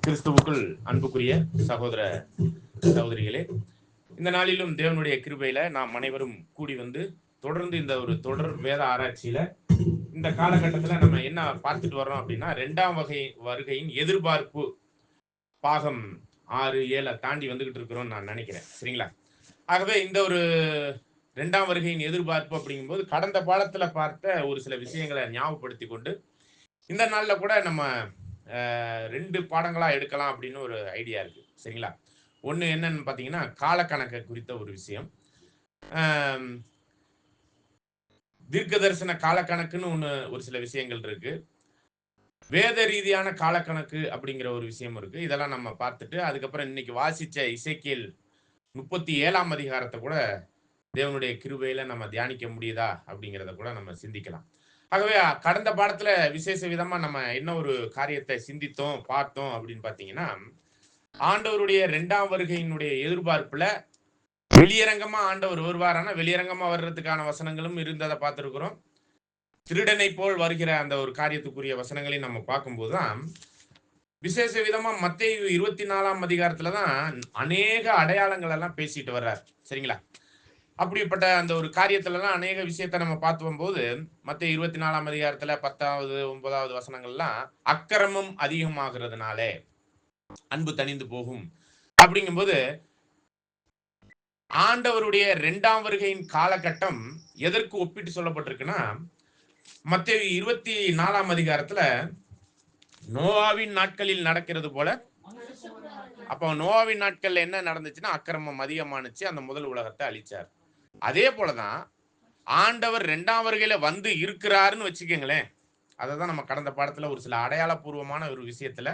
கிறிஸ்துவுக்குள் அன்புக்குரிய சகோதர சகோதரிகளே, இந்த நாளிலும் தேவனுடைய கிருபையில நாம் அனைவரும் கூடி வந்து தொடர்ந்து இந்த ஒரு தொடர் வேத ஆராய்ச்சியில இந்த காலகட்டத்தில் நம்ம என்ன பார்த்துட்டு வர்றோம் அப்படின்னா, 2ஆம் வகை வருகையின் எதிர்பார்ப்பு பாகம் 6, 7 தாண்டி வந்துகிட்டு இருக்கிறோம்னு நான் நினைக்கிறேன். சரிங்களா? ஆகவே இந்த ஒரு 2ஆம் வருகையின் எதிர்பார்ப்பு அப்படிங்கும்போது கடந்த பாடத்துல பார்த்த ஒரு சில விஷயங்களை ஞாபகப்படுத்தி கொண்டு இந்த நாள்ல கூட நம்ம 2 பாடங்களா எடுக்கலாம் அப்படின்னு ஒரு ஐடியா இருக்கு. சரிங்களா? ஒண்ணு என்னன்னு பார்த்தீங்கன்னா, காலக்கணக்கு குறித்த ஒரு விஷயம். ஆம், தீர்க்க தரிசன காலக்கணக்குன்னு ஒரு சில விஷயங்கள் இருக்கு. வேத ரீதியான காலக்கணக்கு அப்படிங்கிற ஒரு விஷயம் இருக்கு. இதெல்லாம் நம்ம பார்த்துட்டு, அதுக்கப்புறம் இன்னைக்கு வாசிச்ச இசைக்கேல் 37ஆம் அதிகாரத்தை கூட தேவனுடைய கிருபையில நம்ம தியானிக்க முடியுதா அப்படிங்கிறத கூட நம்ம சிந்திக்கலாம். ஆகவே கடந்த பாடத்துல விசேஷ விதமா நம்ம என்ன ஒரு காரியத்தை சிந்தித்தோம், பார்த்தோம் அப்படின்னு பார்த்தீங்கன்னா, ஆண்டவருடைய 2ஆம் வருகையினுடைய எதிர்பார்ப்புல வெளியரங்கமா ஆண்டவர் வருவாரானா, வெளியரங்கமா வர்றதுக்கான வசனங்களும் இருந்ததை பார்த்திருக்கிறோம். திருடனை போல் வருகிற அந்த ஒரு காரியத்துக்குரிய வசனங்களையும் நம்ம பார்க்கும்போது தான், விசேஷ விதமா மத்தேயு 24ஆம் அதிகாரத்துல தான் அநேக அடையாளங்கள் எல்லாம் பேசிட்டு வர்றார். சரிங்களா? அப்படிப்பட்ட அந்த ஒரு காரியத்துலலாம் அநேக விஷயத்தை நம்ம பார்த்து வரும்போது, மத்தேயு 24ஆம் அதிகாரத்துல 10வது 9வது வசனங்கள்லாம் அக்கிரமம் அதிகமாகிறதுனாலே அன்பு தணிந்து போகும் அப்படிங்கும்போது, ஆண்டவருடைய 2ஆம் வருகையின் காலகட்டம் எதற்கு ஒப்பிட்டு சொல்லப்பட்டிருக்குன்னா, மத்தேயு 24ஆம் அதிகாரத்துல நோவாவின் நாட்களில் நடக்கிறது போல. அப்போ நோவாவின் நாட்கள்ல என்ன நடந்துச்சுன்னா, அக்கிரமம் அதிகமானுச்சு, அந்த முதல் உலகத்தை அழிச்சார். அதே போலதான் ஆண்டவர் 2ஆம் வருகையில வந்து இருக்கிறாருன்னு வச்சுக்கோங்களேன். அததான் நம்ம கடந்த பாடத்துல ஒரு சில அடையாளபூர்வமான ஒரு விஷயத்துல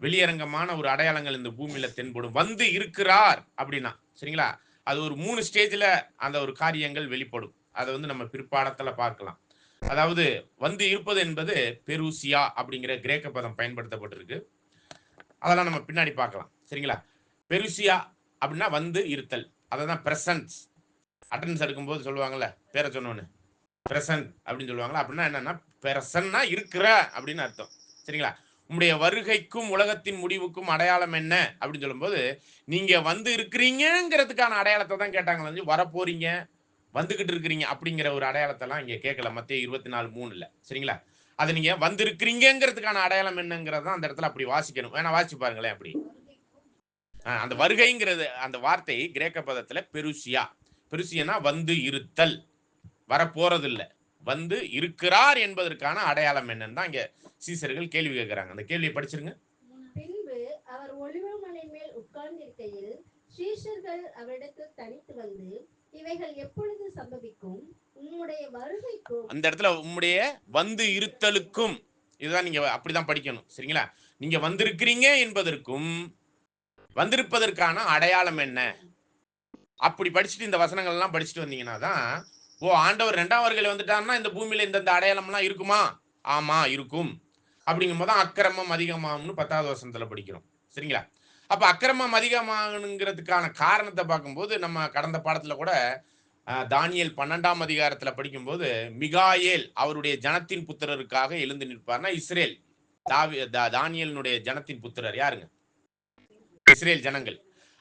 வெளியரங்கமான ஒரு அடையாளங்கள் இந்த பூமியில தென்படும். வந்து இருக்கிறார் அப்படின்னா, சரிங்களா? அது ஒரு 3 ஸ்டேஜ்ல அந்த ஒரு காரியங்கள் வெளிப்படும். அதை வந்து நம்ம பிற்பாடத்துல பார்க்கலாம். அதாவது வந்து இருப்பது என்பது பெருசியா அப்படிங்கிற கிரேக்க பதம் பயன்படுத்தப்பட்டிருக்கு. அதெல்லாம் நம்ம பின்னாடி பார்க்கலாம். சரிங்களா? பெருசியா அப்படின்னா வந்து இருத்தல். அததான் பிரசன்ஸ். அட்டெண்டன்ஸ் எடுக்கும்போது சொல்லுவாங்கல்ல, பேரை சொன்னோன்னு பிரசன்ட் அப்படின்னு சொல்லுவாங்களா? அப்படின்னா என்னன்னா, பிரசன்னா இருக்கிற அப்படின்னு அர்த்தம். சரிங்களா? உங்களுடைய வருகைக்கும் உலகத்தின் முடிவுக்கும் அடையாளம் என்ன அப்படின்னு சொல்லும்போது, நீங்க வந்து இருக்கிறீங்கிறதுக்கான அடையாளத்தை தான் கேட்டாங்க. வரப்போறீங்க, வந்துகிட்டு இருக்கிறீங்க அப்படிங்கிற ஒரு அடையாளத்தை எல்லாம் இங்க கேட்கல. மத்தேயு 24:3ல. சரிங்களா? அதை நீங்க வந்து இருக்கிறீங்கிறதுக்கான அடையாளம் என்னங்கிறத அந்த இடத்துல அப்படி வாசிக்கணும். வேணா வாசிச்சு பாருங்களேன் அப்படி. அந்த வருகைங்கிறது அந்த வார்த்தை கிரேக்க பதத்துல பெருசியா. பெருசியனா வந்து இருத்தல். வரப்போறது இல்ல, வந்து இருக்கிறார் என்பதற்கான அடையாளம் என்னன்னு தான் இங்க சீசர்கள் கேள்வி கேட்கிறாங்க. அந்த கேள்வியை படிச்சிருங்க. பின்பு அவர் ஒலிவமலை மேல் உட்கார்ந்திருக்கையில் சீஷர்கள் அவரிடத்தில் தனித்து வந்து, இவைகள் எப்பொழுது சம்பவிக்கும்? உம்முடைய வருகைக்கும் அந்த இடத்துல உம்முடைய வந்து இருத்தலுக்கும், இதுதான் நீங்க அப்படிதான் படிக்கணும். சரிங்களா? நீங்க வந்திருக்கிறீங்க என்பதற்கும் வந்திருப்பதற்கான அடையாளம் என்ன, அப்படி படிச்சுட்டு இந்த வசனங்கள் எல்லாம் படிச்சுட்டு வந்தீங்கன்னா தான், ஓ ஆண்டவர் 2ஆம் வருகையில வந்துட்டாருன்னா இந்த பூமியில இந்த அடையாளம் எல்லாம் இருக்குமா? ஆமா இருக்கும். அப்படிங்கும் போது அக்கிரமம் அதிகமாகும்னு 10வது வசனத்துல படிக்கிறோம். சரிங்களா? அப்ப அக்கிரமம் அதிகமாகணுங்கிறதுக்கான காரணத்தை பார்க்கும்போது நம்ம கடந்த பாடத்துல கூட தானியேல் 12ஆம் அதிகாரத்துல படிக்கும்போது, மிகாயேல் அவருடைய ஜனத்தின் புத்திரருக்காக எழுந்து நிற்பார்னா இஸ்ரேல். தானியேலினுடைய ஜனத்தின் புத்திரர் யாருங்க? இஸ்ரேல் ஜனங்கள்.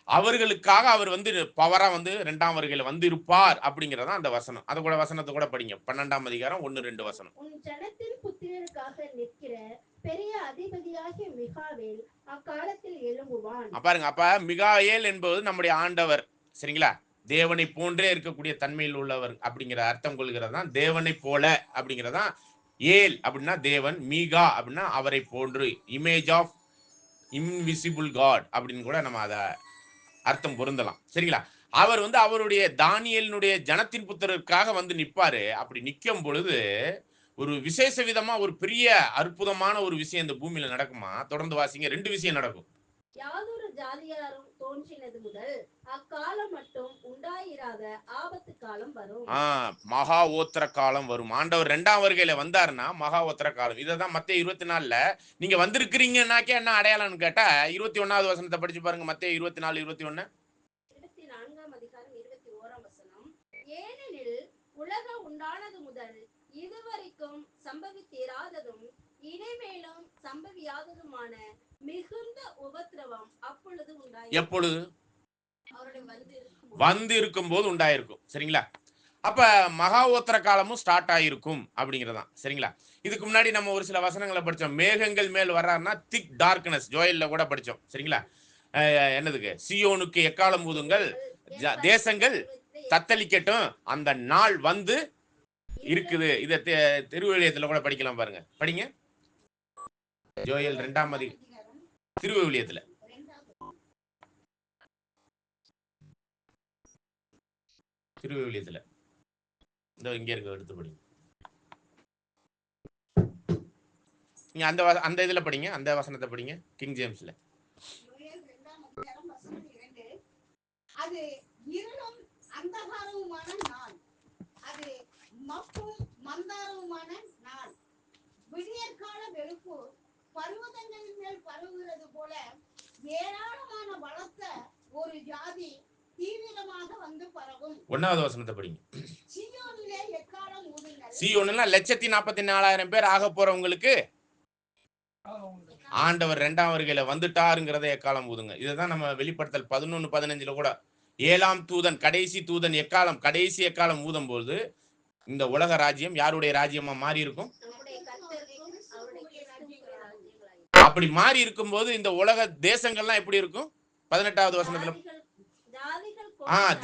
அவர்களுக்காக அவர் வந்து பவரா வந்து 2ஆம் வருகையில வந்து இருப்பார் அப்படிங்கறத அந்த வசனம். அத கூட வசனத்தை கூட படிங்க. 12ஆம் அதிகாரம் 1-2 வசனம். உன் ஜனத்தின் புத்திரருக்காக நிற்கிற பெரிய அதிபதியாகிய மிகாவேல் அக்காலத்தில் எழும்புவான். பாருங்க, அப்ப மிகாயேல் என்பது நம்முடைய ஆண்டவர். சரிங்களா? தேவனை போன்றே இருக்கக்கூடிய தன்மையில் உள்ளவர் அப்படிங்கிற அர்த்தம் கொள்கிறதான் தேவனை போல அப்படிங்கிறதான். ஏல் அப்படின்னா தேவன், மீகா அப்படின்னா அவரை போன்று, இமேஜ் ஆஃப் இன்விசிபிள் காட் அப்படின்னு கூட நம்ம அதை அர்த்தம் பொருந்தலாம். சரிங்களா? அவர் வந்து அவருடைய தானியேலினுடைய ஜனத்தின் புத்திரருக்காக வந்து நிற்பாரு. அப்படி நிற்கும் பொழுது ஒரு விசேஷ விதமா ஒரு பெரிய அற்புதமான ஒரு விஷயம் இந்த பூமியில நடக்குமா? தொடர்ந்து வாசிங்க. 2 விஷயம் நடக்கும். யாதொரு ஜாதியாரும் தோன்றினது முதல் அக்காலம் மட்டும் உண்டாயிராத ஆபத்து காலம் வரும். மகா ஓத்திர காலம் வரும். ஆண்டவர் 2ஆம் வருகையில வந்தாருன்னா மகா ஓத்திர காலம். இததான் மத்தேயு 24ல நீங்க வந்திருக்கிறீங்கன்னாக்கே என்ன அடையாளம்னு கேட்டா 21வது வசனத்தை படிச்சு பாருங்க. மத்தேயு 24:21. 24ஆம் அதிகாரம் 21ஆம் வசனம். ஏனெனில் உலகம் உண்டானது முதல் இதுவரைக்கும் சம்பவித்திராததும் இனிமேலும் சம்பவியாததுமான மிகுந்த உபத்திரவம் அப்பொழுது எப்பொழுது? அவருடைய வந்து இருக்கும் போது உண்டாயிருக்கும். சரிங்களா? அப்ப மகா உத்தர காலமும் ஸ்டார்ட் ஆயிருக்கும் அப்படிங்கிறதான். சரிங்களா? இதுக்கு முன்னாடி நம்ம ஒரு சில வசனங்களை படிச்சோம். மேகங்கள் மேல் வர்றாருன்னா திக் டார்க்னஸ், ஜோயல்ல கூட படிச்சோம். சரிங்களா? என்னதுக்கு? சியோனுக்கு எக்காலம் ஊதுங்கள், தேசங்கள் தத்தளிக்கட்டும், அந்த நாள் வந்து இருக்குது. இத திருவிவிலியத்துல கூட படிக்கலாம் பாருங்க. படிங்க. ஜோயல் 2ஆம் திருவிவிலியத்துல திருவிவிலியத்துல இந்த இங்க இருக்க எடுத்து படிங்க. நீங்க அந்த இதுல படிங்க, அந்த வசனத்தை படிங்க, கிங் ஜேம்ஸ்ல. அது இருளும் அந்தகாரமுமான நாள், அது மப்பும் மந்தாரமுமான நாள். விடியற்கால வெளுப்பு பர்வதங்களின் மேல் பரவுகிறது போல ஏராளமான பலத்த ஒரு ஜாதி தீவிரமாக வந்து பரவும். 1வது வசனத்தை படிங்க. சீயோனிலே எக்காலம் ஊதுங்கள். சீயோன்ல 1,44,000 பேர் ஆக போறவங்களுக்கு ஆண்டவர் 2ஆம் வருகையில வந்துட்டாருங்கிறத எக்காலம் ஊதுங்க. இதுதான் நம்ம வெளிப்படுத்தல் 11:15 கூட 7ஆம் தூதன், கடைசி தூதன் எக்காலம், கடைசி எக்காலம் ஊதும் போது இந்த உலக ராஜ்யம் யாருடைய ராஜ்யமா மாறி இருக்கும்? அப்படி மாறி இருக்கும் போது இந்த உலக தேசங்கள்லாம் எப்படி இருக்கும்? 18வது வசனத்துல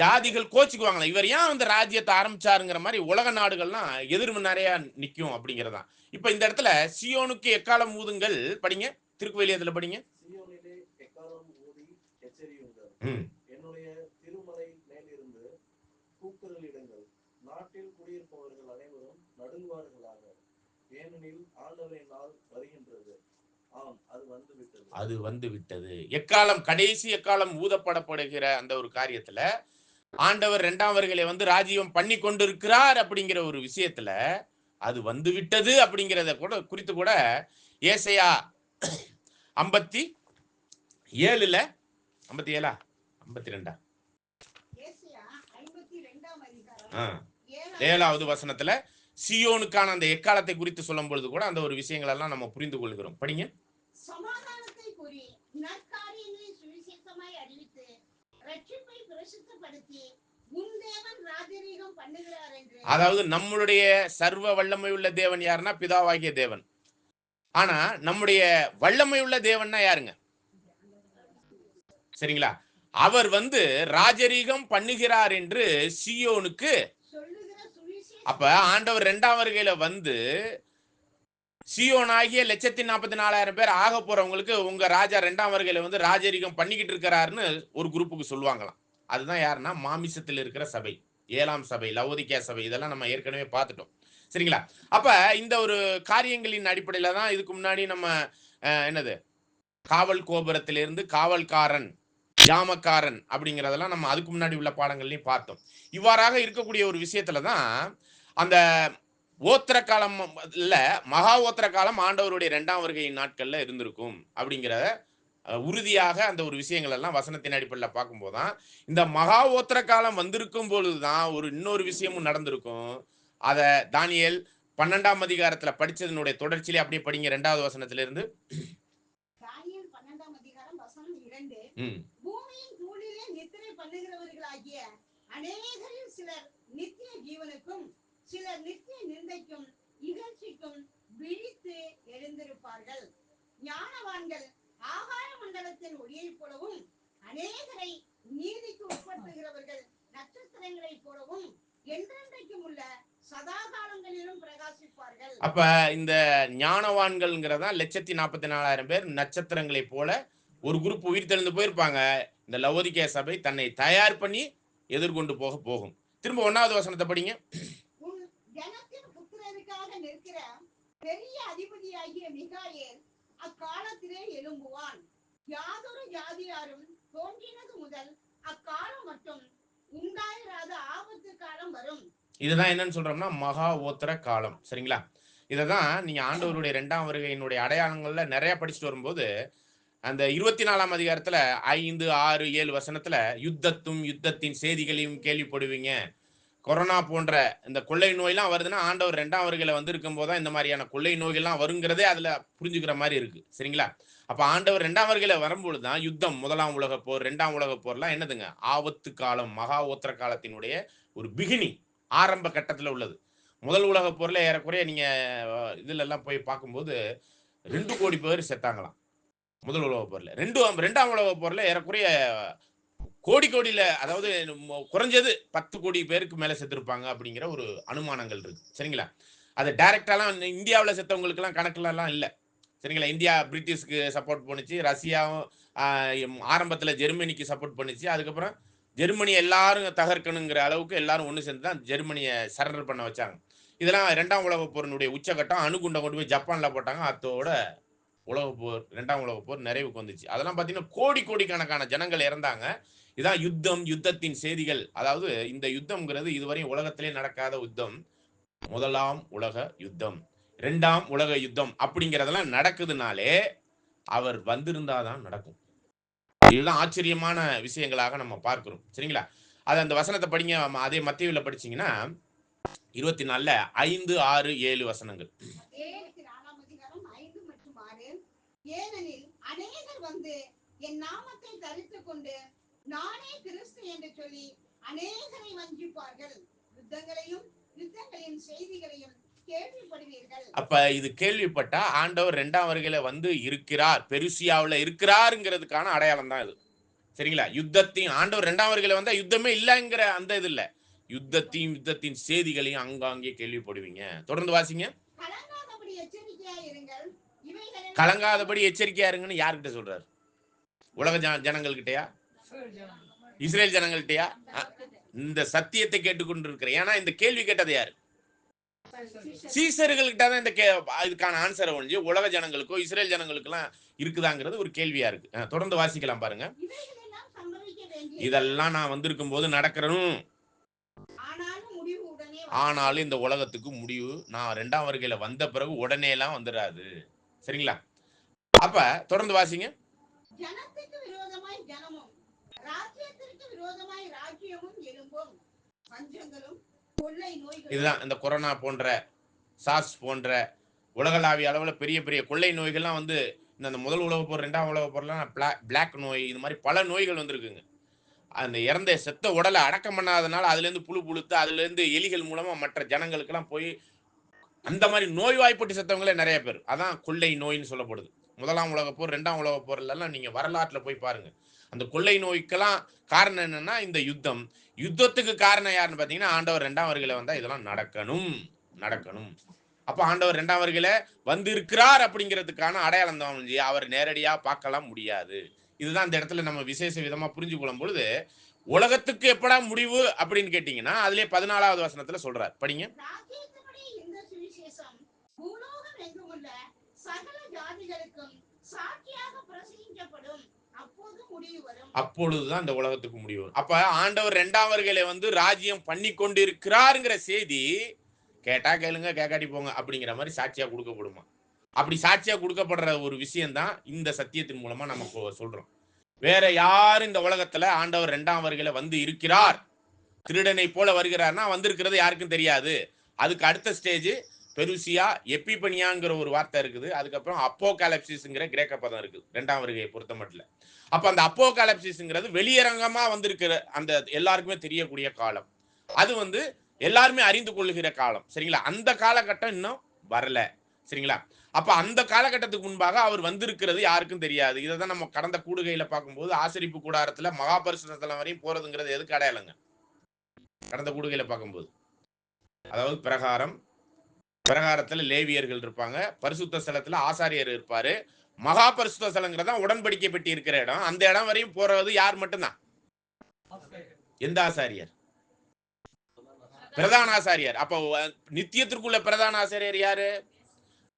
ஜாதிகள் கோச்சுக்குவாங்களா, இவர் ஏன் அந்த ராஜ்யத்தை ஆரம்பிச்சாருங்கிற மாதிரி உலக நாடுகள்லாம் எதிர்ப்பு நிறைய நிக்கும் அப்படிங்கிறதான். இப்ப இந்த இடத்துல சியோனுக்கு எக்காலம் ஊதுங்கள் படிங்க, திருக்குவெளியத்துல படிங்க. என்னுடைய திருமலை மேலிருந்து கூக்குரலிடுங்கள், நாட்டில் குடியிருப்பவர்கள் அனைவரும் நடுங்குவார்களாக, ஏனெனில் ஆண்டவரின் நாள் வருகின்றது, ஆம் அது வந்து விட்டது. எக்காலம், கடைசி எக்காலம் ஊதப்படப்படுகிற அந்த ஒரு காரியத்துல ஆண்டவர் 2ஆம் வருகையில வந்து ராஜ்யம் பண்ணி கொண்டிருக்கிறார் அப்படிங்கிற ஒரு விஷயத்துல அது வந்து விட்டது அப்படிங்கிறத கூட குறித்து கூட ஏசாயா 57 57 52 7வது வசனத்துல சியோனுக்கான அந்த எக்காலத்தை குறித்து சொல்லும் பொழுது கூட அந்த ஒரு விஷயங்கள் எல்லாம் நம்ம புரிந்து கொள்கிறோம். படிங்க. சமாதானத்தை கூறி நற்காரியங்களை சுவிசேஷமாய் அறிவித்து ரட்சிப்பை பிரசித்தப்படுத்தி உன் தேவன் ராஜரீகம் பண்ணுகிறார் என்று. அதாவது நம்மளுடைய சர்வ வல்லமை உள்ள தேவன் யாருன்னா பிதாவாகிய தேவன். ஆனா நம்முடைய வல்லமை உள்ள தேவன்னா யாருங்க? சரிங்களா? அவர் வந்து ராஜரீகம் பண்ணுகிறார் என்று சியோனுக்கு. அப்ப ஆண்டவர் 2ஆம் வருகையில வந்து சியோனாகிய 1,44,000 பேர் ஆக போறவங்களுக்கு உங்க ராஜா 2ஆம் வருகையில வந்து ராஜரீகம் பண்ணிக்கிட்டு இருக்கிறாருன்னு ஒரு குரூப்புக்கு சொல்லுவாங்களாம். அதுதான் யாருன்னா மாமிசத்தில் இருக்கிற சபை, 7ஆம் சபை, லவோதிக்கேயா சபை. இதெல்லாம் நம்ம ஏற்கனவே பார்த்துட்டோம். சரிங்களா? அப்ப இந்த ஒரு காரியங்களின் அடிப்படையில தான் இதுக்கு முன்னாடி நம்ம என்னது காவல் கோபுரத்திலிருந்து காவல்காரன், ஜாமக்காரன் அப்படிங்கிறதெல்லாம் நம்ம அதுக்கு முன்னாடி உள்ள பாடங்கள்லையும் பார்த்தோம். இவ்வாறாக இருக்கக்கூடிய ஒரு விஷயத்துல தான் அந்த ஓத்திர காலம் இல்ல, மகா ஓத்திர காலம் ஆண்டவருடைய 2ஆம் வருகையின் நாட்கள்ல இருந்திருக்கும் அப்படிங்கிறத உறுதியாக அந்த ஒரு விஷயங்கள் எல்லாம் வசனத்தின் அடிப்படையில் பார்க்கும்போதுதான் இந்த மகா ஓத்திர காலம் வந்திருக்கும் பொழுதுதான் ஒரு இன்னொரு விஷயமும் நடந்திருக்கும். அத தானியேல் 12ஆம் அதிகாரத்துல படிச்சதனுடைய தொடர்ச்சியிலே அப்படியே படிங்க. 2வது வசனத்துல இருந்து. தானியேல் 12ஆம் அதிகாரம் வசனம் 2. பூமியின் தூளிலே நித்திரை பண்ணுகிறவர்களாகிய அநேகரில் சிலர் நித்திய ஜீவனுக்கும் சிலர் நித்திய நிந்தைக்கும் இகழ்ச்சிக்கும் விழித்து எழுந்திருப்பார்கள். ஞானவான்கள் ஆகாய மண்டலத்தின் ஒளியைப் போலவும் அநேகரை நீதிக்கு உட்படுத்துகிறவர்கள் நட்சத்திரங்களைப் போலவும் என்றென்றைக்கும் உள்ள சதா காலங்களிலும் பிரகாசிப்பார்கள். அப்ப இந்த ஞானவான்கள்ங்கிறதா 1,44,000 பேர் நட்சத்திரங்களை போல ஒரு குரூப் உயிர் தெழுந்து போயிருப்பாங்க. இந்த லவோதிக்கேயா சபை தன்னை தயார் பண்ணி எதிர்கொண்டு போகும். திரும்ப 1வது வசனத்தை படிங்க. உன் ஜனத்தின் புத்திரருக்காக நிற்கிற பெரிய அதிபதியாகிய மிகாயேல் அக்காலத்திலே எழும்புவான். யாதொரு ஜாதியாரும் தோன்றினது முதல் அக்காலம் மட்டும் உண்டாயிராத ஆபத்து காலம் வரும். இதுதான் என்னன்னு சொல்றோம்னா மகா ஓத்திர காலம். சரிங்களா? இததான் நீங்க ஆண்டவருடைய 2ஆம் வருகையினுடைய அடையாளங்கள்ல நிறைய படிச்சுட்டு வரும்போது அந்த 24ஆம் அதிகாரத்துல 5, 6, 7 வசனத்துல யுத்தத்தின் செய்திகளையும் கேள்விப்படுவீங்க, கொரோனா போன்ற இந்த கொள்ளை நோயெல்லாம் வருதுன்னா ஆண்டவர் 2ஆம் வருகையில வந்திருக்கும் போது தான் இந்த மாதிரியான கொள்ளை நோய்கள்லாம் வருங்கிறதே அதுல புரிஞ்சுக்கிற மாதிரி இருக்கு. சரிங்களா? அப்ப ஆண்டவர் 2ஆம் வருகையில வரும்பொழுது தான் யுத்தம், 1ஆம் உலகப் போர், 2ஆம் உலகப் போர்லாம் என்னதுங்க? ஆபத்து காலம், மகா உத்தர காலத்தினுடைய ஒரு பிகினிங், ஆரம்ப கட்டத்துல உள்ளது. முதல் உலகப் போர்ல ஏறக்குறைய நீங்க இதுல எல்லாம் போய் பார்க்கும்போது 2 கோடி பேர் செத்தாங்களாம் முதல் உலகப் போர்ல. 2ஆம் உலகப் போர்ல ஏறக்குறைய கோடியில, அதாவது குறைஞ்சது 10 கோடி பேருக்கு மேல செத்துருப்பாங்க அப்படிங்கிற ஒரு அனுமானங்கள் இருக்கு. சரிங்களா? அது டைரக்டாலாம் இந்தியாவுல செத்தவங்களுக்கெல்லாம் கணக்குலலாம் இல்ல. சரிங்களா? இந்தியா பிரிட்டிஷ்க்கு சப்போர்ட் பண்ணுச்சு. ரஷ்யாவும் ஆரம்பத்துல ஜெர்மனிக்கு சப்போர்ட் பண்ணுச்சு. அதுக்கப்புறம் ஜெர்மனி எல்லாரும் தகர்க்கணுங்கிற அளவுக்கு எல்லாரும் ஒண்ணு சேர்ந்து தான் ஜெர்மனிய சரண்டர் பண்ண வச்சாங்க. இதெல்லாம் 2ஆம் உலகப் போரினுடைய உச்சகட்டம். அணுகுண்ட கொண்டு போய் ஜப்பான்ல போட்டாங்க. அத்தோட உலகப் போர், 2ஆம் உலகப் போர் நிறைவுக்கு வந்துச்சு. அதெல்லாம் பார்த்தீங்கன்னா கோடிக்கணக்கான ஜனங்கள் இறந்தாங்க. இதான் யுத்தம், யுத்தத்தின் செய்திகள். அதாவது இந்த யுத்தம்ங்கிறது இதுவரை உலகத்திலே நடக்காத யுத்தம். 1ஆம் உலக யுத்தம், 2ஆம் உலக யுத்தம் அப்படிங்கிறதெல்லாம் நடக்குதுனாலே அவர் வந்திருந்தாதான் நடக்கும். இதெல்லாம் ஆச்சரியமான விஷயங்களாக நம்ம பார்க்கிறோம். சரிங்களா? அது அந்த வசனத்தை படிங்க. அதே மத்தேயுல படிச்சீங்கன்னா 24ல 5, 6, 7 வசனங்கள். 4ஆம் அதிகாரம் 5 மற்றும் 6. ஏனெனில் அநேகர் வந்து என் நாமத்தை தரித்துக் கொண்டு நானே கிறிஸ்து என்று சொல்லி அநேகரை வஞ்சிப்பார்கள். யுத்தங்களின் செய்திகளையும் கேள்விப்படுவீர்கள். அப்ப இது கேள்விப்பட்டா ஆண்டவர் 2ஆம் வருகையில வந்து இருக்கிறார், பெருசியாவுல இருக்கிறாருங்கிறதுக்கான அடையாளம் தான் இது. சரிங்களா? யுத்தத்தின் ஆண்டவர் 2ஆம் வருகையில வந்தா யுத்தமே இல்லைங்கிற அந்த இது இல்ல. யுத்தத்தின் செய்திகளையும் அங்காங்கே கேள்விப்படுவீங்க. தொடர்ந்து வாசிங்க. கலங்காதபடி எச்சரிக்கையா இருங்கள். கலங்காதபடி எச்சரிக்கையா இருங்கன்னு யார்கிட்ட சொல்றாரு? உலக ஜனங்கள்கிட்டயா? இஸ்ரேல் ஜனங்கள்கிட்டயா? இந்த சத்தியத்தை கேட்டுக்கொண்டிருக்கிற, ஏன்னா இந்த கேள்வி கேட்டது யாரு? சீசர்கள்கிட்ட தான் இந்த இதுக்கான ஆன்சரை ஒழிஞ்சு உலக ஜனங்களுக்கோ இஸ்ரேல் ஜனங்களுக்கெல்லாம் இருக்குதாங்கிறது ஒரு கேள்வியா இருக்கு. தொடர்ந்து வாசிக்கலாம் பாருங்க. இதெல்லாம் நான் வந்திருக்கும் போது நடக்கணும். ஆனாலும் இந்த உலகத்துக்கு முடிவு நான் 2ஆம் வருகையில வந்த பிறகு உடனே எல்லாம் வந்துடாது. சரிங்களா? அப்ப தொடர்ந்து வாசிங்க. ஜனத்துக்கு விரோதமாய் ஜனமும் ராஜ்யத்திற்கு விரோதமாய் ராஜ்யமும் எழும்பும். பஞ்சங்களும் கொள்ளை நோய்களும். இதுதான் இந்த கொரோனா போன்ற, சார்ஸ் போன்ற உலகளாவிய அளவுல பெரிய பெரிய கொள்ளை நோய்கள்லாம் வந்து இந்த முதல் உலகப் போர், 2ஆம் உலகப் போர்லாம் பிளாக் நோய், இது மாதிரி பல நோய்கள் வந்திருக்குங்க. அந்த இறந்த செத்த உடலை அடக்கம் பண்ணாதனால அதுல இருந்து புழு புழுத்து அதுல இருந்து எலிகள் மூலமா மற்ற ஜனங்களுக்கெல்லாம் போய் அந்த மாதிரி நோய்வாய்ப்பட்டு செத்தவங்களே நிறைய பேர். அதான் கொள்ளை நோயின்னு சொல்லப்படுது. 1ஆம் உலகப் போர், 2ஆம் உலகப் போர்ல எல்லாம் நீங்க வரலாற்றுல போய் பாருங்க. அந்த கொள்ளை நோய்க்கெல்லாம் காரணம் என்னன்னா இந்த யுத்தம். யுத்தத்துக்கு காரணம் யாருன்னு பாத்தீங்கன்னா ஆண்டவர் 2ஆம் வருகையில வந்தா இதெல்லாம் நடக்கணும். அப்ப ஆண்டவர் 2ஆம் வருகையில வந்து இருக்கிறார் அப்படிங்கிறதுக்கான அடையாளம் தான். அவர் நேரடியா பார்க்கலாம் முடியாது. இதுதான் இந்த இடத்துல நம்ம விசேஷ விதமா புரிஞ்சு கொள்ளும் பொழுது உலகத்துக்கு எப்படா முடிவு அப்படின்னு கேட்டீங்கன்னா அதுலயே 14வது வசனத்துல சொல்றார். படிங்க. இந்த சுவிசேஷம் பூலோகம் எங்குமுள்ள சகல ஜாதிகளுக்கும் சாட்சியாக பிரசங்கிக்கப்படும். அப்போது முடிவு வரும். அப்பொழுதுதான் இந்த உலகத்துக்கு முடிவு வரும். அப்ப ஆண்டவர் 2ஆம் வருகையில வந்து ராஜ்யம் பண்ணி கொண்டு இருக்கிறாருங்கிற செய்தி கேட்டா கேளுங்க, கேட்காட்டி போங்க அப்படிங்கிற மாதிரி சாட்சியா கொடுக்கப்படுமா? அப்படி சாட்சியா கொடுக்கப்படுற ஒரு விஷயம் தான் இந்த சத்தியத்தின் மூலமா நம்ம சொல்றோம். வேற யாரும் இந்த உலகத்துல ஆண்டவர் 2ஆம் வருகையில வந்து இருக்கிறார், திருடனை போல வருகிறார்னா வந்திருக்கிறது யாருக்கும் தெரியாது. அதுக்கு அடுத்த ஸ்டேஜ் பெருசியா, எப்பிபனியாங்கிற ஒரு வார்த்தை இருக்குது. அதுக்கப்புறம் அப்போகாலிப்சிஸ்ங்கிற கிரேக்க பதம் இருக்குது 2ஆம் வருகையை பொறுத்த மட்டும். அப்ப அந்த அப்போகாலிப்சிஸ்ங்கிறது வெளியரங்கமா வந்திருக்கிற அந்த எல்லாருக்குமே தெரியக்கூடிய காலம். அது வந்து எல்லாருமே அறிந்து கொள்ளுகிற காலம். சரிங்களா? அந்த காலகட்டம் இன்னும் வரல. சரிங்களா? அப்ப அந்த காலகட்டத்துக்கு முன்பாக அவர் வந்திருக்கிறது யாருக்கும் தெரியாது. இதை தான் நம்ம கடந்த கூடுகையில பார்க்கும்போது ஆசரிப்பு கூடாரத்துல மகா பரிசுத்த ஸ்தலம் வரையும் போறதுங்கிறது எதுக்கு அடையாளங்க? கடந்த கூடுகையில பார்க்கும்போது அதாவது பிரகாரத்துல லேவியர்கள் இருப்பாங்க, பரிசுத்த ஸ்தலத்துல ஆசாரியர் இருப்பாரு. மகா பரிசுத்த ஸ்தலங்கிறதா உடன்படிக்கை பெட்டி இருக்கிற இடம். அந்த இடம் வரையும் போறது யார் மட்டும்தான்? எந்த ஆசாரியர்? பிரதான ஆசாரியர். அப்ப நித்தியத்திற்குள்ள பிரதான ஆசாரியர் யாரு?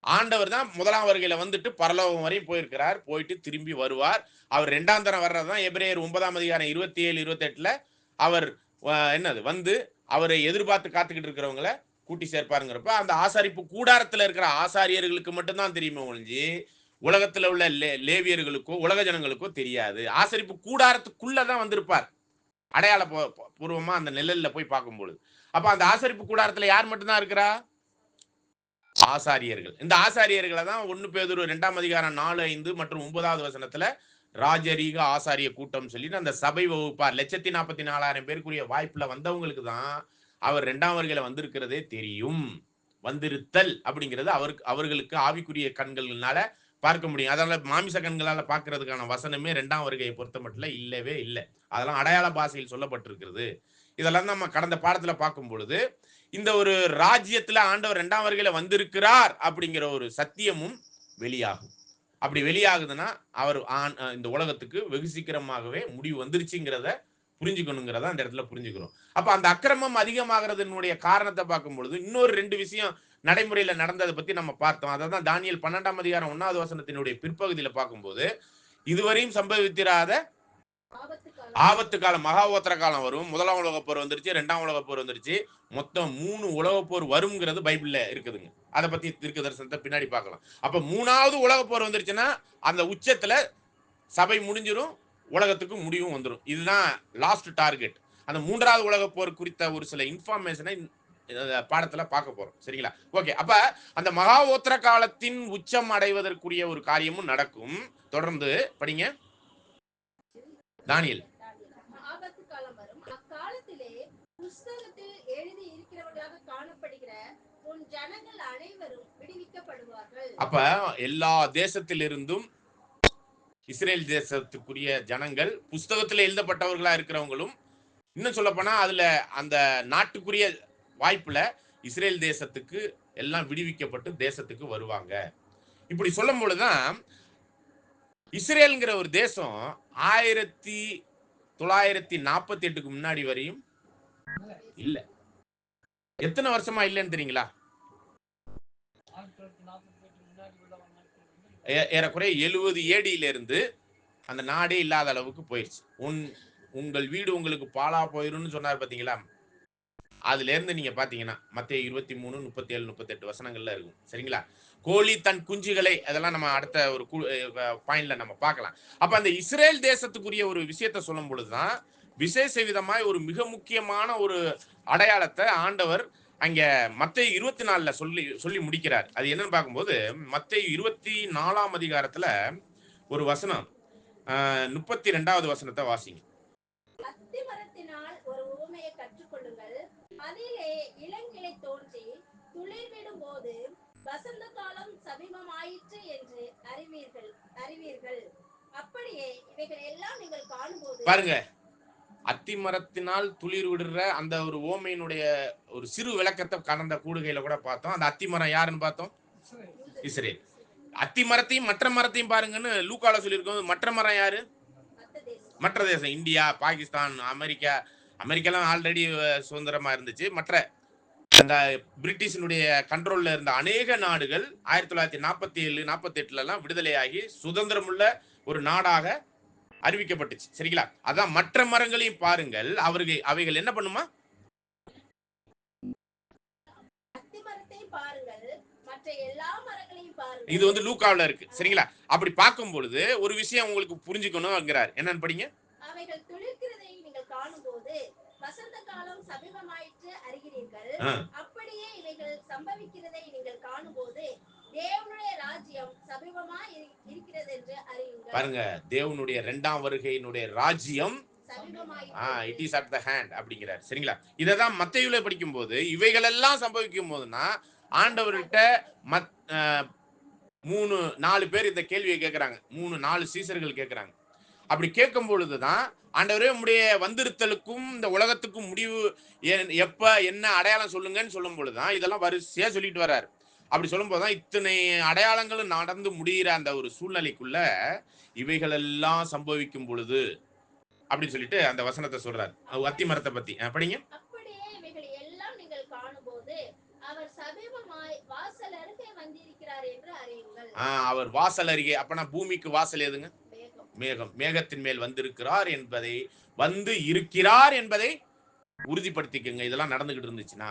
ஆண்டவர் தான் 1ஆம் வருகையில வந்துட்டு பரலோகம் வரையும் போயிருக்கிறார். போயிட்டு திரும்பி வருவார். அவர் 2ஆம் தரம் வர்றதுதான் எபிரேயர் 9ஆம் அதிகாரம் 27, 28ல அவர் என்னது வந்து அவரை எதிர்பார்த்து காத்துக்கிட்டு இருக்கிறவங்களை கூட்டி சேர்ப்பாருங்கிறப்ப அந்த ஆசாரிப்பு கூடாரத்துல இருக்கிற ஆசாரியர்களுக்கு மட்டும்தான் தெரியுமே ஒழிஞ்சு உலகத்துல உள்ள லேவியர்களுக்கோ உலக ஜனங்களுக்கோ தெரியாது. ஆசரிப்பு கூடாரத்துக்குள்ளதான் வந்திருப்பார். அடையாள பூர்வமா அந்த நிழல்ல போய் பார்க்கும்பொழுது. அப்ப அந்த ஆசரிப்பு கூடாரத்துல யார் மட்டும்தான் இருக்கிறா? ஆசாரியர்கள். இந்த ஆசாரியர்களை தான் 1 பேதுரு 2ஆம் அதிகாரம் 4, 5 மற்றும் 9வது வசனத்துல ராஜரீக ஆசாரிய கூட்டம் சொல்லிட்டு அந்த சபை வகுப்பார் 1,44,000 பேருக்குரிய வாய்ப்புல வந்தவங்களுக்கு தான் அவர் 2ஆம் வருகையில வந்திருக்கிறதே தெரியும். வந்திருத்தல் அப்படிங்கிறது அவர்களுக்கு ஆவிக்குரிய கண்கள்னால பார்க்க முடியும். அதனால மாமிச கண்களால பார்க்கிறதுக்கான வசனமே 2ஆம் வருகையை பொறுத்த மட்டும் இல்லவே இல்லை. அதெல்லாம் அடையாள பாஷையில் சொல்லப்பட்டிருக்கிறது. இதெல்லாம் நம்ம கடந்த பாடத்துல பார்க்கும் பொழுது இந்த ஒரு ராஜ்யத்துல ஆண்டவர் 2ஆம் வருகையில வந்திருக்கிறார் அப்படிங்கிற ஒரு சத்தியமும் வெளியாகும். அப்படி வெளியாகுதுன்னா அவர் இந்த உலகத்துக்கு வெகு சீக்கிரமாகவே முடிவு வந்துருச்சுங்கிறத புரிஞ்சுக்கணுங்கிறத அந்த இடத்துல புரிஞ்சுக்கிறோம். அப்ப அந்த அக்கிரமம் அதிகமாகிறதுனுடைய காரணத்தை பார்க்கும் பொழுது இன்னொரு 2 விஷயம் நடைமுறையில நடந்ததை பத்தி நம்ம பார்த்தோம். அதான் தானியேல் 12ஆம் அதிகாரம் 1வது வசனத்தினுடைய பிற்பகுதியில பார்க்கும்போது இதுவரையும் சம்பவித்திராத ஆபத்து காலம், மகா உத்தர காலம் வரும். 1ஆம் உலகப் போர் வந்துருச்சு, 2ஆம் உலகப் போர் வந்துருச்சு. மொத்தம் 3 உலகப் போர் வருங்கிறது பைபிள்ல இருக்குதுங்க. அதை பத்தி தீர்க்க தரிசனத்தை பின்னாடி பார்க்கலாம். அப்ப 3வது உலகப் போர் வந்துருச்சுன்னா அந்த உச்சத்துல சபை முடிஞ்சிரும், உலகத்துக்கு முடிவும் வந்துடும். இதுதான் லாஸ்ட் டார்கெட். அந்த 3வது உலகப் போர் குறித்த ஒரு சில இன்ஃபர்மேஷனை பாடத்துல பார்க்க போறோம். சரிங்களா? ஓகே. அப்ப அந்த மகா உத்தர காலத்தின் உச்சம் அடைவதற்குரிய ஒரு காரியமும் நடக்கும். தொடர்ந்து படிங்க தானியேல். ஆபத்து காலம் வரும். அக்காலத்திலே புஸ்தகத்தில் எழுதி இருக்கிறவர்களாக காணப்படுகிற உன் ஜனங்கள் அனைவரும் விடுவிக்கப்படுவார்கள். அப்ப எல்லா தேசத்திலிருந்தும் இஸ்ரேல் தேசத்துக்குரிய ஜனங்கள் புஸ்தகத்துல எழுதப்பட்டவர்களா இருக்கிறவங்களும், இன்னும் சொல்ல போனா அதுல அந்த நாட்டுக்குரிய வாய்ப்புல இஸ்ரேல் தேசத்துக்கு எல்லாம் விடுவிக்கப்பட்டு தேசத்துக்கு வருவாங்க. இப்படி சொல்லும் பொழுதுதான் இஸ்ரேல்ங்கிற ஒரு தேசம் 1948க்கு முன்னாடி வரையும் இல்ல. எத்தனை வருஷமா இல்லைன்னு தெரியுங்களா? ஏறக்குறைய 70 AD இருந்து அந்த நாடே இல்லாத அளவுக்கு போயிடுச்சு. உங்கள் வீடு உங்களுக்கு பாலா போயிரும்னு சொன்னார் பாத்தீங்களா? அதுல இருந்து நீங்க பாத்தீங்கன்னா மத்தேயு 23, 37, 38 வசனங்கள்ல இருக்கும். சரிங்களா? கோழி தன் குஞ்சுகளை, அதெல்லாம் நம்ம அடுத்த ஒரு பாயிண்ட்ல நம்ம பார்க்கலாம். அப்ப அந்த இஸ்ரேல் தேசத்துக்குரிய ஒரு விஷயத்தை சொல்லும் பொழுதுதான் விசேஷ விதமாய் ஒரு மிக முக்கியமான ஒரு அடையாளத்தை ஆண்டவர் அங்க மத்தேயு 24ல சொல்லி முடிக்கிறார். அது என்னன்னு பார்க்கும்போது மத்தேயு 24ஆம் அதிகாரத்துல ஒரு வசனம் 32வது வசனத்தை வாசிங்க. அத்திமரத்தினால் ஒரு உவமையை கற்றுக்கொள்ளுங்கள். அதிலே இளங்கிளை தோன்றி துளிர்விடும் போது வசந்த காலம் சமீபமாயிற்று என்று அறிவீர்கள். அப்படியே இவைகள் எல்லாம் நீங்கள் காணும்போது பாருங்க, அத்திமரத்தினால் துளிர் விடுற அந்த ஒரு ஓமையினுடைய ஒரு சிறு விளக்கத்தை கடந்த கூடுகையில கூட பார்த்தோம். அந்த அத்திமரம் யாருன்னு பார்த்தோம்? இஸ்ரேல். அத்திமரத்தையும் மற்ற மரத்தையும் பாருங்கன்னு லூக்கால சொல்லியிருக்கோம். மற்ற மரம் யாரு? மற்ற தேசம், இந்தியா, பாகிஸ்தான், அமெரிக்காலாம் ஆல்ரெடி சுதந்திரமா இருந்துச்சு. மற்ற அந்த பிரிட்டிஷினுடைய கண்ட்ரோல்ல இருந்த அநேக நாடுகள் 1947, 48 விடுதலையாகி சுதந்திரமுள்ள ஒரு நாடாக அறிவிக்கப்பட்டுச்சு. சரிங்களா? அதான் மற்ற மரங்களையும் பாருங்கள், அவைகள் என்ன பண்ணுமா? இது வந்து லூக்காவுல இருக்கு. சரிங்களா? அப்படி பார்க்கும் பொழுது ஒரு விஷயம் உங்களுக்கு புரிஞ்சுக்கணும்ங்கிறார். என்னன்னு படிங்க. அவைகள் துளிர்க்கிறதை நீங்கள் காணும்போது வசந்த காலம் சமீபமாயிற்று அறிகிறீர்கள். அப்படியே இவைகள் சம்பவிக்கிறதை நீங்கள் காணும்போது தேவனுடைய ராஜ்யம் சமீபமாய் இருக்கிறது என்று அறியுங்கள். பாருங்க, தேவனுடைய 2ஆம் வருகையினுடைய ராஜ்யம் it is at the hand அப்படிங்கிறார். சரிங்களா? இததான் மத்தேயுல படிக்கும்போது இவைகள் எல்லாம் சம்பவிக்கும் போதுன்னா ஆண்டவர்கிட்ட 3-4 பேர் இந்த கேள்வியை கேட்கிறாங்க. 3-4 சீசர்கள் கேட்கிறாங்க. அப்படி கேட்கும் பொழுதுதான் ஆண்டவரே உம்முடைய வந்திருத்தலுக்கும் இந்த உலகத்துக்கும் முடிவு எப்ப என்ன அடையாளம் சொல்லுங்கன்னு சொல்லும் பொழுதுதான் இதெல்லாம் வரிசையா சொல்லிட்டு வர்றாரு. அப்படி சொல்லும் போதுதான் இத்தனை அடையாளங்களும் நடந்து முடிகிற அந்த ஒரு சூழ்நிலைக்குள்ள இவைகள் எல்லாம் சம்பவிக்கும் பொழுது அப்படின்னு சொல்லிட்டு அந்த வசனத்தை சொல்றாரு. அத்தி மரத்தை பத்தி படிங்க. அப்படியே இவைகள் எல்லாம் நீங்கள் காணும்போது அவர் சமீபமாய் வாசல் அருகே வந்திருக்கிறார் என்று அறியுங்கள். அவர் வாசல் அருகே, அப்பனா பூமிக்கு வாசல் எதுங்க? மேகம். மேகத்தின் மேல் வந்திருக்கிறார் என்பதை, வந்து இருக்கிறார் என்பதை உறுதிப்படுத்திக்கங்க. இதெல்லாம் நடந்துகிட்டு இருந்துச்சுன்னா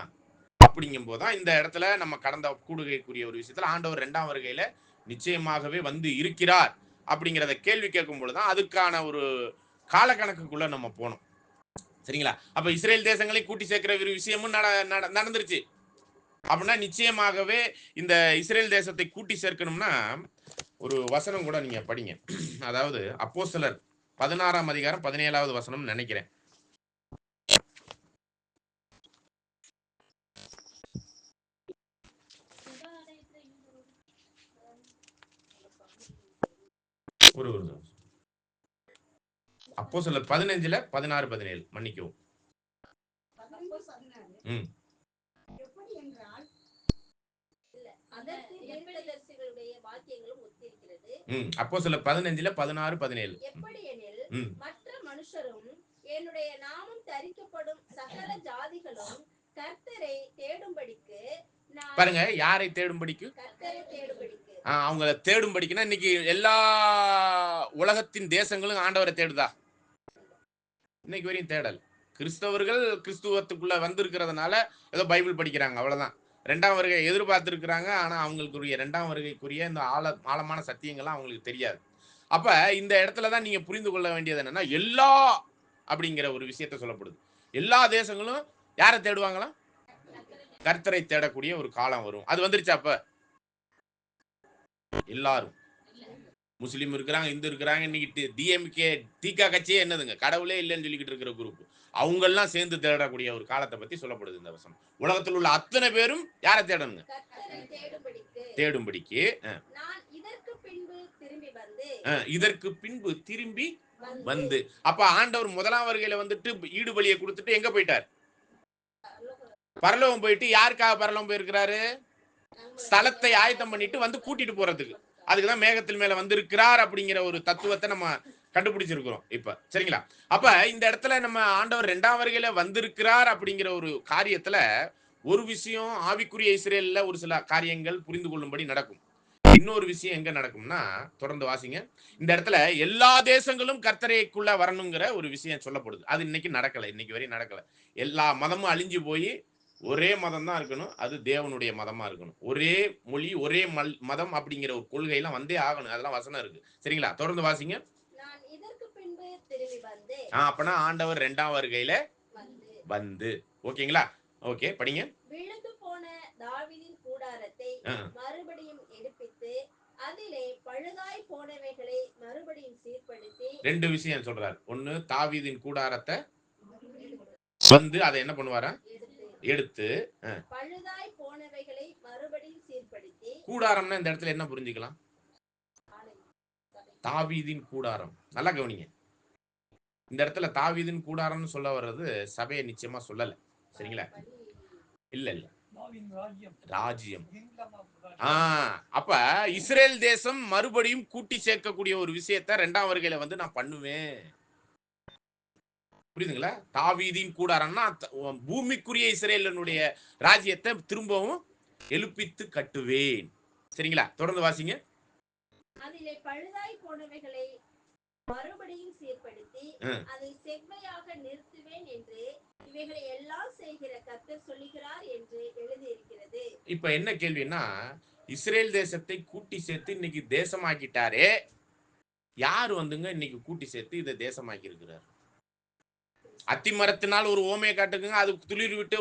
அப்படிங்கும் போதுதான் இந்த இடத்துல நம்ம கடந்த கூடுகைக்குரிய ஒரு விஷயத்துல ஆண்டவர் 2ஆம் வருகையில நிச்சயமாகவே வந்து இருக்கிறார் அப்படிங்கிறத கேள்வி கேட்கும் பொழுதுதான் அதுக்கான ஒரு காலக்கணக்குக்குள்ள நம்ம போனோம். சரிங்களா? அப்ப இஸ்ரேல் தேசங்களை கூட்டி சேர்க்கிற ஒரு விஷயமும் நடந்துருச்சு. அப்படின்னா நிச்சயமாகவே இந்த இஸ்ரேல் தேசத்தை கூட்டி சேர்க்கணும்னா ஒரு வசனம் கூட நீங்க படிங்க. அதாவது அப்போஸ்தலர் 16ஆம் அதிகாரம் 17வது வசனம் நினைக்கிறேன். ஒரு அப்போஸ்தலர் 15ல 16 17 மன்னிக்கவும். 16 எப்படி என்றால் அதற்கு தீர்க்கதரிசிகளுடைய வாக்கியங்களும் ஒத்திருக்கிறது. அப்போஸ்தலர் 15ல 16 17 எப்படி எனில் மற்ற மனுஷரும் என்னுடைய நாமம் தரிக்கப்படும் சகல ஜாதிகளும் கர்த்தரை தேடும்படிக்கு பாருங்க, யாரை தேடும்படிக்கு? கர்த்தரை தேடும்படிக்கு. அவங்கள தேடும்படிக்குன்னா இன்னைக்கு எல்லா உலகத்தின் தேசங்களும் ஆண்டவரை தேடுதா? இன்னைக்கு வரையும் தேடல். கிறிஸ்தவர்கள் கிறிஸ்துவத்துக்குள்ள வந்திருக்கிறதுனால ஏதோ பைபிள் படிக்கிறாங்க, அவ்வளவுதான். 2ஆம் வருகை எதிர்பார்த்திருக்கிறாங்க. ஆனா அவங்களுக்குரிய 2ஆம் வருகைக்குரிய இந்த ஆழமான சத்தியங்கள்லாம் அவங்களுக்கு தெரியாது. அப்ப இந்த இடத்துலதான் நீங்க புரிந்து கொள்ள வேண்டியது என்னன்னா, எல்லா அப்படிங்கிற ஒரு விஷயத்த சொல்லப்படுது. எல்லா தேசங்களும் யாரை தேடுவாங்களாம்? கர்த்தரை தேடக்கூடிய ஒரு காலம் வரும். அது வந்துருச்சா? அப்ப எல்லாரும் முஸ்லீம் இருக்கிறாங்க, இந்து இருக்கிறாங்க. இன்னைக்கு டிஎம்கே தீகா கட்சியே என்னதுங்க, கடவுளே இல்லைன்னு சொல்லிக்கிட்டு இருக்கிற குரூப், அவங்க எல்லாம் சேர்ந்து தேடக்கூடிய ஒரு காலத்தை பத்தி சொல்லப்படுது இந்த வசனம். உலகத்தில் உள்ள அத்தனை பேரும் யாரை தேடணுங்க? தேடும்படிக்கு. இதற்கு பின்பு திரும்பி வந்து. அப்ப ஆண்டவர் முதலாம் வருகையில வந்துட்டு ஈடுபலியை கொடுத்துட்டு எங்க போயிட்டார்? பரலோகம் போயிட்டு. யாருக்காக பரலோகம் போயிருக்கிறாரு? ஸ்தலத்தை ஆயத்தம் பண்ணிட்டு வந்து கூட்டிட்டு போறதுக்கு. அதுக்குதான் மேகத்தில் மேல வந்திருக்கிறார் அப்படிங்கிற ஒரு தத்துவத்தை நம்ம கண்டுபிடிச்சிருக்கிறோம் இப்ப. சரிங்களா? அப்ப இந்த இடத்துல நம்ம ஆண்டவர் 2ஆம் வருகையில வந்திருக்கிறார் அப்படிங்கிற ஒரு காரியத்துல ஒரு விஷயம் ஆவிக்குரிய இஸ்ரேல்ல ஒரு சில காரியங்கள் புரிந்து கொள்ளும்படி நடக்கும். இன்னொரு விஷயம் எங்க நடக்கும்னா, தொடர்ந்து வாசிங்க. இந்த இடத்துல எல்லா தேசங்களும் கர்த்தரைக்குள்ள வரணுங்கிற ஒரு விஷயம் சொல்லப்படுது. அது இன்னைக்கு நடக்கல, இன்னைக்கு வரையும் நடக்கல. எல்லா மதமும் அழிஞ்சு போய் ஒரே மதம் தான் இருக்கணும், அது தேவனுடைய மதமா இருக்கணும். ஒரே மொழி, ஒரே மதம் அப்படிங்கிற ஒரு கொள்கையெல்லாம் வந்தே ஆகணும். அதெல்லாம் வசனம் இருக்கு. சரிங்களா? தொடர்ந்து வாசிங்க. அப்பனா ஆண்டவர் 2ஆம் வருகையில வந்து. ஓகேங்களா? ஓகே, படிங்க. விழுந்து போன தாவீதின் கூடாரத்தை மறுபடியும் எடுப்பித்து அதிலே பழுதாய் போனவைகளை மறுபடியும் சீர்படுத்தி. 2 விஷயம் சொல்றாரு. ஒன்னு, தாவீதின் கூடாரத்தை வந்து அதை என்ன பண்ணுவாரா? எடுத்து பழுதாய் போனவைகளை மறுபடியும் சீர்படுத்தி. கூடாரம்னா இந்த இடத்துல என்ன புரிஞ்சுக்கலாம்? தாவீதின் கூடாரம். நல்லா கவனிங்க. இந்த இடத்துல தாவீதின் கூடாரம்னு சொல்ல வர்றது சபையை நிச்சயமா சொல்லல. சரிங்களா? இல்ல இல்ல, ராஜ்யம். அப்ப இஸ்ரேல் தேசம் மறுபடியும் கூட்டி சேர்க்கக்கூடிய ஒரு விஷயத்த 2ஆம் வருகையில வந்து நான் பண்ணுவேன். புரியுதுங்களா? தாவீதின் கூடாரம்னா பூமிக்குரிய இஸ்ரேலினுடைய ராஜ்யத்தை திரும்பவும் எழுப்பித்து கட்டுவேன். சரிங்களா? தொடர்ந்து வாசிங்க. அதிலே பழுதாய் போனவைகளை மறுபடியும் சீர்படுத்தி அதை செவ்வையாக நிறுத்துவேன் என்று இவைகளை எல்லாம் செய்கிற கர்த்தர் சொல்லுகிறார் என்று எழுதி இருக்கிறது. இப்ப என்ன கேள்வின்னா, இஸ்ரேல் தேசத்தை கூட்டி சேர்த்து இன்னைக்கு தேசமாக்கிட்டாரே, யாரு வந்துங்க இன்னைக்கு கூட்டி சேர்த்து இதை தேசமாக்கி இருக்கிறார்? அத்திமரத்தினால் ஒரு ஓமையை காட்டுக்குங்க. அது துளிர் விட்டு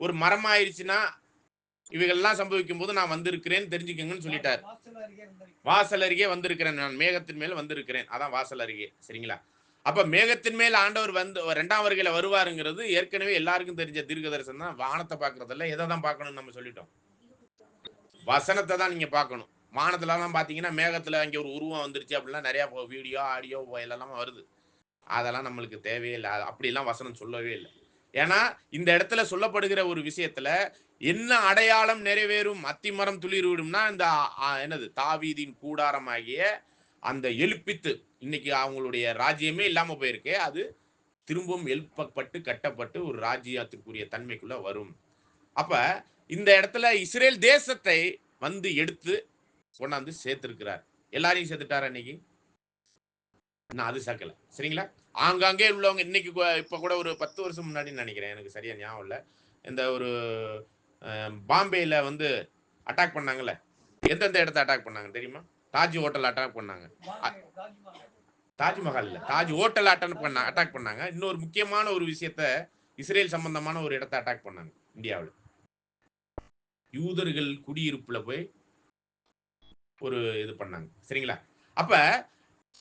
ஒரு மரம் ஆயிடுச்சுன்னா இவைகள்லாம் சம்பவிக்கும் போது நான் வந்திருக்கிறேன் தெரிஞ்சுக்கங்கன்னு சொல்லிட்டார். வாசல் அருகே வந்திருக்கிறேன், நான் மேகத்தின் மேல வந்திருக்கிறேன். அதான் வாசல் அருகே. சரிங்களா? அப்ப மேகத்தின் மேல் ஆண்டவர் வந்து 2ஆம் வருகையில வருவாருங்கிறது ஏற்கனவே எல்லாருக்கும் தெரிஞ்ச தீர்க்க தரிசனம் தான். வானத்தை பாக்குறதில்ல, எதை தான் பார்க்கணும்னு நம்ம சொல்லிட்டோம்? வசனத்தை தான் நீங்க பார்க்கணும். வானத்துல எல்லாம் பாத்தீங்கன்னா மேகத்துல அங்க ஒரு உருவம் வந்துருச்சு அப்படிலாம் நிறைய வீடியோ ஆடியோ எல்லாம் வருது. அதெல்லாம் நம்மளுக்கு தேவையில்லை. அப்படிலாம் வசனம் சொல்லவே இல்லை. ஏன்னா இந்த இடத்துல சொல்லப்படுகிற ஒரு விஷயத்துல என்ன அடையாளம் நிறைவேறும்? அத்திமரம் துளிர் விடும்னா இந்த என்னது, தாவீதின் கூடாரமாகிய அந்த எழுப்பித்து, இன்னைக்கு அவங்களுடைய ராஜ்யமே இல்லாம போயிருக்கு, அது திரும்பவும் எழுப்பப்பட்டு கட்டப்பட்டு ஒரு ராஜ்யத்திற்குரிய தன்மைக்குள்ள வரும். அப்ப இந்த இடத்துல இஸ்ரேல் தேசத்தை வந்து எடுத்து கொண்டாந்து சேர்த்திருக்கிறார். எல்லாரையும் சேர்த்துட்டாரு அன்னைக்கு. நான் அது சேர்க்கல. சரிங்களா? ஆங்காங்கே உள்ளவங்க இன்னைக்கு இப்ப கூட ஒரு 10 வருஷம் முன்னாடி நினைக்கிறேன், எனக்கு சரியா ஞாபகம் இல்லை, இந்த ஒரு பாம்பேல வந்து அட்டாக் பண்ணாங்கல்ல, எந்தெந்த இடத்த அட்டாக் பண்ணாங்க தெரியுமா? தாஜ் ஹோட்டல் அட்டாக் பண்ணாங்க. தாஜ்மஹால் இல்ல, தாஜ் ஹோட்டல் அட்டாக் பண்ணாங்க. இன்னொரு முக்கியமான ஒரு விஷயத்த, இஸ்ரேல் சம்பந்தமான ஒரு இடத்தை அட்டாக் பண்ணாங்க இந்தியாவில். யூதர்கள் குடியிருப்புல போய் ஒரு இது பண்ணாங்க. சரிங்களா? அப்ப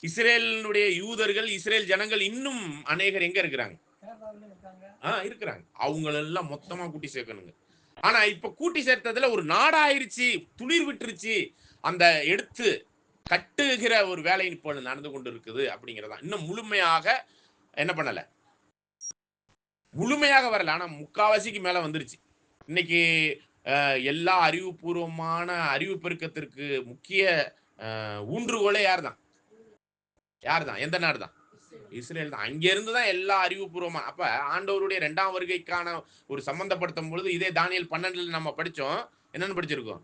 இஸ்ரேலினுடைய யூதர்கள், இஸ்ரேல் ஜனங்கள் இன்னும் அநேகர் எங்க இருக்கிறாங்க? இருக்கிறாங்க. அவங்களெல்லாம் மொத்தமா கூட்டி சேர்க்கணுங்க. ஆனா இப்ப கூட்டி சேர்த்ததுல ஒரு நாடாயிருச்சு, துளிர் விட்டுருச்சு. அந்த எடுத்து கட்டுகிற ஒரு வேலை இப்போ நடந்து கொண்டு இருக்குது அப்படிங்கிறதா. இன்னும் முழுமையாக என்ன பண்ணல, முழுமையாக வரல. ஆனா முக்காவாசிக்கு மேல வந்துருச்சு. இன்னைக்கு எல்லா அறிவுபூர்வமான அறிவு பெருக்கத்திற்கு முக்கிய ஊன்றுகோலே யார் தான்? எந்த நாடு தான்? இஸ்ரேல் தான். அங்க இருந்து தான் எல்லா அறிவுபூர்வமா. அப்ப ஆண்டவருடைய 2ஆம் வருகைக்கான ஒரு சம்பந்தப்படுத்தும் பொழுது இதே தானியேல் 12 நம்ம படிச்சோம். என்னன்னு படிச்சிருக்கோம்?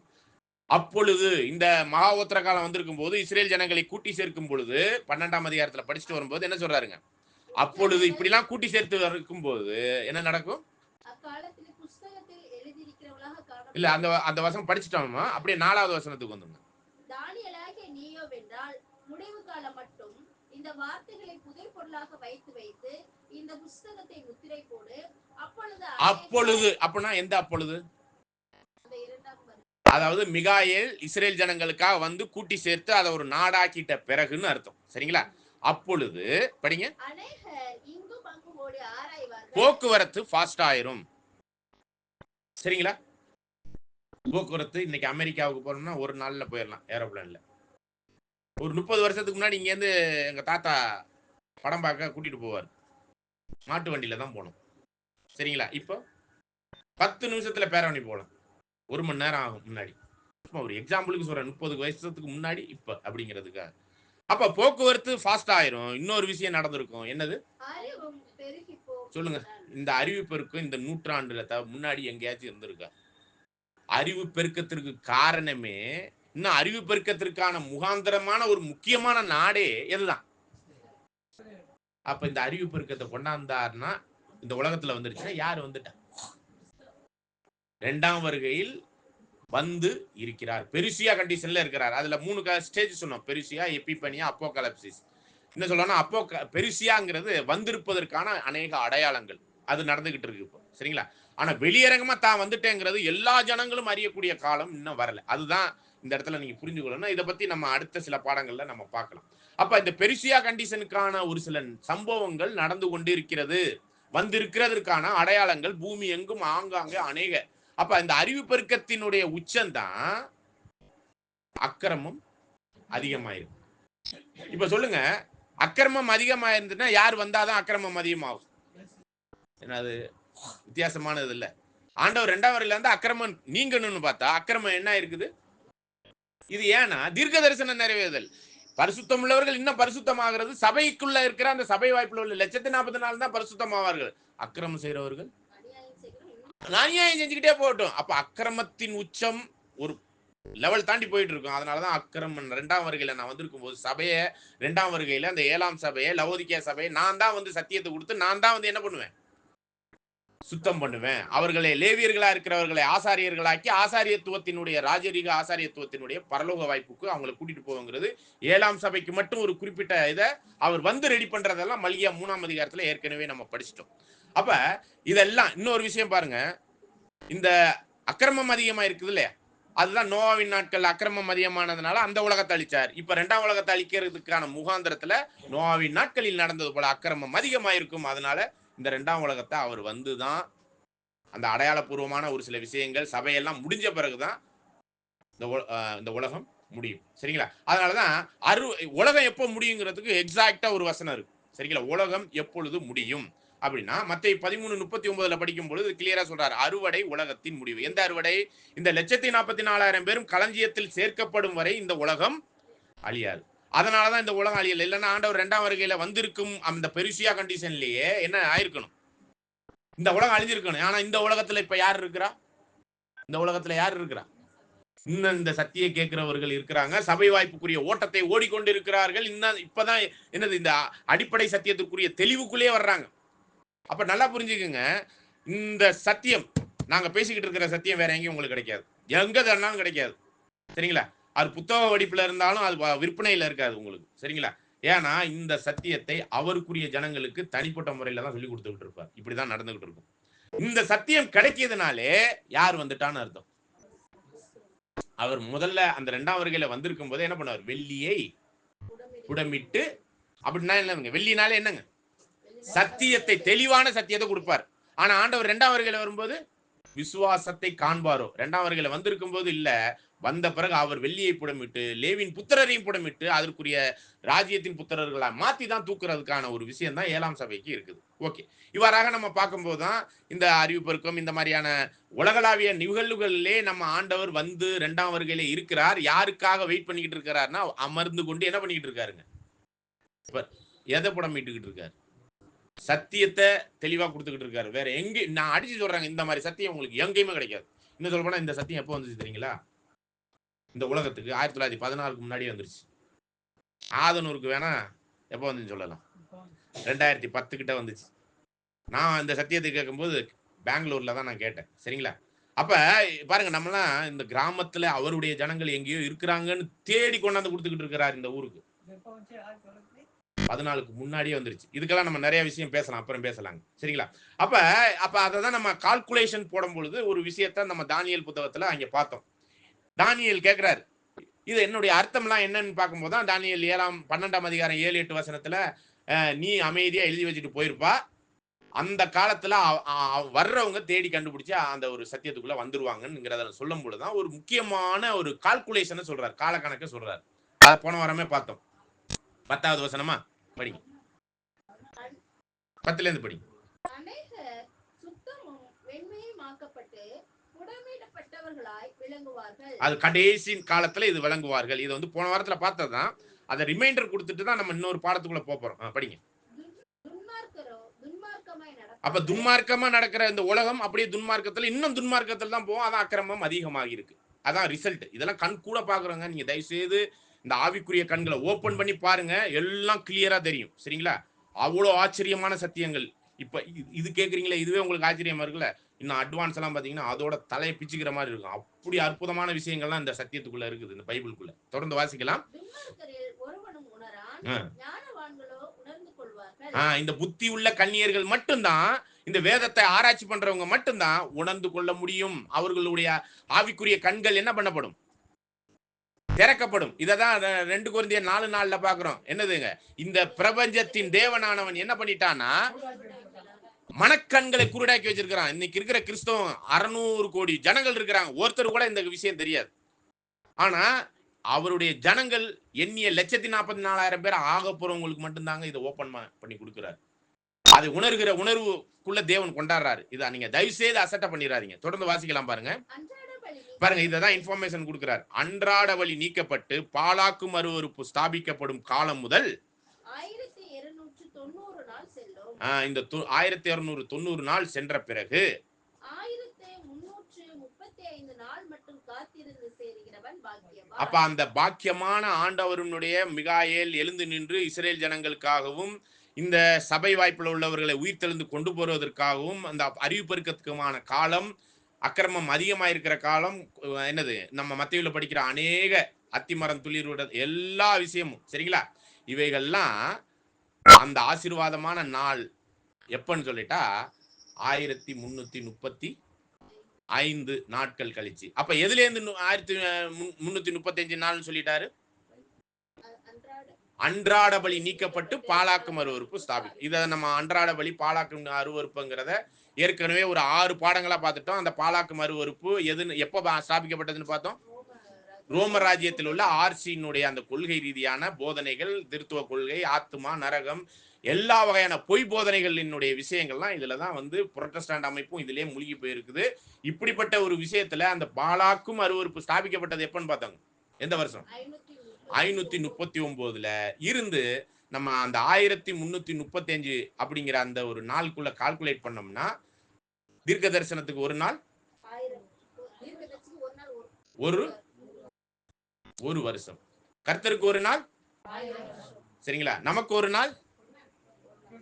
அப்பொழுது இந்த மகா உத்தர காலம் வந்திருக்கும் போது இஸ்ரேல் ஜனங்களை கூட்டி சேர்க்கும் பொழுது 12ஆம் அதிகாரத்துல படிச்சுட்டு வரும்போது என்ன சொல்றாருங்க? அப்பொழுது இப்படிலாம் கூட்டி சேர்த்து இருக்கும் போது என்ன நடக்கும்? இல்ல, அந்த வசனம் படிச்சுட்டோமா? அப்படியே 4வது வசனத்துக்கு வந்துங்க. தானியேலாகிய நீயோ வென்றால் முடிவு காலம் மட்டும் இந்த வார்த்தைகளை புதை பொருளாக வைத்து வைத்து இந்த புத்தகத்தை முத்திரை போடு. அப்பொழுது அப்பனா எந்த அப்பொழுது? அதாவது மிகாயேல் இஸ்ரேல் ஜனங்களுக்காக வந்து கூட்டி சேர்த்து அதை ஒரு நாடாக்கிட்ட பிறகுன்னு அர்த்தம். சரிங்களா? அப்பொழுது படிங்க. போக்குவரத்து ஃபாஸ்ட் ஆயிரும். சரிங்களா? போக்குவரத்து இன்னைக்கு அமெரிக்காவுக்கு போறோம்னா ஒரு நாள்ல போயிடலாம் ஏரோப்ளேன்ல. ஒரு 30 வருஷத்துக்கு முன்னாடி இங்க இருந்து எங்க தாத்தா படம் பார்க்க கூட்டிட்டு போவார். மாட்டு வண்டியில தான் போனோம். சரிங்களா? இப்போ 10 நிமிஷத்துல பேரணி போகலாம். 1 மணி நேரம் ஆகும் முன்னாடி. ஒரு எக்ஸாம்பிளுக்கு சொல்றேன், 30 வருஷத்துக்கு முன்னாடி இப்ப அப்படிங்கிறதுக்காக. அப்ப போக்குவரத்து ஃபாஸ்ட் ஆயிரும். இன்னொரு விஷயம் நடந்திருக்கும். என்னது சொல்லுங்க? இந்த அறிவு பெருக்கம் இந்த நூற்றாண்டுல முன்னாடி எங்கேயாச்சும் இருந்திருக்கா? அறிவு பெருக்கத்திற்கு காரணமே, இன்னும் அறிவு பெருக்கத்திற்கான முகாந்திரமான ஒரு முக்கியமான நாடே எதுதான்? அப்ப இந்த அறிவு பெருக்கத்தை கொண்டாந்தாருன்னா இந்த உலகத்துல வந்துருச்சுன்னா யாரு வந்துட்டா? 2ஆம் வருகையில் வந்து இருக்கிறார். பெருசியா கண்டிஷன்ல இருக்கிறார். அதுல 3 ஸ்டேஜ் சொன்னோம். பெருசியா, எபிபனியா, அப்போகலிப்சிஸ். என்ன சொல்லணும்னா பெருசியாங்கிறது வந்திருப்பதற்கான அநேக அடையாளங்கள் அது நடந்துகிட்டு இருக்கு இப்போ. சரிங்களா? ஆனா வெளியரங்கமா தான் வந்துட்டேங்கிறது எல்லா ஜனங்களும் அறியக்கூடிய காலம் இன்னும் வரல. அதுதான் இந்த இடத்துல நீங்க புரிஞ்சு கொள்ளணும். இதை பத்தி நம்ம அடுத்த சில பாடங்கள்ல நம்ம பார்க்கலாம். அப்ப இந்த பெருசியா கண்டிஷனுக்கான ஒரு சில சம்பவங்கள் நடந்து கொண்டு இருக்கிறது. வந்திருக்கிறதுக்கான அடையாளங்கள் பூமி எங்கும் ஆங்காங்கே அநேக. அப்ப இந்த அறிவு பெருக்கத்தினுடைய உச்சம்தான் அக்கிரமம் அதிகமாயிருக்கு. இப்ப சொல்லுங்க, அக்கிரமம் அதிகமாயிருந்துன்னா யார் வந்தாதான் அக்கிரமம் அதிகமாகும்? என்னது வித்தியாசமானது இல்ல. ஆண்டவர் 2ஆம் வருகையில இருந்து அக்கிரமம் நீங்கணும்னு பார்த்தா அக்கிரமம் என்ன இருக்குது? இது ஏன்னா தீர்க்க தரிசனம் நிறைவேறுதல். பரிசுத்தம் உள்ளவர்கள் இன்னும் பரிசுத்தமாகிறது. சபைக்குள்ள இருக்கிற அந்த சபை வாய்ப்புல உள்ள 144 தான் பரிசுத்தமாவார்கள். அக்கிரமம் செய்யறவர்கள் அநியாயம் செஞ்சுக்கிட்டே போகட்டும். அப்ப அக்கிரமத்தின் உச்சம் ஒரு லெவல் தாண்டி போயிட்டு இருக்கும். அதனாலதான் அக்கிரமம் 2ஆம் வருகையில நான் வந்திருக்கும் போது சபையை 2ஆம் வருகையில அந்த 7ஆம் சபையை, லவோதிக்கேயா சபையை நான் தான் வந்து சத்தியத்தை கொடுத்து நான் தான் வந்து என்ன பண்ணுவேன்? சுத்தம் பண்ணுவேன். அவர்களை லேவியர்களா இருக்கிறவர்களை ஆசாரியர்களாக்கி ஆசாரியத்துவத்தினுடைய ராஜரீக ஆசாரியத்துவத்தினுடைய பரலோக வாய்ப்புக்கு அவங்களை கூட்டிட்டு போங்கிறது 7ஆம் சபைக்கு மட்டும் ஒரு குறிப்பிட்ட இதை அவர் வந்து ரெடி பண்றதெல்லாம் மல்கியா 3ஆம் அதிகாரத்துல ஏற்கனவே நம்ம படிச்சிட்டோம். அப்ப இதெல்லாம் இன்னொரு விஷயம் பாருங்க, இந்த அக்கிரமம் அதிகமா இருக்குது இல்லையா? அதுதான் நோவாவின் நாட்கள் அக்கிரமம் அதிகமானதுனால அந்த உலகத்தை அழிச்சார். இப்ப 2ஆம் உலகத்தை அழிக்கிறதுக்கான முகாந்திரத்துல நோவாவின் நாட்களில் நடந்தது போல அக்கிரமம் அதிகமாயிருக்கும். அதனால இந்த 2ஆம் உலகத்தை அவர் வந்துதான் அந்த அடையாளபூர்வமான ஒரு சில விஷயங்கள் சபையெல்லாம் முடிஞ்ச பிறகுதான் இந்த உலகம் முடியும். சரிங்களா? அதனாலதான் உலகம் எப்போ முடியுங்கிறதுக்கு எக்ஸாக்டா ஒரு வசனம் இருக்கு. சரிங்களா? உலகம் எப்பொழுது முடியும் அப்படின்னா மத்தேயு 13:39 படிக்கும் பொழுது கிளியரா சொல்றாரு, அறுவடை உலகத்தின் முடிவு. எந்த அறுவடை? இந்த 144,000 பேரும் களஞ்சியத்தில் சேர்க்கப்படும் வரை இந்த உலகம் அழியாது. அதனாலதான் இந்த உலகம் அழியல. இல்லைன்னா ஆண்டவர் 2ஆம் வருகையில வந்திருக்கும் அந்த பெருசியா கண்டிஷன்லயே என்ன ஆயிருக்கணும்? இந்த உலகம் அழிஞ்சிருக்கணும். ஆனா இந்த உலகத்துல இப்ப யார் இருக்கிறா? இந்த உலகத்துல யார் இருக்கிறா? இன்னும் இந்த சத்தியை கேட்கிறவர்கள் இருக்கிறாங்க. சபை வாய்ப்புக்குரிய ஓட்டத்தை ஓடிக்கொண்டு இருக்கிறார்கள். இன்னும் இப்பதான் என்னது இந்த அடிப்படை சத்தியத்துக்குரிய தெளிவுக்குள்ளேயே வர்றாங்க. அப்ப நல்லா புரிஞ்சுக்குங்க, இந்த சத்தியம் நாங்க பேசிக்கிட்டு இருக்கிற சத்தியம் வேற எங்கேயும் உங்களுக்கு கிடைக்காது. எங்க தரனாலும் கிடைக்காது. சரிங்களா? அது புத்தக வடிப்புல இருந்தாலும் அது விற்பனையில இருக்காது உங்களுக்கு. சரிங்களா? ஏன்னா இந்த சத்தியத்தை அவருக்குரிய ஜனங்களுக்கு தனிப்பட்ட முறையில தான் சொல்லி கொடுத்துக்கிட்டு இருப்பார். இப்படிதான் நடந்துகிட்டு இருக்கும். இந்த சத்தியம் கிடைக்கியதுனாலே யார் வந்துட்டான்னு அர்த்தம். அவர் முதல்ல அந்த 2ஆம் வருகையில வந்திருக்கும் போது என்ன பண்ணுவார்? வெள்ளியை புடமிட்டு, அப்படின்னா என்னங்க? வெள்ளினாலே என்னங்க? சத்தியத்தை, தெளிவான சத்தியத்தை கொடுப்பார். ஆனா ஆண்டவர் 2ஆம் வருகையில வரும்போது விசுவாசத்தை காண்பாரோ. 2ஆம் வருகையில வந்திருக்கும் போது இல்ல, வந்த பிறகு அவர் வெள்ளியை புடமிட்டு லேவியின் புத்திரரையும் புடமிட்டு அதற்குரிய ராஜ்யத்தின் புத்திரர்களா மாத்தி தான் தூக்குறதுக்கான ஒரு விஷயம் தான் 7ஆம் சபைக்கு இருக்குது. ஓகே, இவ்வாறாக நம்ம பார்க்கும்போது தான் இந்த அறிவிப்பிற்கும் இந்த மாதிரியான உலகளாவிய நிகழ்வுகளிலே நம்ம ஆண்டவர் வந்து 2ஆம் வருகையில இருக்கிறார். யாருக்காக வெயிட் பண்ணிக்கிட்டு இருக்கிறார்னா, அமர்ந்து கொண்டு என்ன பண்ணிக்கிட்டு இருக்காருங்க? எதை புடமிட்டுக்கிட்டு இருக்காரு? சத்தியத்தை தெளிவா கொடுத்துக்கிட்டு இருக்காரு. வேற எங்க நான் அடிச்சு சொல்றாங்க, இந்த மாதிரி சத்தியம் உங்களுக்கு எங்கேயுமே கிடைக்காது. இன்னும் சொல்ல போனா இந்த சத்தியம் எப்போ வந்துச்சு தெரியுங்களா? இந்த உலகத்துக்கு 1916க்கு முன்னாடியே வந்துருச்சு. ஆதனூருக்கு வேணா எப்போ வந்துன்னு சொல்லலாம், 2010 கிட்ட வந்துச்சு. நான் இந்த சத்தியத்தை கேட்கும்போது பெங்களூர்ல தான் நான் கேட்டேன். சரிங்களா? அப்ப பாருங்க, நம்மலாம் இந்த கிராமத்துல அவருடைய ஜனங்கள் எங்கேயோ இருக்கிறாங்கன்னு தேடி கொண்டாந்து கொடுத்துக்கிட்டு இருக்கிறார் இந்த ஊருக்கு. 14க்கு முன்னாடியே வந்துருச்சு. இதுக்கெல்லாம் நம்ம நிறைய விஷயம் பேசலாம், அப்புறம் பேசலாங்க. சரிங்களா? அப்ப அதை தான் நம்ம கால்குலேஷன் போடும் பொழுது ஒரு விஷயத்த நம்ம தானியேல் புத்தகத்துல அங்க பார்த்தோம். தானியேல் கேட்கிறாரு, இது என்னுடைய அர்த்தம்லாம் என்னன்னு பார்க்கும்போது தான் தானியேல் 12ஆம் அதிகாரம் 7-8 வசனத்துல நீ அமைதியா எழுதி வச்சுட்டு போயிருப்பா, அந்த காலத்துல வர்றவங்க தேடி கண்டுபிடிச்சு அந்த ஒரு சத்தியத்துக்குள்ள வந்துருவாங்கங்கிறத சொல்லும் பொழுதுதான் ஒரு முக்கியமான ஒரு கால்குலேஷனை சொல்றாரு, காலக்கணக்கை சொல்றாரு. அதை போன வாரமே பார்த்தோம். 10வது வசனமா படிங்க, 10ல இருந்து படிங்க. அநேகர் சுத்தமும் வெண்மையுமாக்கப்பட்டு புடமிடப்பட்டவர்களாய் விளங்குவார்கள். அது கடைசி காலத்துல இது விளங்குவார்கள். இது வந்து போன வாரத்துல பார்த்ததுதான். அதை ரிமைண்டர் கொடுத்துட்டு தான் நம்ம இன்னொரு பாடத்துக்குள்ள போறோம். படிங்க. அப்ப துன்மார்க்கமா நடக்கிற இந்த உலகம் அப்படியே துன்மார்க்கத்துல இன்னும் துன்மார்க்கத்துல தான் போகும். அதான் அக்கிரமம் அதிகமாக இருக்கு. அதான் ரிசல்ட். இதெல்லாம் கண் கூட பாக்குறோங்க. நீங்க தயவு செய்து இந்த ஆவிக்குரிய கண்களை ஓபன் பண்ணி பாருங்க, எல்லாம் கிளியரா தெரியும். சரிங்களா? அவ்வளவு ஆச்சரியமான சத்தியங்கள். இப்ப இது கேக்குறீங்களா, இதுவே உங்களுக்கு ஆச்சரியமா இருக்குல்ல. இன்னும் அட்வான்ஸ் எல்லாம் பாத்தீங்கன்னா அதோட தலையை பிச்சுக்கிற மாதிரி இருக்கும். அப்படி அற்புதமான விஷயங்கள்லாம் இந்த சத்தியத்துக்குள்ள இருக்குது, இந்த பைபிளுக்குள்ள. தொடர்ந்து வாசிக்கலாம். இந்த புத்தி உள்ள கன்னியர்கள் மட்டும்தான், இந்த வேதத்தை ஆராய்ச்சி பண்றவங்க மட்டும்தான் உணர்ந்து கொள்ள முடியும். அவர்களுடைய ஆவிக்குரிய கண்கள் என்ன பண்ணப்படும்? திறக்கப்படும். இததான் 2 கொரிந்தியர் 4:4 பாக்குறோம். என்னதுங்க? இந்த பிரபஞ்சத்தின் தேவனானவன் என்ன பண்ணிட்டான்னா மனக்கண்களை குருடாக்கி வச்சிருக்கிறான். இன்னைக்கு இருக்கிற கிறிஸ்தவம் 600 கோடி ஜனங்கள் இருக்கிறாங்க, ஒருத்தர் கூட இந்த விஷயம் தெரியாது. ஆனா அவருடைய ஜனங்கள் எண்ணிய 1,44,000 பேர் ஆக போறவங்களுக்கு மட்டும்தாங்க இதை ஓபன் பண்ணி கொடுக்கிறார். அதை உணர்கிற உணர்வுக்குள்ள தேவன் கொண்டாடுறாரு. இதை நீங்க தயவு செய்து அசட்டை பண்ணிடாதீங்க. தொடர்ந்து வாசிக்கலாம் பாருங்க. பாருங்க, இததான் இன்ஃபர்மேஷன் கொடுக்கிறார். அன்றாட வழி நீக்கப்பட்டு பாலாக்கு மறுவறுப்பு ஸ்தாபிக்கப்படும் காலம் முதல் 1290 நாள் செல்லும். இந்த 1290 நாள் சென்ற பிறகு 1335 நாள் மட்டும் காத்திருந்து சேருகிறவன் பாக்கியவான். அப்ப அந்த பாக்கியமான ஆண்டவருடைய மிகாயேல் எழுந்து நின்று இஸ்ரேல் ஜனங்களுக்காகவும் இந்த சபை வாய்ப்புல உள்ளவர்களை உயிர்த்தெழுந்து கொண்டு போவதற்காகவும் அந்த அறிவிப்பெருக்கத்துக்குமான காலம், அக்கிரமம் அதிகமாயிருக்கிற காலம் என்னது, நம்ம மத்தேயுல படிக்கிற அநேக அத்திமரம் துளிரோட எல்லா விஷயமும். சரிங்களா? இவைகள்லாம் அந்த ஆசீர்வாதமான நாள் எப்பன்னு சொல்லிட்டா 1335 நாட்கள் கழிச்சு. அப்ப எதுல இருந்து 1335 நாள் சொல்லிட்டாரு? அன்றாட பலி நீக்கப்பட்டு பாலாக்கு மறுவறுப்பு ஸ்தாபிக்கும். இதை நம்ம அன்றாட பலி பாலாக்கு அருவறுப்புங்கிறத ஏற்கனவே ஒரு 6 பாடங்களா பார்த்துட்டோம். அந்த பாலாக்கு மறுவறுப்பு எப்ப ஸ்தாபிக்கப்பட்டதுன்னு பார்த்தோம். ரோம ராஜ்யத்தில் உள்ள ஆர்சியினுடைய அந்த கொள்கை ரீதியான போதனைகள், திருத்துவ கொள்கை, ஆத்துமா, நரகம், எல்லா வகையான பொய் போதனைகளினுடைய விஷயங்கள்லாம் இதுலதான் வந்து புரொட்டஸ்டாண்ட் அமைப்பும் இதுலயே மூழ்கி போயிருக்குது. இப்படிப்பட்ட ஒரு விஷயத்துல அந்த பாலாக்கும் அருவறுப்பு ஸ்தாபிக்கப்பட்டது எப்பன்னு பார்த்தாங்க? எந்த வருஷம்? 539ல இருந்து நம்ம அந்த 1335 அப்படிங்கிற அந்த ஒரு நாளுக்குள்ள கால்குலேட் பண்ணோம்னா தீர்க்க தரிசனத்துக்கு ஒரு நாள், ஒரு வருஷம். கர்த்தருக்கு ஒரு நாள், சரிங்களா? நமக்கு ஒரு நாள்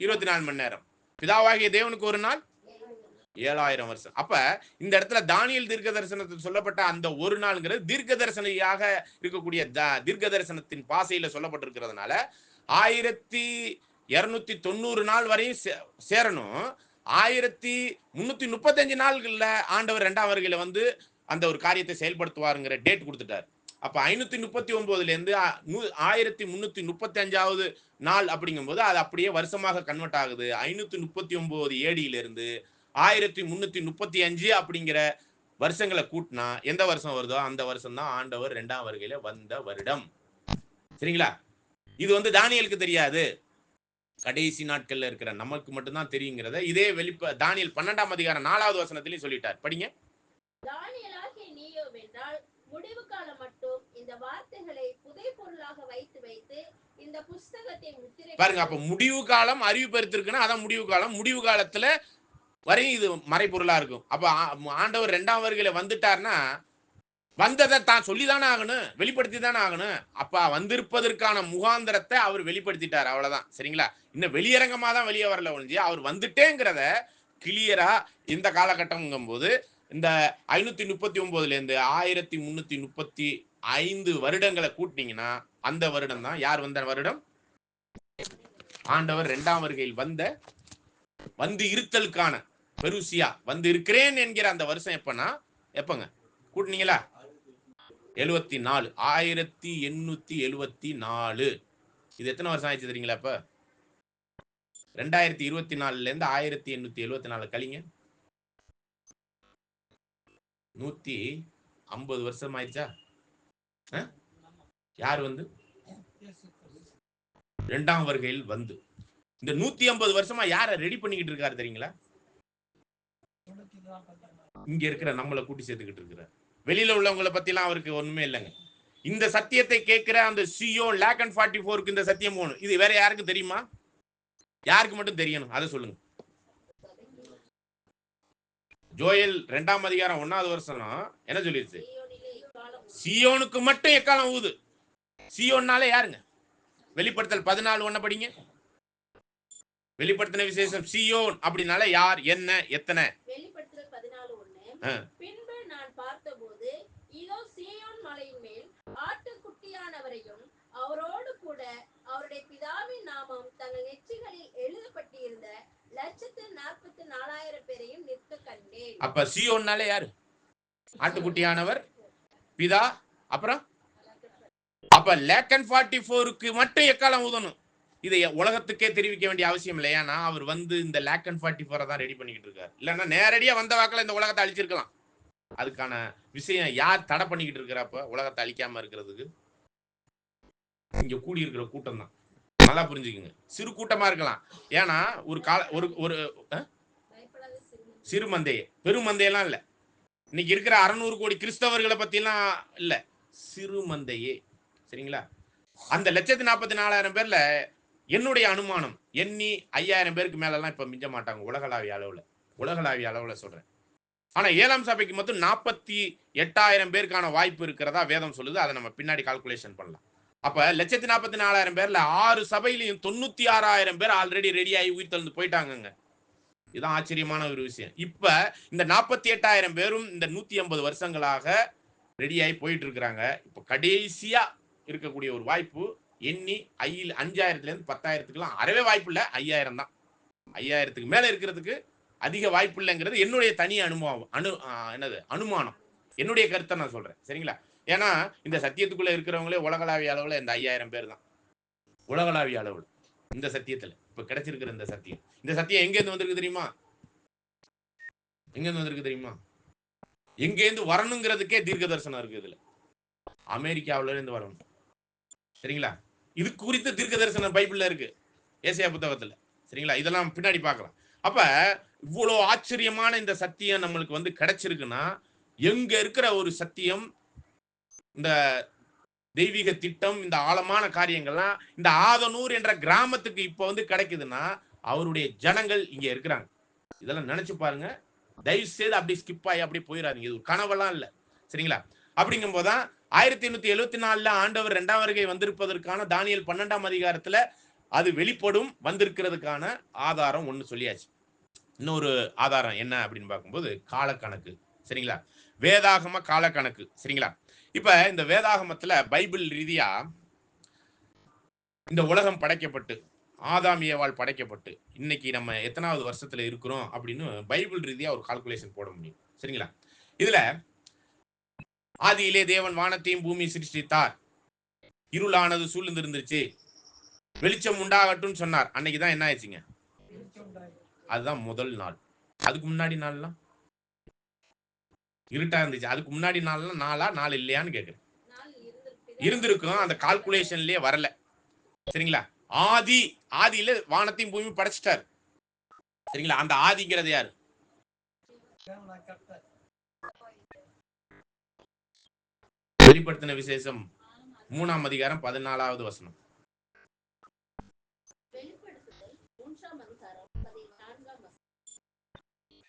24 மணி நேரம். பிதாவாகிய தேவனுக்கு ஒரு நாள் 7000 வருஷம். அப்ப இந்த இடத்துல தானியேல் தீர்க்க தரிசனத்தில் சொல்லப்பட்ட அந்த ஒரு நாள்ங்கிறது தீர்க்க தரிசனையாக இருக்கக்கூடிய தீர்க்க தரிசனத்தின் பாசையில சொல்லப்பட்டிருக்கிறதுனால 1290 நாள் வரையும் சேரணும். 1335 நாள்கள்ல ஆண்டவர் 2ஆம் வருகையில வந்து அந்த ஒரு காரியத்தை செயல்படுத்துவாருங்கிற டேட் கொடுத்துட்டார். அப்ப 539 இருந்து 1335வது நாள் அப்படிங்கும்போது அது அப்படியே வருஷமாக கன்வெர்ட் ஆகுது. 539 ஏடியிலிருந்து 1335 அப்படிங்கிற வருஷங்களை கூட்டினா எந்த வருஷம் வருதோ அந்த வருஷம் தான் ஆண்டவர் 2ஆம் வருகையில வந்த வருடம். சரிங்களா? இது வந்து தானியலுக்கு தெரியாது, கடைசி நாட்கள்ல இருக்கிற நமக்கு மட்டும்தான் தெரியுங்கிறத இதே தானியல் 12ஆம் அதிகாரம் 4வது வசனத்திலையும் சொல்லிட்டார். படிங்க. தானியேலாகிய நீயோ வென்றால் முடிவு காலம் மட்டும் இந்த வார்த்தைகளை புதைபொருளாக வைத்து வைத்து இந்த புஸ்தகத்தை முத்திரை பாருங்க. அப்ப முடிவு காலம் அறிவிப்பெடுத்திருக்குன்னா அதான் முடிவு காலம். முடிவு காலத்துல வரையும் இது மறைபொருளா இருக்கும். அப்ப ஆண்டவர் 2ஆம் வருகையில வந்துட்டார்னா வந்ததை தான் சொல்லிதானே ஆகணும், வெளிப்படுத்தி தானே ஆகணும். அப்ப வந்திருப்பதற்கான முகாந்திரத்தை அவர் வெளிப்படுத்திட்டார், அவ்வளவுதான். சரிங்களா? இன்னும் வெளியரங்கமா தான் வெளியே வரல ஒழிஞ்சு அவர் வந்துட்டேங்கிறத கிளியரா இந்த காலகட்டம்ங்கும் போது இந்த 539 இருந்து 1335 வருடங்களை கூட்டினீங்கன்னா அந்த வருடம் தான் யார் வந்த வருடம்? ஆண்டவர் 2ஆம் வருகையில் வந்து இருத்தலுக்கான பெருசியா வந்து இருக்கிறேன் என்கிற அந்த வருஷம் எப்பன்னா எப்பங்க கூட்டினீங்களா? 74, 1874. இது எத்தனை வருஷம் ஆயிடுச்சு தெரியுங்களா? இப்ப 2024 இருந்து 1874 கழிங்க, 150 வருஷம் ஆயிடுச்சா? யார் வந்து 2ஆம் வருகையில் வந்து இந்த 150 வருஷமா யார ரெடி பண்ணிக்கிட்டு இருக்காரு தெரியுங்களா? இங்க இருக்கிற நம்மளை கூட்டி சேர்த்துக்கிட்டு இருக்கிறார். வெளியில உள்ளவங்களை பத்தி எல்லாம் அவருக்கு ஒண்ணுமே இல்லைங்க. இந்த சத்தியத்தை கேட்கிற அந்த சியோன் லேக்கன் 44க்கு இந்த சத்தியம் போகணும். இது வேற யாருக்கு தெரியுமா? யாருக்கு மட்டும் தெரியணும் அதை சொல்லுங்க. ஜோயல் 2ஆம் அதிகாரம் 1வது வருஷம் என்ன சொல்லிருச்சு? சியோனுக்கு மட்டும் எக்காலம் ஊது. சியோன்னாலே யாருங்க? வெளிப்படுத்தல் 14:1 படிங்க. வெளிப்படுத்தின விசேஷம் சியோன் அப்படினால யார், என்ன, எத்தனை? வெளிப்படுத்தல் 14:1 பின்பு நான் பார்த்தபோது இதோ சீயோன் மலையின் மேல் ஆட்டுக்குட்டியானவரையும் அவரோடு கூட அவருடைய பிதாவின் நாமம் தங்கள் நெற்றிகளில் எழுதப்பட்டிருந்த 144,000 பேரையும் நிற்க கண்டேன். அப்ப சீயோன்னாலே யாரு? ஆட்டுக்குட்டியானவர், பிதா, அப்புறம் அப்ப லேக்கன் 44க்கு மட்டும் எக்காலம் ஊதணும். இதை உலகத்துக்கே தெரிவிக்க வேண்டிய அவசியம் இல்லை. ஏன்னா அவர் வந்து இந்த லேக்கன் 44 தான் ரெடி பண்ணிக்கிட்டு இருக்காரு. இல்லைன்னா நேரடியா வந்த வாக்கில் இந்த உலகத்தை அழிச்சிருக்கலாம். அதுக்கான விஷயம் யார் தடை பண்ணிக்கிட்டு இருக்கிறப்ப உலகத்தை அழிக்காம இருக்கிறதுக்கு? இங்க கூடி இருக்கிற கூட்டம் தான். நல்லா புரிஞ்சுக்குங்க. சிறு கூட்டமா இருக்கலாம். ஏன்னா ஒரு ஒரு சிறு மந்தையே, பெரும் மந்தையெல்லாம் இல்லை. இன்னைக்கு இருக்கிற 600 கோடி கிறிஸ்தவர்களை பத்தி எல்லாம் இல்ல, சிறு மந்தையே. சரிங்களா? அந்த 144,000 பேர்ல என்னுடைய அனுமானம் எண்ணி 5,000 பேருக்கு மேலெல்லாம் இப்ப மிஞ்ச மாட்டாங்க உலகளாவிய அளவுல சொல்றேன். ஆனா 7ஆம் சபைக்கு மட்டும் 48,000 பேருக்கான வாய்ப்பு இருக்கிறதா வேதம் சொல்லுது. அதை நம்ம பின்னாடி கால்குலேஷன் பண்ணலாம். அப்ப 144,000 பேர்ல 6 சபையிலையும் 96,000 பேர் ஆல்ரெடி ரெடி ஆகி உயிர் தெழுந்து போயிட்டாங்க. இதுதான் ஆச்சரியமான ஒரு விஷயம். இப்ப இந்த 48,000 பேரும் இந்த 150 வருஷங்களாக ரெடி ஆகி போயிட்டு இருக்கிறாங்க. இப்ப கடைசியா இருக்கக்கூடிய ஒரு வாய்ப்பு எண்ணி 5,000ல இருந்து 10,000க்குலாம் அறவே வாய்ப்பு இல்லை. 5,000 தான். 5,000க்கு மேல இருக்கிறதுக்கு அதிக வாய்ப்பு இல்லைங்கிறது என்னுடைய தனி அனுமானம், என்னுடைய கருத்தை நான் சொல்றேன். சரிங்களா? ஏன்னா இந்த சத்தியத்துக்குள்ள இருக்கிறவங்களே உலகளாவிய அளவுல இந்த 5,000 பேர் தான். உலகளாவிய அளவுல இந்த சத்தியத்துல இப்ப கிடைச்சிருக்கிற இந்த சத்தியம் எங்க இருந்து வந்திருக்கு தெரியுமா? எங்க இருந்து வரணுங்கிறதுக்கே தீர்க்க தரிசனம் இருக்கு. இதுல அமெரிக்காவில இருந்து வரணும். சரிங்களா? இது குறித்த தீர்க்க தரிசனம் பைபிள்ல இருக்கு, ஏசாயா புத்தகத்துல. சரிங்களா? இதெல்லாம் பின்னாடி பார்க்கலாம். அப்ப இவ்வளவு ஆச்சரியமான இந்த சத்தியம் நம்மளுக்கு வந்து கிடைச்சிருக்குன்னா எங்க இருக்கிற ஒரு சத்தியம், இந்த தெய்வீக திட்டம், இந்த ஆழமான காரியங்கள்லாம் இந்த ஆதனூர் என்ற கிராமத்துக்கு இப்ப வந்து கிடைக்குதுன்னா அவருடைய ஜனங்கள் இங்க இருக்கிறாங்க. இதெல்லாம் நினைச்சு பாருங்க. தயவு செய்து அப்படி ஸ்கிப் ஆகி அப்படி போயிடாதீங்க. இது ஒரு கனவெல்லாம் இல்லை. சரிங்களா? அப்படிங்கும் போதுதான் 1874 ஆண்டவர் 2ஆம் வருகை வந்திருப்பதற்கான தானியல் 12ஆம் அதிகாரத்துல அது வெளிப்படும் வந்திருக்கிறதுக்கான ஆதாரம் ஒண்ணு சொல்லியாச்சு. இன்னொரு ஆதாரம் என்ன அப்படின்னு பார்க்கும்போது காலக்கணக்கு. சரிங்களா? வேதாகம காலக்கணக்கு. சரிங்களா? இப்ப இந்த வேதாகமத்துல பைபிள் ரீதியா இந்த உலகம் படைக்கப்பட்டு ஆதாம் ஏவாள் படைக்கப்பட்டு இன்னைக்கு நம்ம எத்தனாவது வருஷத்துல இருக்கிறோம் அப்படின்னு பைபிள் ரீதியா ஒரு கால்குலேஷன் போட முடியும். சரிங்களா? இதுல ஆதியிலே தேவன் வானத்தையும் பூமி சிருஷ்டித்தார், இருளானது சூழ்ந்து இருந்துருச்சு, வெளிச்சம் உண்டாகட்டும் சொன்னார். அன்னைக்குதான் என்ன ஆயிடுச்சுங்க? அதுதான் முதல் நாள். அதுக்கு முன்னாடி நாள்லாம் இருட்டா இருந்துச்சு. அதுக்கு முன்னாடி நாள்லாம் நாள் இல்லையான்னு கேக்குறேன். இருந்திருக்கும், அந்த கால்குலேஷன்லயே வரல. சரிங்களா? ஆதியில வானத்தையும் பூமி படைச்சிட்டார். சரிங்களா? அந்த ஆதிங்கிறது யாரு? வெளிப்படுத்தின விசேஷம் 3ஆம் அதிகாரம் 14வது வசனம்.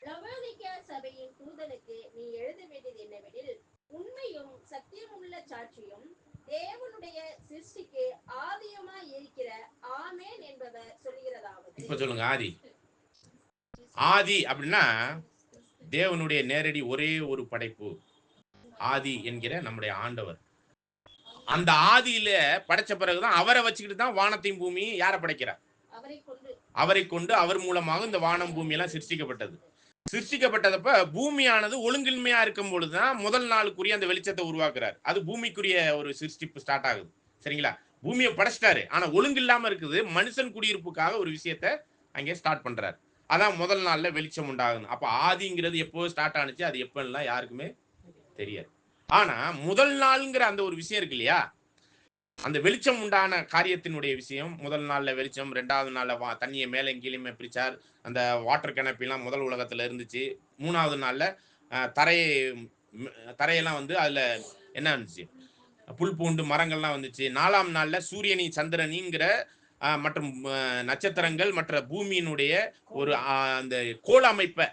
லவோதிக்கேயா சபையின் தூதனுக்கு நீ எழுத வேண்டியது என்னவெனில், உண்மையும் சத்தியமுள்ள சாட்சியும் தேவனுடைய சிருஷ்டிக்கு ஆதியமாய் இருக்கிற ஆமென் என்பவர் சொல்லுகிறதாவது. இப்ப சொல்லுங்க. ஆதி அப்படின்னா தேவனுடைய நேரடி ஒரே ஒரு படைப்பு ஆதி என்கிற நம்முடைய ஆண்டவர். அந்த ஆதியில படைச்ச பிறகுதான் அவரை வச்சுக்கிட்டு தான் வானத்தையும் பூமி யாரை படைக்கிறார்? அவரை கொண்டு அவர் மூலமாக இந்த வானம் பூமி எல்லாம் சிருஷ்டிக்கப்பட்டது. சிருஷ்டிக்கப்பட்டதப்ப பூமியானது ஒழுங்கின்மையா இருக்கும் பொழுதுதான் முதல் நாளுக்குரிய அந்த வெளிச்சத்தை உருவாக்குறாரு. அது பூமிக்குரிய ஒரு சிருஷ்டிப்பு ஸ்டார்ட் ஆகுது. சரிங்களா? பூமியை படைச்சிட்டாரு, ஆனா ஒழுங்கு இல்லாம இருக்குது. மனுஷன் குடியிருப்புக்காக ஒரு விஷயத்த அங்கே ஸ்டார்ட் பண்றாரு. அதான் முதல் நாள்ல வெளிச்சம் உண்டாகுது. அப்ப ஆதிங்கிறது எப்போ ஸ்டார்ட் ஆனிச்சு, அது எப்பெல்லாம் யாருக்குமே தெரியாது. ஆனா முதல் நாள்ங்கிற அந்த ஒரு விஷயம் இருக்கு இல்லையா, அந்த வெளிச்சம் உண்டான காரியத்தினுடைய விஷயம். முதல் நாள்ல வெளிச்சம், 2வது நாள்ல தண்ணியை மேலே கீழே பிரிச்சார். அந்த வாட்டர் கெனப்பிலாம் முதல் உலகத்துல இருந்துச்சு. 3வது நாள்ல தரையெல்லாம் வந்து அதுல என்ன இருந்துச்சு, புல் பூண்டு மரங்கள்லாம் வந்துச்சு. 4ஆம் நாள்ல சூரியனி சந்திரனிங்கிற மற்றும் நட்சத்திரங்கள் மற்ற பூமியினுடைய ஒரு அந்த கோள் அமைப்பை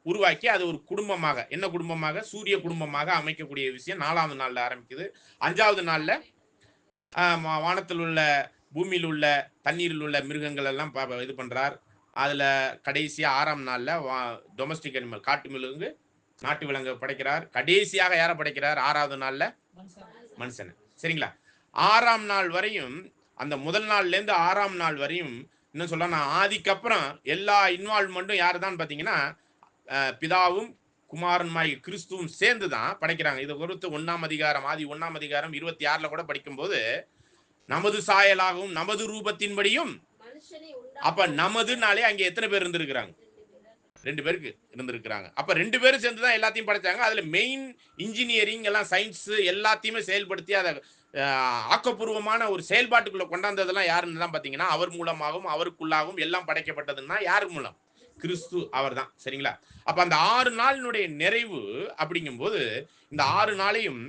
உருவாக்கி அது ஒரு குடும்பமாக, என்ன குடும்பமாக, சூரிய குடும்பமாக அமைக்கக்கூடிய விஷயம் 4வது நாள்ல ஆரம்பிக்குது. 5வது நாள்ல வானத்தில் உள்ள பூமியில் உள்ள தண்ணீரில் உள்ள மிருகங்கள் எல்லாம் இது பண்றார். அதுல கடைசியா 6ஆம் நாள்ல டொமஸ்டிக் அனிமல் காட்டு மிருகு நாட்டு விலங்கு படைக்கிறார். கடைசியாக யாரை படைக்கிறார்? 6வது நாள்ல மனுஷன். சரிங்களா? 6ஆம் நாள் வரையும், அந்த முதல் நாள்ல இருந்து 6ஆம் நாள் வரையும் என்ன சொல்ல, ஆதிக்கு அப்புறம் எல்லா இன்வால்வ்மெண்ட்டும் யாரு தான் பாத்தீங்கன்னா பிதாவும் குமாரன்மாய் கிறிஸ்துவும் சேர்ந்து தான் படைக்கிறாங்க. இதை குறித்து 1ஆம் அதிகாரம் ஆதி 1ஆம் அதிகாரம் 26ல கூட படிக்கும்போது, நமது சாயலாகவும் நமது ரூபத்தின்படியும். அப்ப நமதுனாலே அங்க எத்தனை பேர் இருந்திருக்கிறாங்க? 2 பேருக்கு இருந்திருக்கிறாங்க. அப்ப 2 பேரும் சேர்ந்து தான் எல்லாத்தையும் படைச்சாங்க. அதுல மெயின் இன்ஜினியரிங் எல்லாம் சயின்ஸ் எல்லாத்தையுமே செயல்படுத்தி அதை ஆக்கப்பூர்வமான ஒரு செயல்பாட்டுக்குள்ள கொண்டாந்ததெல்லாம் யாருன்னு தான் பாத்தீங்கன்னா அவர் மூலமாகவும் அவருக்குள்ளாகவும் எல்லாம் படைக்கப்பட்டதுன்னா யாரு மூலம்? கிறிஸ்து அவர் தான். சரிங்களா? அப்ப அந்த 6 நாளினுடைய நிறைவு அப்படிங்கும்போது இந்த 6 நாளையும்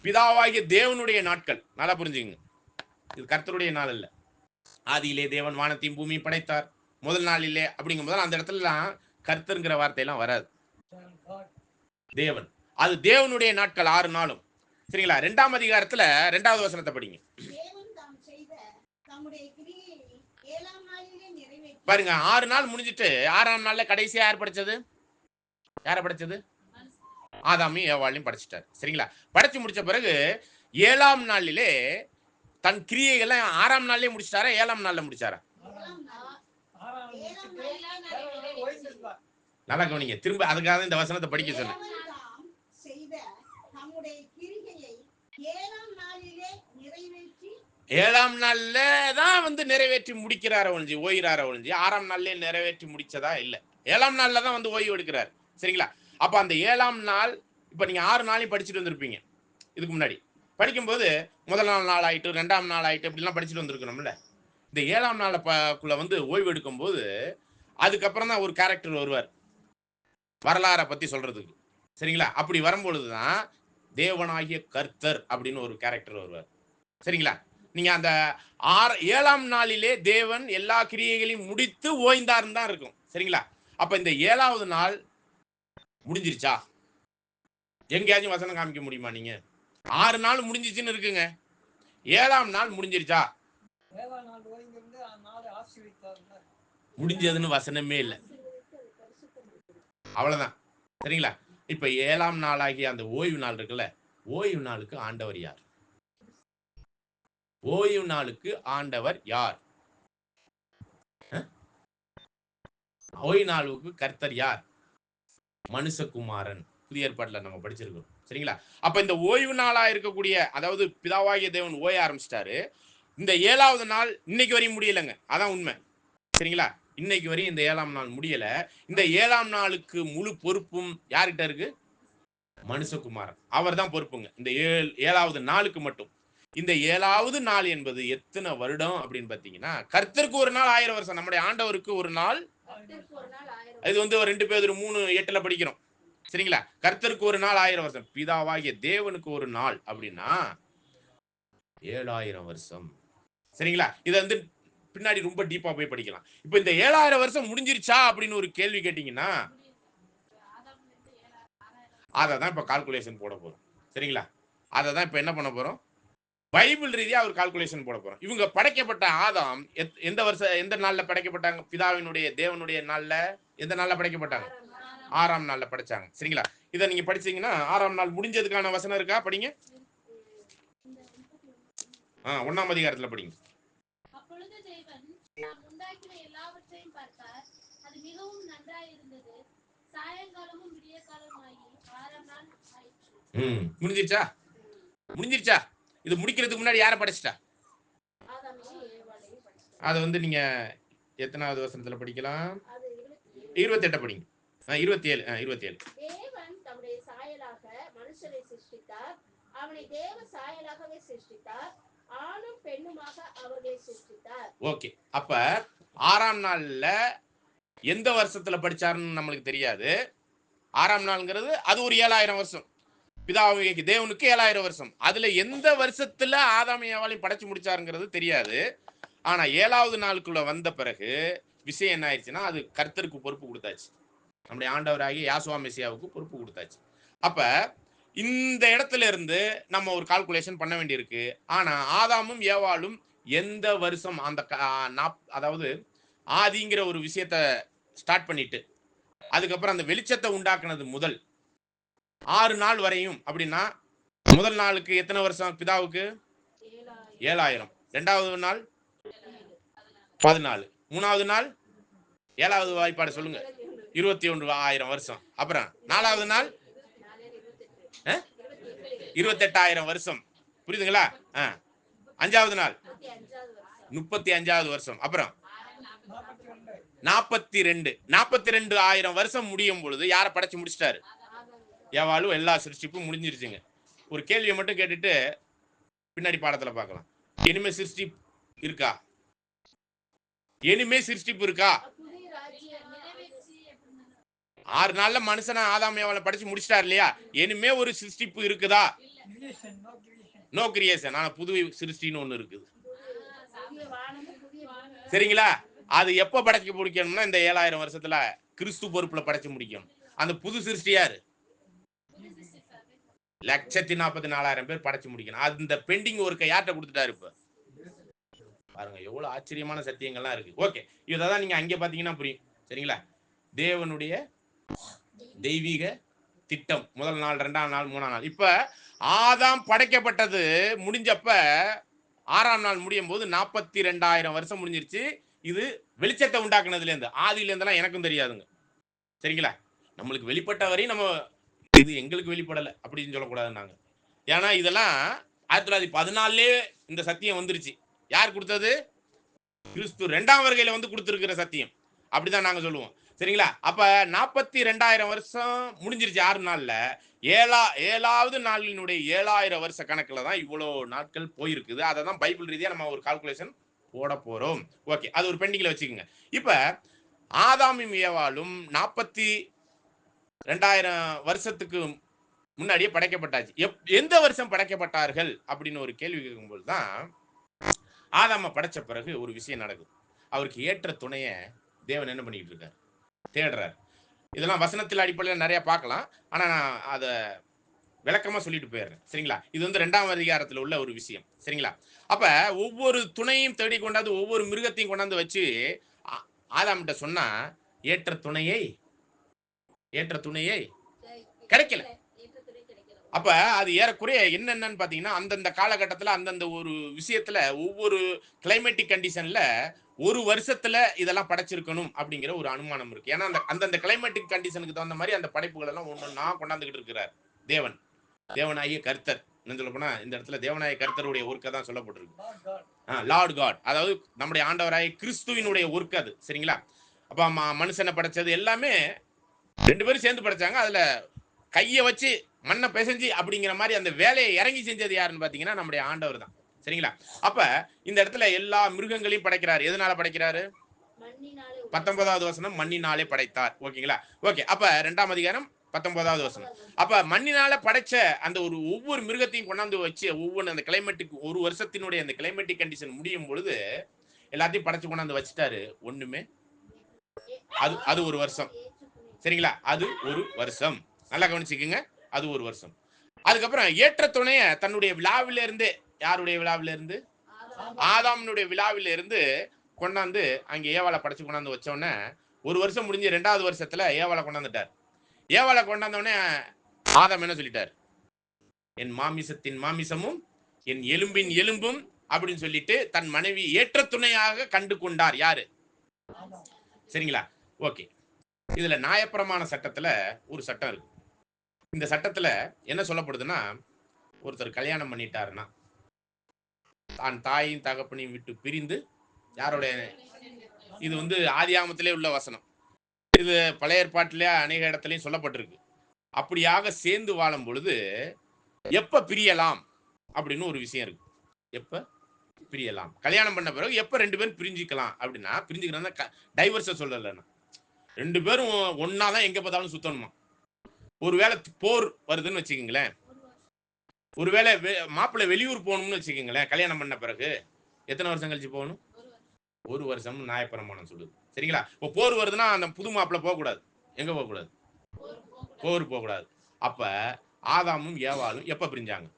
பிதாவாகிய தேவனுடைய நாட்கள். நல்லா புரிஞ்சுங்க, இது கர்த்தருடைய நாள் அல்ல. ஆதியிலே தேவன் வானத்தையும் பூமியும் படைத்தார், முதல் நாள் இல்லே அப்படிங்கும்போது அந்த இடத்துல கர்த்தருங்கிற வார்த்தையெல்லாம் வராது. தேவன், அது தேவனுடைய நாட்கள் 6 நாளும். சரிங்களா? 2ஆம் அதிகாரத்துல 2வது வசனத்தை படிங்க. பாருங்க, 6 நாள் முடிஞ்சிட்டு 6ஆம் நாள்ல கடைசியா யார் படைச்சது? யாரை படைச்சது? ஆதாமையும் ஏவாளையும் படைச்சிட்டார். சரிங்களா? படைச்சு முடிச்ச பிறகு 7ஆம் நாளிலே தன் கிரியைகளை 6ஆம் நாள்லயே முடிச்சிட்டாரா 7ஆம் நாள்ல முடிச்சாரா? நல்லா கவனிங்க, திரும்ப அதுக்காக இந்த வசனத்தை படிக்க சொன்னேன். 7ஆம் நாள்ல தான் வந்து நிறைவேற்றி முடிக்கிறார ஒழிஞ்சு ஓய்கிறார ஒழிஞ்சு 6ஆம் நாள்லயே நிறைவேற்றி முடிச்சதா இல்ல. 7ஆம் நாள்ல தான் வந்து ஓய்வு எடுக்கிறார். சரிங்களா? அப்ப அந்த 7ஆம் நாள், இப்ப நீங்க 6 நாளையும் படிச்சுட்டு வந்திருப்பீங்க. இதுக்கு முன்னாடி படிக்கும்போது முதல் நாள் ஆயிட்டு 2ஆம் நாள் ஆயிட்டு இப்படிலாம் படிச்சுட்டு வந்திருக்கணும்ல. இந்த 7ஆம் நாளுக்குள்ள வந்து ஓய்வு எடுக்கும் போது அதுக்கப்புறம் தான் ஒரு கேரக்டர் வருவார் வரலாறை பத்தி சொல்றதுக்கு. சரிங்களா? அப்படி வரும்பொழுதுதான் தேவனாகிய கர்த்தர் அப்படின்னு ஒரு கேரக்டர் வருவார். சரிங்களா? நீங்க அந்த 7ஆம் நாளிலே தேவன் எல்லா கிரியைகளையும் முடித்து ஓய்ந்தார்னு தான் இருக்கும். சரிங்களா? அப்ப இந்த 7வது நாள் முடிஞ்சிருச்சா? எங்கேயாச்சும் வசனம் காமிக்க முடியுமா? நீங்க 6 நாள் முடிஞ்சிச்சுன்னு இருக்குங்க, 7ஆம் நாள் முடிஞ்சிருச்சா? முடிஞ்சதுன்னு வசனமே இல்லை. அவ்வளவுதான். சரிங்களா? இப்ப 7ஆம் நாளாகிய அந்த ஓய்வு நாள் இருக்குல்ல, ஓய்வு நாளுக்கு ஆண்டவர் யார்? ஓய்வு நாளுக்கு ஆண்டவர் யார்? ஓய்வு நாளுக்கு கர்த்தர் யார்? மனுஷகுமாரன். புதிய ஏற்பாட்டுல நம்ம படிச்சிருக்கோம். சரிங்களா? அப்ப இந்த ஓய்வு நாளா இருக்கக்கூடிய, அதாவது பிதாவாகிய தேவன் ஓய ஆரம்பிச்சிட்டாரு. இந்த 7வது நாள் இன்னைக்கு வரையும் முடியலங்க. அதான் உண்மை. சரிங்களா? இன்னைக்கு வரையும் இந்த 7ஆம் நாள் முடியல. இந்த 7ஆம் நாளுக்கு முழு பொறுப்பும் யார்கிட்ட இருக்கு? மனுஷகுமாரன். அவர் தான் பொறுப்புங்க. இந்த 7வது நாளுக்கு மட்டும். இந்த 7வது நாள் என்பது எத்தனை வருடம் அப்படின்னு பாத்தீங்கன்னா, கர்த்தருக்கு ஒரு நாள் 1000 வருஷம். நம்முடைய ஆண்டவருக்கு ஒரு நாள். இது வந்து 2 பேர் 3:8 படிக்கிறோம். சரிங்களா? கர்த்தருக்கு ஒரு நாள் 1000 வருஷம். பிதாவாகிய தேவனுக்கு ஒரு நாள் அப்படின்னா 7000 வருஷம். சரிங்களா? இதை வந்து பின்னாடி ரொம்ப டீப்பா போய் படிக்கலாம். இப்ப இந்த 7000 வருஷம் முடிஞ்சிருச்சா அப்படின்னு ஒரு கேள்வி கேட்டீங்கன்னா, அதை தான் இப்ப கால்குலேஷன் போட போறோம். சரிங்களா? அதை தான் இப்ப என்ன பண்ண போறோம்? பைபிள் ரீதியா ஒரு கால்குலேஷன் போட போறோம். இவங்க படைக்கப்பட்ட ஆதாம் எந்த நாள்ல படைக்கப்பட்டாங்க? பிதாவினுடைய தேவனுடைய நாள்ல. எந்த நாள்ல படைக்கப்பட்டாங்க? 6ஆம் நாள்ல படைச்சாங்க. சரிங்களா? இதை நீங்க படிச்சீங்கன்னா 6ஆம் நாள் முடிஞ்சதுக்கான வசனம் இருக்கா? படிங்க. 1ஆம் அதிகாரத்துல படிங்க. அப்பொழுது தேவன் தாம் உண்டாக்கின எல்லாவற்றையும் பார்த்தார். அது மிகவும் நன்றாயிருந்தது. சாயங்காலமும் விடியற்காலமாகி 6ஆம் நாள் ஆயிற்று. முடிஞ்சிருச்சா? முடிஞ்சிருச்சா? இது முடிக்கிறதுக்கு முன்னாடி யாரை படைச்சிட்டா? அது வந்து நீங்க எத்தனாவது வசனத்துல படிக்கலாம்? 28 படிங்க. 27. தேவன் தம்முடைய சாயலாக மனுஷனை சிருஷ்டித்தார். அவனை தேவ சாயலாகவே சிருஷ்டித்தார். ஆணும் பெண்ணுமாக அவர்களை சிருஷ்டித்தார். ஓகே. அப்ப 6ஆம் நாள்ல எந்த வருஷத்துல படிச்சாருன்னு நம்மளுக்கு தெரியாது. 6ஆம் நாள்ங்கிறது அது ஒரு 7000 வருஷம். பிதாவாகிய தேவனுக்கு 7000 வருஷம். அதுல எந்த வருஷத்துல ஆதாம் ஏவாளையும் படைச்சு முடிச்சாருங்கிறது தெரியாது. ஆனா 7வது நாளுக்குள்ள வந்த பிறகு விஷயம் என்ன ஆயிடுச்சுன்னா, அது கர்த்தருக்கு பொறுப்பு கொடுத்தாச்சு. நம்முடைய ஆண்டவராகிய யாசுவா மெசியாவுக்கு பொறுப்பு கொடுத்தாச்சு. அப்ப இந்த இடத்துல இருந்து நம்ம ஒரு கால்குலேஷன் பண்ண வேண்டியிருக்கு. ஆனா ஆதாமும் ஏவாளும் எந்த வருஷம் அந்த அதாவது ஆதிங்கிற ஒரு விஷயத்த ஸ்டார்ட் பண்ணிட்டு அதுக்கப்புறம் அந்த வெளிச்சத்தை உண்டாக்குனது முதல் 6 நாள் வரையும் அப்படின்னா, முதல் நாளுக்கு எத்தனை வருஷம் பிதாவுக்கு? 7000. 2வது நாள் 14. 3வது நாள் 7வது வாய்ப்பாடு சொல்லுங்க. 21,000 வருஷம். அப்புறம் 4வது நாள் 28,000 வருஷம். புரியுதுங்களா? 5வது நாள் 35வது வருஷம். அப்புறம் 42,000 வருஷம் முடியும் பொழுது யாரை படைச்சு முடிச்சிட்டாரு? ஏவாளும் எல்லா சிருஷ்டிப்பும் முடிஞ்சிருச்சுங்க. ஒரு கேள்வியை மட்டும் கேட்டுட்டு பின்னாடி பாடத்துல பார்க்கலாம். இனிமே சிருஷ்டிப்பு இருக்கா? இனிமே சிருஷ்டிப்பு இருக்கா? 6 நாள்ல மனுஷனா ஆதாம் ஏவாளை படிச்சு முடிச்சிட்டாரு இல்லையா? இனிமே ஒரு சிருஷ்டிப்பு இருக்குதா? No creation. ஆனா புது சிருஷ்டின்னு ஒண்ணு இருக்குது. சரிங்களா? அது எப்ப படைக்க முடிக்கணும்னா இந்த 7000 வருஷத்துல கிறிஸ்து பொறுப்புல படைச்சு முடிக்கணும். அந்த புது சிருஷ்டி யாரு? 1,44,000 பேர் படைச்சு முடிக்கணும். அந்த பெண்டிங் ஒர்க்கை யார்கிட்ட கொடுத்துட்டாரு? இப்ப பாருங்க எவ்வளவு ஆச்சரியமான சத்தியங்கள்லாம் இருக்கு. ஓகே, இததான் நீங்க அங்க பாத்தீங்கன்னா புரியும். சரிங்களா? தேவனுடைய தெய்வீக திட்டம். முதல் நாள், 2ஆம் நாள், 3ஆம் நாள். இப்ப ஆதாம் படைக்கப்பட்டது முடிஞ்சப்ப 6ஆம் நாள் முடியும் போது 42,000 வருஷம் முடிஞ்சிருச்சு. இது வெளிச்சத்தை உண்டாக்குனதுல இருந்து, ஆதியில இருந்தெல்லாம் எனக்கும் தெரியாதுங்க. சரிங்களா? நம்மளுக்கு வெளிப்பட்ட வரையும் நம்ம இது எங்களுக்கு வெளிப்படலை அப்படின்னு சொல்லக்கூடாதுன்னாங்க. ஏன்னா இதெல்லாம் 1914 இந்த சத்தியம் வந்துருச்சு. யார் கொடுத்தது? கிறிஸ்து 2ஆம் வருகையில வந்து கொடுத்திருக்கிற சத்தியம். அப்படிதான் நாங்க சொல்லுவோம். சரிங்களா? அப்ப 42,000 வருஷம் முடிஞ்சிருச்சு 6 நாள்ல. 7வது நாளினுடைய 7,000 வருஷ கணக்குல தான் இவ்வளவு நாட்கள் போயிருக்குது. அதை தான் பைபிள் ரீதியா நம்ம ஒரு கால்குலேஷன் போட போறோம். ஓகே, அது ஒரு பெண்டிங்ல வச்சுக்கோங்க. இப்ப ஆதாமும் ஏவாளும் 42,000 வருஷத்துக்கு முன்னாடியே படைக்கப்பட்டாச்சு. எந்த வருஷம் படைக்கப்பட்டார்கள் அப்படின்னு ஒரு கேள்வி கேட்கும்போது தான் ஆதாம படைச்ச பிறகு ஒரு விஷயம் நடக்குது. அவருக்கு ஏற்ற துணைய தேவன் என்ன பண்ணிட்டு இருக்காரு? தேடுறாரு. இதெல்லாம் வசனத்தில் அடிப்படையில் நிறைய பார்க்கலாம். ஆனா நான் அதை விளக்கமா சொல்லிட்டு போயிடுறேன். சரிங்களா? இது வந்து 2ஆம் அதிகாரத்தில் உள்ள ஒரு விஷயம். சரிங்களா? அப்ப ஒவ்வொரு துணையும் தேடி கொண்டாந்து ஒவ்வொரு மிருகத்தையும் கொண்டாந்து வச்சு ஆதாம்கிட்ட சொன்னா ஏற்ற துணையை கிடைக்கல. அப்ப அது ஏறக்குறைய என்னென்னு பாத்தீங்கன்னா, அந்தந்த காலகட்டத்துல அந்தந்த ஒரு விஷயத்துல ஒவ்வொரு கிளைமேட்டிக் கண்டிஷன்ல ஒரு வருஷத்துல இதெல்லாம் படைச்சிருக்கணும் அப்படிங்கிற ஒரு அனுமானம் இருக்கு. ஏன்னா அந்தந்த கிளைமேட்டிக் கண்டிஷனுக்கு தகுந்த மாதிரி அந்த படைப்புகள் எல்லாம் ஒன்னொன்னா கொண்டாந்துகிட்டு இருக்கிறார் தேவன். தேவனாகிய கர்த்தர். என்ன சொல்ல போனா இந்த இடத்துல தேவனாகிய கர்த்தருடைய ஒர்க்கை தான் சொல்லப்பட்டிருக்கு. லார்ட் காட், அதாவது நம்முடைய ஆண்டவராகிய கிறிஸ்துவினுடைய ஒர்க் அது. சரிங்களா? அப்ப மனுஷனை படைச்சது எல்லாமே 2 பேரும் சேர்ந்து படைச்சாங்க. அதுல கையை வச்சு மண்ணை பிசைஞ்சு அப்படிங்கிற மாதிரி அந்த வேலையை இறங்கி செஞ்சது யாருன்னு பாத்தீங்கன்னா நம்முடைய ஆண்டவர் தான். சரிங்களா? அப்ப இந்த இடத்துல எல்லா மிருகங்களையும் படைக்கிறாரு. எதனால படைக்கிறாரு? 19வது வசனம், மண்ணினாலே படைத்தார். ஓகேங்களா? ஓகே. அப்ப 2ஆம் அதிகாரம் 19வது வசனம். அப்ப மண்ணினால படைச்ச அந்த ஒவ்வொரு மிருகத்தையும் கொண்டாந்து வச்சு ஒவ்வொரு அந்த கிளைமேட்டிக் ஒரு வருஷத்தினுடைய அந்த கிளைமேட்டிக் கண்டிஷன் முடியும் பொழுது எல்லாத்தையும் படைச்சு கொண்டாந்து வச்சுட்டாரு. ஒண்ணுமே அது ஒரு வருஷம். சரிங்களா? அது ஒரு வருஷம். நல்லா கவனிச்சுக்கோங்க. அது ஒரு வருஷம். அதுக்கப்புறம் ஏற்ற துணைய தன்னுடைய விழாவில இருந்து, யாருடைய விழாவில இருந்து? ஆதாமினுடைய விழாவில இருந்து கொண்டாந்து அங்க ஏவாளை படைச்சு கொண்டாந்து வச்ச உடனே ஒரு வருஷம் முடிஞ்சு 2வது வருஷத்துல ஏவாளை கொண்டாந்துட்டார். ஏவாளை கொண்டாந்த உடனே ஆதாம் என்ன சொல்லிட்டார்? என் மாமிசத்தின் மாமிசமும் என் எலும்பின் எலும்பும் அப்படின்னு சொல்லிட்டு தன் மனைவி ஏற்ற துணையாக கண்டு கொண்டார். யாரு? சரிங்களா? ஓகே. இதுல நியாயப்பிரமாண சட்டத்துல ஒரு சட்டம் இருக்கு. இந்த சட்டத்துல என்ன சொல்லப்படுதுன்னா, ஒருத்தர் கல்யாணம் பண்ணிட்டாருன்னா தான் தாயும் தகப்பனையும் விட்டு பிரிந்து யாரோட, இது ஆதியாகமத்திலே உள்ள வசனம். இது பழைய ஏற்பாட்டிலே அநேக இடத்துலயும் சொல்லப்பட்டிருக்கு. அப்படியாக சேர்ந்து வாழும் பொழுது எப்ப பிரியலாம் அப்படின்னு ஒரு விஷயம் இருக்கு. எப்ப பிரியலாம்? கல்யாணம் பண்ண பிறகு எப்ப 2 பேரும் பிரிஞ்சுக்கலாம் அப்படின்னா, பிரிஞ்சுக்கிறதா டைவர்ஸ சொல்லல. 2 பேரும் ஒன்னாதான் எங்க பார்த்தாலும் சுத்தணுமா. ஒருவேளை போர் வருதுன்னு வச்சுக்கீங்களேன், ஒருவேளை மாப்பிள்ளை வெளியூர் போகணும்னு வச்சுக்கீங்களேன், கல்யாணம் பண்ண பிறகு எத்தனை வருஷம் கழிச்சு போகணும்? 1 வருஷம் நியாயப்பிரமாணம் சொல்லுது. சரிங்களா? இப்போ போர் வருதுன்னா அந்த புது மாப்பிள்ளை போகக்கூடாது. எங்க போகக்கூடாது? போர் போகக்கூடாது. அப்ப ஆதாமும் ஏவாளும் எப்ப பிரிஞ்சாங்க?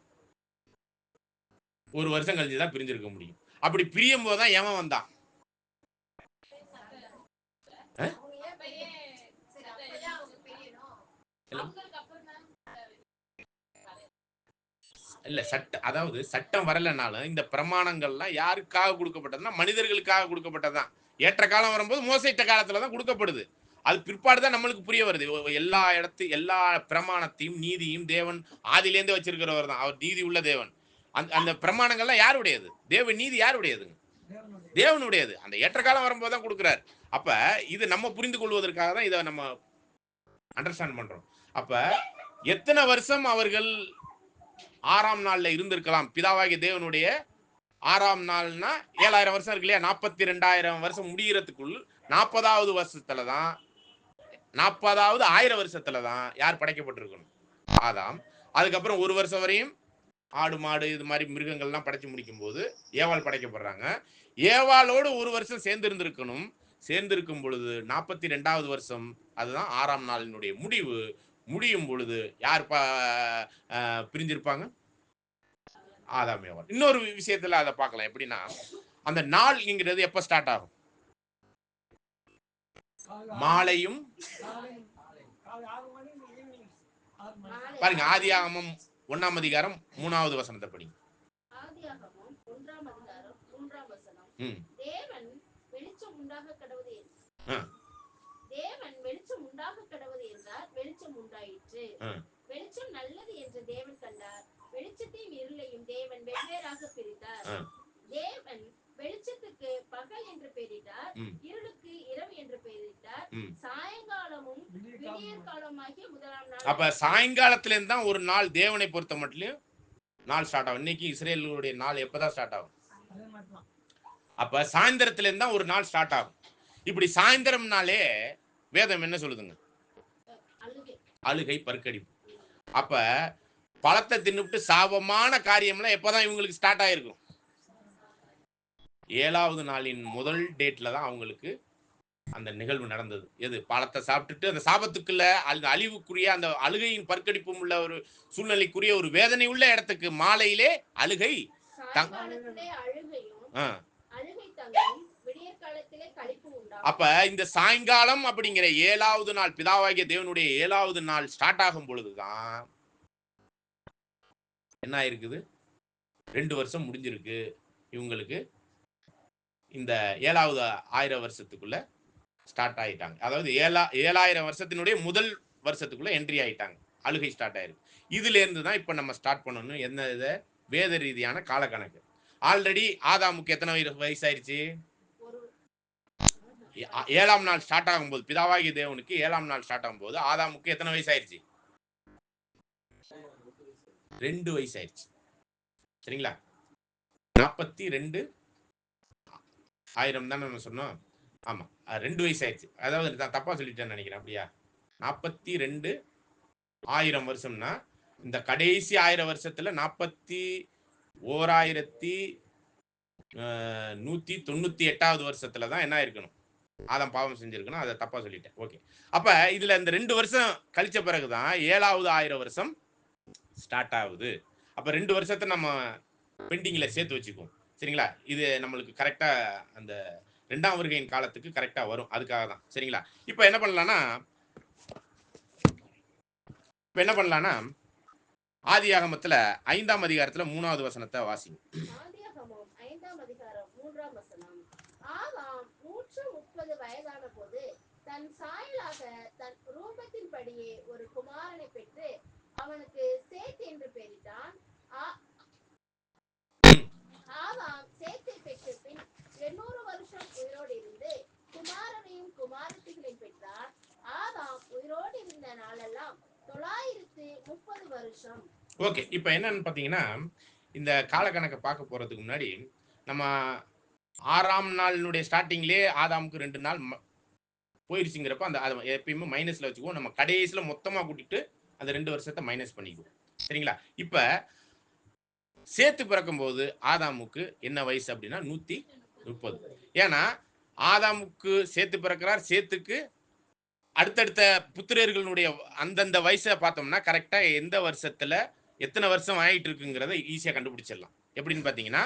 1 வருஷம் கழிச்சு தான் பிரிஞ்சிருக்க முடியும். அப்படி பிரியும் போதுதான் எவன் வந்தான்? இல்ல அதாவது சட்டம் வரலனாலும் இந்த பிரமாணங்கள்லாம் யாருக்காக கொடுக்கப்பட்டதுன்னா மனிதர்களுக்காக கொடுக்கப்பட்டதுதான். ஏற்ற காலம் வரும்போது மோசையிட்ட காலத்துல தான் கொடுக்கப்படுது. அது பிற்பாடுதான் நம்மளுக்கு புரிய வருது. எல்லா பிரமாணத்தையும் நீதியும் தேவன் ஆதியிலேருந்து வச்சிருக்கிறவர் தான். அவர் நீதி உள்ள தேவன். அந்த பிரமாணங்கள்லாம் யாருடையது? தேவ நீதி யாருடையதுங்க? தேவனுடையது. அந்த ஏற்ற காலம் வரும்போது தான் கொடுக்கிறார். அப்ப இது நம்ம புரிந்து கொள்வதற்காக தான் இதை நம்ம அண்டர்ஸ்டாண்ட் பண்றோம். அப்ப எத்தனை வருஷம் அவர்கள் 6ஆம் நாள்ல இருந்திருக்கலாம்? பிதாவாகிய தேவனுடைய 6ஆம் நாள்னா 7000 வருஷம் இருக்கு இல்லையா? 42,000 வருஷம் முடியறதுக்குள் 40வது வருஷத்துலதான் 40வது 1000 வருஷத்துலதான் யார் படைக்கப்பட்டிருக்கணும்? ஆதாம். அதுக்கப்புறம் 1 வருஷம் வரையும் ஆடு மாடு இது மாதிரி மிருகங்கள்லாம் படைச்சு முடிக்கும் போது ஏவாள் படைக்கப்படுறாங்க. ஏவாளோடு 1 வருஷம் சேர்ந்து இருந்திருக்கணும். சேர்ந்திருக்கும் பொழுது 42வது வருஷம், அதுதான் 6ஆம் நாளினுடைய முடியும் பொழுது யார் பிரிஞ்சிருப்பாங்க? ஆதாம் ஏவாள். இன்னொரு விஷயத்துல அதை பார்க்கலாம். எப்படின்னா, அந்த நாள்ங்கிறது எப்ப ஸ்டார்ட் ஆகும்? மாலையும் பாருங்க. ஆதியாகமம் 1ஆம் அதிகாரம் 3வது வசனத்தை படிங்க. ஆதியாகமம் 1ஆம் அதிகாரம் 3ஆம் வசனம். தேவன் வெளிச்சம் உண்டாக கடவுது என்றார். தேவன் வெளிச்சம் உண்டாக கடவுது என்றார். வெளிச்சம் உண்டாயிற்று. வெளிச்சம் நல்லது என்று தேவன் கண்டார். வெளிச்சத்தையும் இருளையும் தேவன் வெவ்வேறாக பிரித்தார். தேவன் வெளிச்சத்துக்கு பகல் என்று பெயரிட்டார், இருளுக்கு இரவு என்று பெயரிட்டார். சாயங்காலமும் விடியற் காலமாகிய முதலாம் நாள். அப்ப சாயங்காலத்துல இருந்து தான் ஒரு நாள் தேவனை பொறுத்த மட்டும் நாள் ஸ்டார்ட் ஆகும். இன்னைக்கு இஸ்ரேலுடைய நாள் எப்பதான் ஸ்டார்ட் ஆகும்? அப்ப சாயந்தரத்துல இருந்து தான் ஒரு நாள் ஸ்டார்ட் ஆகும். இப்படி சாயந்தரம்னாலே வேதம் என்ன சொல்லுதுங்க? அழுகை, பற்கடிப்பு. அப்ப பழத்தை தின்னுட்டு சாபமான காரியம்லாம் எப்பதான் இவங்களுக்கு ஸ்டார்ட் ஆயிருக்கும்? 7வது நாளின் முதல் டேட்ல தான் அவங்களுக்கு அந்த நிகழ்வு நடந்தது. எது? பழத்தை சாப்பிட்டுட்டு அந்த சாபத்துக்குள்ள அந்த அழிவுக்குரிய அந்த அழுகையின் பற்கடிப்பும் உள்ள ஒரு சூழ்நிலைக்குரிய ஒரு வேதனை உள்ள இடத்துக்கு மாலையிலே அழுகை அப்ப இந்த சாயங்காலம் அப்படிங்கிற 7வது நாள், பிதாவாகிய தேவனுடைய 7வது நாள் ஸ்டார்ட் ஆகும் பொழுதுதான் என்ன ஆயிருக்குது, 2 வருஷம் முடிஞ்சிருக்கு இவங்களுக்கு. இந்த 7வது 1000 வருஷத்துக்குள்ள ஸ்டார்ட் ஆயிட்டாங்க. அதாவது 7000 வருஷத்தினுடைய முதல் வருஷத்துக்குள்ள என்ட்ரி ஆயிட்டாங்க. அழுகை ஸ்டார்ட் ஆயிருக்கு. இதுல இருந்து தான் இப்ப நம்ம ஸ்டார்ட் பண்ணணும். என்ன இது? வேத ரீதியான கால கணக்கு. ஆல்ரெடி ஆதாமுக்கு எத்தனை வயசாயிருச்சு? 7ஆம் நாள் ஸ்டார்ட் ஆகும்போது, பிதாவாகிய தேவனுக்கு 7ஆம் நாள் ஸ்டார்ட் ஆகும்போது ஆதாமுக்கு எத்தனை வயசாயிருச்சு? 2 வயசாயிருச்சு. சரிங்களா? 42 1000 தானே நம்ம சொன்னோம். ஆமா, 2 வயசாயிருச்சு. அதாவது நான் தப்பா சொல்லிட்டேன்னு நினைக்கிறேன். அப்படியா? 42 1000 வருஷம்னா இந்த கடைசி 1000 வருஷத்துல 4198வது வருஷத்துல தான் என்ன இருக்கணும், ஆதாம் பாவம் செஞ்சிருக்கணும். அதை தப்பா சொல்லிட்டேன். ஓகே. அப்ப இதுல இந்த 2 வருஷம் கழிச்ச பிறகுதான் 7வது 1000 வருஷம் ஸ்டார்ட் ஆகுது. அப்ப 2 வருஷத்தை நம்ம பெண்டிங்ல சேர்த்து வச்சுக்குவோம். சரிங்களா? இது நம்மளுக்கு கரெக்டா அந்த 2ஆம் வருகையின் காலத்துக்கு கரெக்டா வரும். அதுக்காக தான். சரிங்களா? இப்ப என்ன பண்ணலாம்னா ஆதியாகமத்துல 5ஆம் அதிகாரத்துல 3வது வசனத்தை வாசிங்க. ஆதியாகமம் 5ஆம் அதிகாரம் 3ஆம் வசனம். ஆதாம் 130 வயதான போது தன் சாயலாக தன் ரூபத்தின்படியே ஒரு குமாரனை பெற்று அவனுக்கு சேத் என்று பெயரிட்டான். ஆதாம் சேத்தை பெற்ற பின் 800 வருஷம் உயிரோடு இருந்து குமாரனையும் குமாரத்திகளையும் பெற்றார். ஆதாம் உயிரோடு இருந்த நாளெல்லாம் 930 வருஷம். ஓகே. இப்ப என்னன்னு பாத்தீங்கன்னா, இந்த காலக்கணக்கை பார்க்க போறதுக்கு முன்னாடி நம்ம 6ஆம் நாளினுடைய ஸ்டார்டிங்லயே ஆதாமுக்கு 2 நாள் போயிருச்சுங்கிறப்ப அந்த அதை எப்பயுமே மைனஸ்ல வச்சுக்குவோம். நம்ம கடைசியில மொத்தமா கூட்டிட்டு அந்த 2 வருஷத்தை மைனஸ் பண்ணிக்குவோம். சரிங்களா? இப்ப சேத்து பிறக்கும் போது ஆதாமுக்கு என்ன வயசு அப்படின்னா 130. ஏன்னா ஆதாமுக்கு சேத்து பிறக்கிறார். சேத்துக்கு அடுத்தடுத்த புத்திரர்களுடைய அந்தந்த வயசை பார்த்தோம்னா கரெக்டா எந்த வருஷத்துல எத்தனை வருஷம் ஆயிட்டு இருக்குங்கிறத ஈஸியா கண்டுபிடிச்சிடலாம். எப்படின்னு பாத்தீங்கன்னா,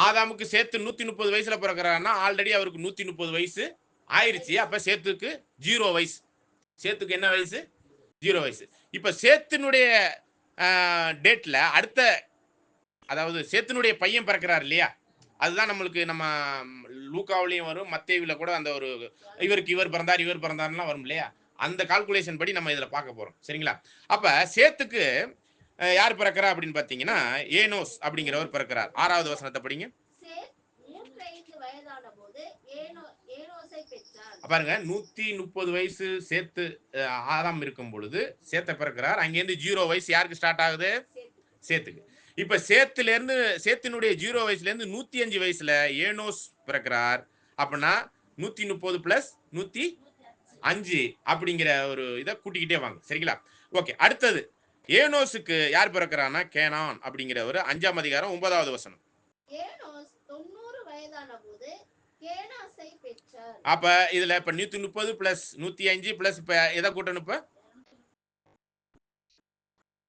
ஆதாமுக்கு சேத்து 130 வயசுல பிறக்கிறாருன்னா ஆல்ரெடி அவருக்கு 130 வயசு ஆயிருச்சு. அப்ப சேத்துக்கு 0 வயசு. சேத்துக்கு என்ன வயசு? 0 வயசு. இப்ப சேத்தினுடைய டேட்ல அடுத்த, அதாவது சேத்தினுடைய பையன் பிறக்கிறார் இல்லையா, அதுதான் நம்மளுக்கு நம்ம லூக்காவிலையும் வரும், மத்தேயுல கூட அந்த ஒரு இவருக்கு இவர் பிறந்தார்லாம் வரும் இல்லையா, அந்த கால்குலேஷன் படி நம்ம இதுல பார்க்க போறோம். சரிங்களா? அப்ப சேத்துக்கு யார் பிறக்கிறா அப்படின்னு பாத்தீங்கன்னா ஏனோஸ் அப்படிங்கிறவர் பிறக்கிறார். 6வது வசனத்தை படிங்க. பாருங்க, 130 வயசு சேத்து ஆதாம் இருக்கும் பொழுது சேத்த பிறக்கிறார். அங்கேருந்து 0 வயசு யாருக்கு ஸ்டார்ட் ஆகுது? சேத்துக்கு. இப்ப சேத்தினுடைய 0 வயசுல இருந்து 105 வயசுல ஏனோஸ் பிறக்கிறார். அப்படின்னா 130 பிளஸ் 105 அப்படிங்கிற ஒரு இதை கூட்டிக்கிட்டே வாங்க. சரிங்களா? ஓகே. அடுத்தது ஏனோஸுக்கு யார் பிறக்கிறான்னா கேனான் அப்படிங்கிறவர். 5ஆம் அதிகாரம் 9வது வசனம். அப்ப இதுல இப்ப 130 பிளஸ் 105 பிளஸ் இப்ப எதை கூட்டணும்? இப்ப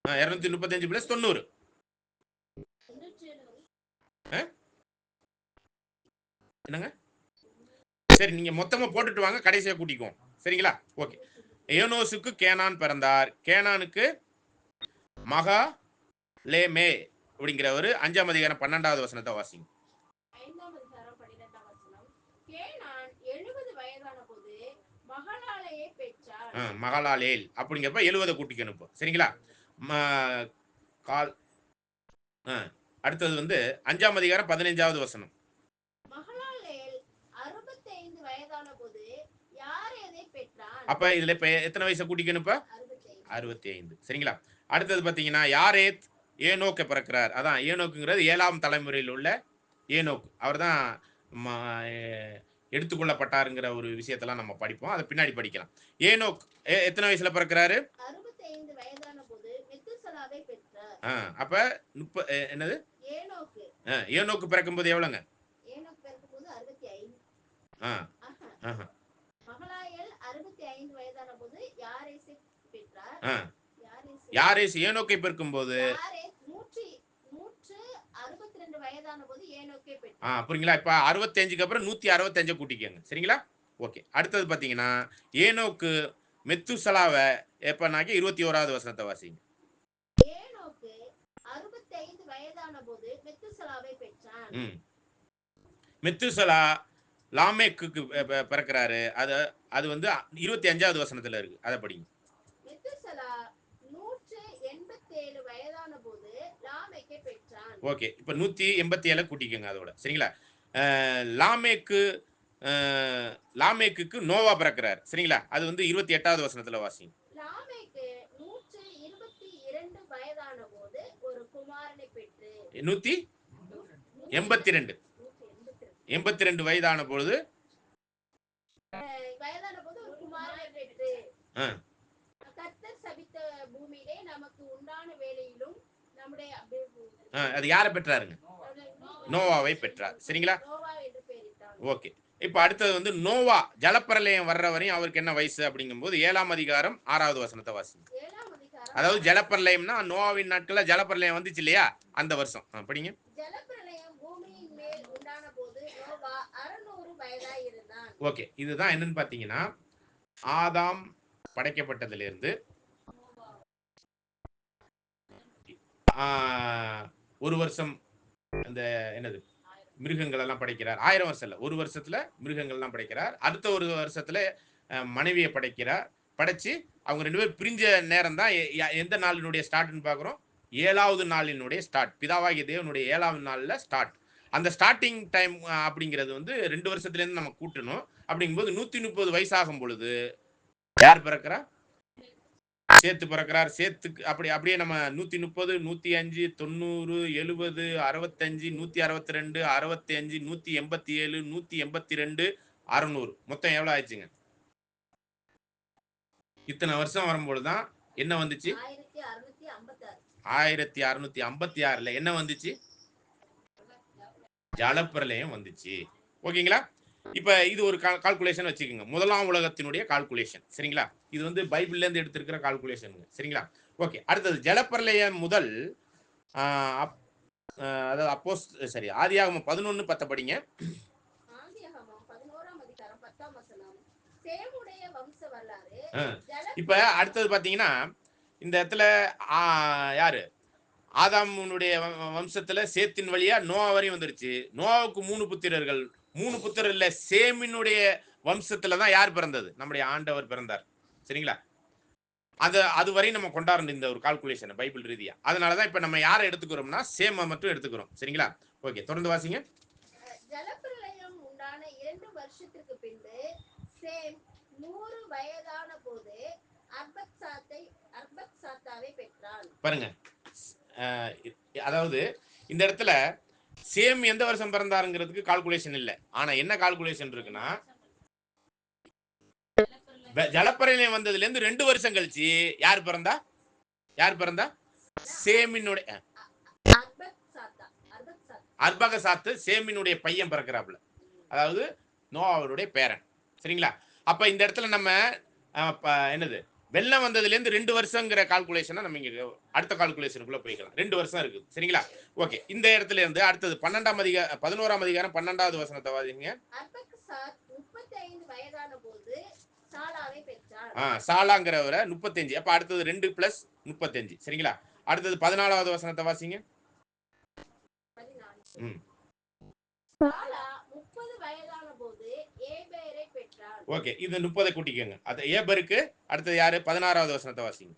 235 பிளஸ் 90. என்னங்க? சரி, நீங்க மொத்தமா போட்டுட்டு வாங்க, கடைசியா கூட்டிக்குவோம். சரிங்களா? ஓகே. ஏனோஸுக்கு கேனான் பிறந்தார். கேனானுக்கு மகா லேமே அப்படிங்கிறவர். 5ஆம் அதிகாரம் 12வது வசனத்தை வாசிங்க. 5ஆம் அதிகாரம் 12ஆம் வசனம். கேனான் 70 வயதான போது மகலாலேயை பெற்றார். மகலாலேல் அப்படிங்கிறப்ப 70 கூட்டிக்கணும். சரிங்களா? அடுத்தது வந்து 5ஆம் அதிகாரம் 15வது வசனம். மகலாலேல் 65 வயதான போது யாரேதை பெற்றான். அப்ப இதுல இப்ப எத்தனை வயசை கூட்டிக்கணும்? இப்ப 65. சரிங்களா? அடுத்தது பாத்தீங்கன்னா யாரேத் ஏனோக்கை பிறக்கிறார். அதான் ஏனோக்குங்கிறது 7ஆம் தலைமுறையில் உள்ள ஏனோக். அவர் தான் எடுத்துக்கொள்ளப்பட்டாருங்கிற ஒரு விஷயத்தெல்லாம் நம்ம படிப்போம். அதை பின்னாடி படிக்கலாம். ஏனோக் எத்தனை வயசுல பிறக்கிறாரு? 65 வயதான போது மெத்துசலாவை பெற்றார். அப்ப என்னது? ஏனோக்கு. ஏனோக்கு பிறக்கும்போது எவ்வளவுங்க? ஏனோக்கு பிறக்கும்போது 65. மகலாயேல் 65 வயதான போது யாரேசை பெற்றார். யாரேஸ் ஏனோக்கை பிறக்கும்போது 162 வயதான போது ஏனோக்கை பெற்றார். புரியுங்களா? இப்ப 65க்கு அப்புறம் 165 கூட்டிக்கங்க. சரிங்களா? ஓகே. அடுத்தது பாத்தீங்கன்னா ஏனோக்கு மெத்துசலாவை எப்பனாக்கி 21வது வசனத்தை வாசிங்க. ஏனோக்கு 65 75 வயதான போது மெத்துசலாவை பெற்றான். மெத்துசலா லாமேக்குக்கு பிறக்கிறாரு. அது வந்து 25வது வசனத்துல இருக்கு. அதை படிங்க. மெத்துசலா 187 வயதான போது லாமேக்கை பெற்றான். ஓகே, இப்ப 187 கூட்டிக்கங்க அதோட. சரிங்களா? லாமேக்குக்கு நோவா பிறக்கிறார். சரிங்களா? அது வந்து 28வது வசனத்துல வாசிங்க. லாமேக்கு 122 வயதான போது ஒரு குமாரனை பெற்று 182 82 வயதான பொழுது ஒரு குமாரனை பெற்று கர்த்தர் சபித்த பூமியிலே நமக்கு உண்டான வேலையிலும் நம்முடைய அது யாரை பெற்றாருங்க? நோவாவை பெற்றார். சரிங்களா? நோவா என்று பெயரிட்டான். ஓகே, இப்ப அடுத்தது வந்து நோவா ஜலப்பிரளயம் வர்ற வரையும் அவருக்கு என்ன வயசு அப்படிங்கும்போது 7ஆம் அதிகாரம் 6வது வசனத்தை வாசிங்க. அதாவது ஜலப்பிரளயம்னா நோவாவின் நாட்கள்ல ஜலப்பிரளயம் வந்துச்சு இல்லையா, அந்த வருஷம் படிங்க. ஜலப்பிரளயம் பூமியின் மேல் உண்டான போது நோவா 600 வயதாய் இருந்தான். ஓகே, இதுதான் என்னன்னு பாத்தீங்கன்னா ஆதாம் படைக்கப்பட்டதிலிருந்து ஒரு வருஷம் அந்த என்னது மிருகங்கள் எல்லாம் படைக்கிறார். 1000 வருஷம் இல்ல, ஒரு வருஷத்துல மிருகங்கள் எல்லாம் படைக்கிறார். அடுத்த ஒரு வருஷத்துல மனைவியை படைக்கிறார். படைச்சு அவங்க 2 பேரும் பிரிஞ்ச நேரம் தான் எந்த நாளினுடைய ஸ்டார்ட்னு பாக்குறோம்? 7வது நாளினுடைய ஸ்டார்ட். பிதாவாகிய தேவனுடைய 7வது நாள்ல ஸ்டார்ட். அந்த ஸ்டார்டிங் டைம் அப்படிங்கிறது வந்து 2 வருஷத்துல இருந்து நம்ம கூட்டணும். அப்படிங்கும்போது 130 வயசாகும் பொழுது யார் பிறக்கிறா? சேத்து பிறக்கிறார். சேத்துக்கு அப்படியே நம்ம 130 105 90 70 65 162 65 187 182 600 மொத்தம் எவ்வளவு ஆயிடுச்சுங்க? இத்தனை வருஷம் வரும்பொழுதுதான் என்ன வந்துச்சு? 1656ல என்ன வந்துச்சு? ஜலப்பிரளயம் வந்துச்சு. ஓகேங்களா? இப்ப இது ஒரு கால்குலேஷன் வச்சுக்கோங்க. முதலாம் உலகத்தினுடைய கால்குலேஷன். சரிங்களா? இது வந்து பைபிள்ல இருந்து எடுத்திருக்கிற கால்குலேஷன். சரிங்களா? ஓகே, அடுத்தது ஜலப்பிரளயம் முதல் அதாவது ஆதியாகமம் 11:10 படிங்க. ஆதியாகமம் 11ஆம் அதிகாரம் 10ஆம் வசனம். சேமுடைய வம்ச வரலாறு. இப்ப அடுத்தது பாத்தீங்கன்னா இந்த இடத்துல யாரு? ஆதாமுடைய வம்சத்துல சேத்தின் வழியா நோவா வரையும் வந்துருச்சு. நோவாவுக்கு 3 புத்திரர்கள். 3 புத்திரர்ல சேமினுடைய வம்சத்துல தான் யார் பிறந்தது? நம்முடைய ஆண்டவர் பிறந்தார். சரிங்களா? அது வரை நம்ம கொண்டாடணும் இந்த ஒரு கால்குலேஷன் பைபிள் ரீதியா. அதனாலதான் இப்ப நம்ம யாரை எடுத்துக்கிறோம்னா சேம மட்டும் எடுத்துக்கிறோம். சரிங்களா? ஓகே, தொடர்ந்து வாசிங்க. ஜலப்பிரளயம் உண்டான 2 வருஷத்துக்கு பின்பு சேம் 100 வயதான போது அர்பக்சாத்தாவை பெற்றான். பாருங்க, அதாவது இந்த இடத்துல சேம் எந்த வருஷம் பிறந்தாருங்கிறதுக்கு கால்குலேஷன் இல்ல. ஆனா என்ன கால்குலேஷன் இருக்குன்னா ஜலப்பிரளயம் வந்ததுல இருந்து 2 வருஷம் கழிச்சு யார் பிறந்தா? சேமினுடைய அர்பகசாத்து சேமினுடைய பையன் பிறக்கிறாப்ல. அதாவது நோவாவுடைய பேரன். சரிங்களா? அப்ப இந்த இடத்துல நம்ம என்னது வெள்ளம் வந்ததுல இருந்து 2 வருஷங்கிற கால்குலேஷனை நம்ம இங்க அடுத்த கால்குலேஷனுக்குள்ள போய்க்கலாம். 2 வருஷம் இருக்கு. சரிங்களா? ஓகே, இந்த இடத்துல இருந்து அடுத்தது 11ஆம் அதிகாரம் 12வது வசனத்தை வாசிங்க. அர்பக்சாத் 35 வயதான போது சாலாவை பெற்றார். சாலாங்கிறவரை 35. அப்ப அடுத்தது 2 + 35. சரிங்களா? அடுத்தது 14வது வசனத்தை வாசிங்க. சாலா 30 வயதான போது ஏபேரை பெற்றார். ஓகே, இது 30 கூட்டிக்கங்க. அது ஏபருக்கு அடுத்தது யாரு? 16வது வசனத்தை வாசிங்க.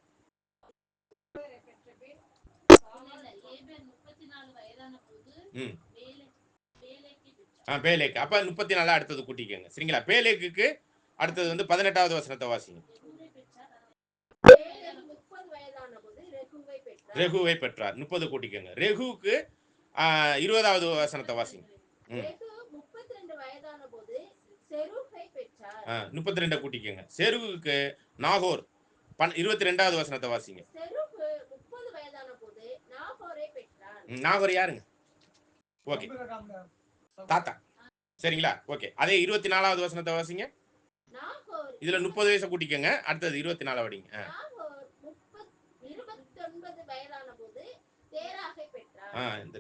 பேலேக்கு. அப்ப 34 அடுத்தது கூட்டிக்கங்க. சரிங்களா? பேலேக்கு அடுத்தது வந்து 18வது வசனத்தை வாசிங்க. ரெகுவை பெற்றார். 30 கூட்டிக்கங்க. ரெகுவுக்கு 20வது வசனத்தை வாசிங்க. 32 வயதான போது செருகை பெற்றார். 32 கூட்டிக்கங்க. செருகுக்கு நாகோர் 22வது வசனத்தை வாசிங்க. செருகு 30 வயதான போது நாகோரை பெற்றார். நாகோர் யாருங்க? ஓகே, தாத்தா. சரிங்களா? ஓகே, அதே 24வது வசனத்தை வாசிங்க. இதுல 30 வயசை கூட்டிக்கங்க. அடுத்தது 24 படிங்க. 29 வயதான போது தேராகை பெற்றார். இந்த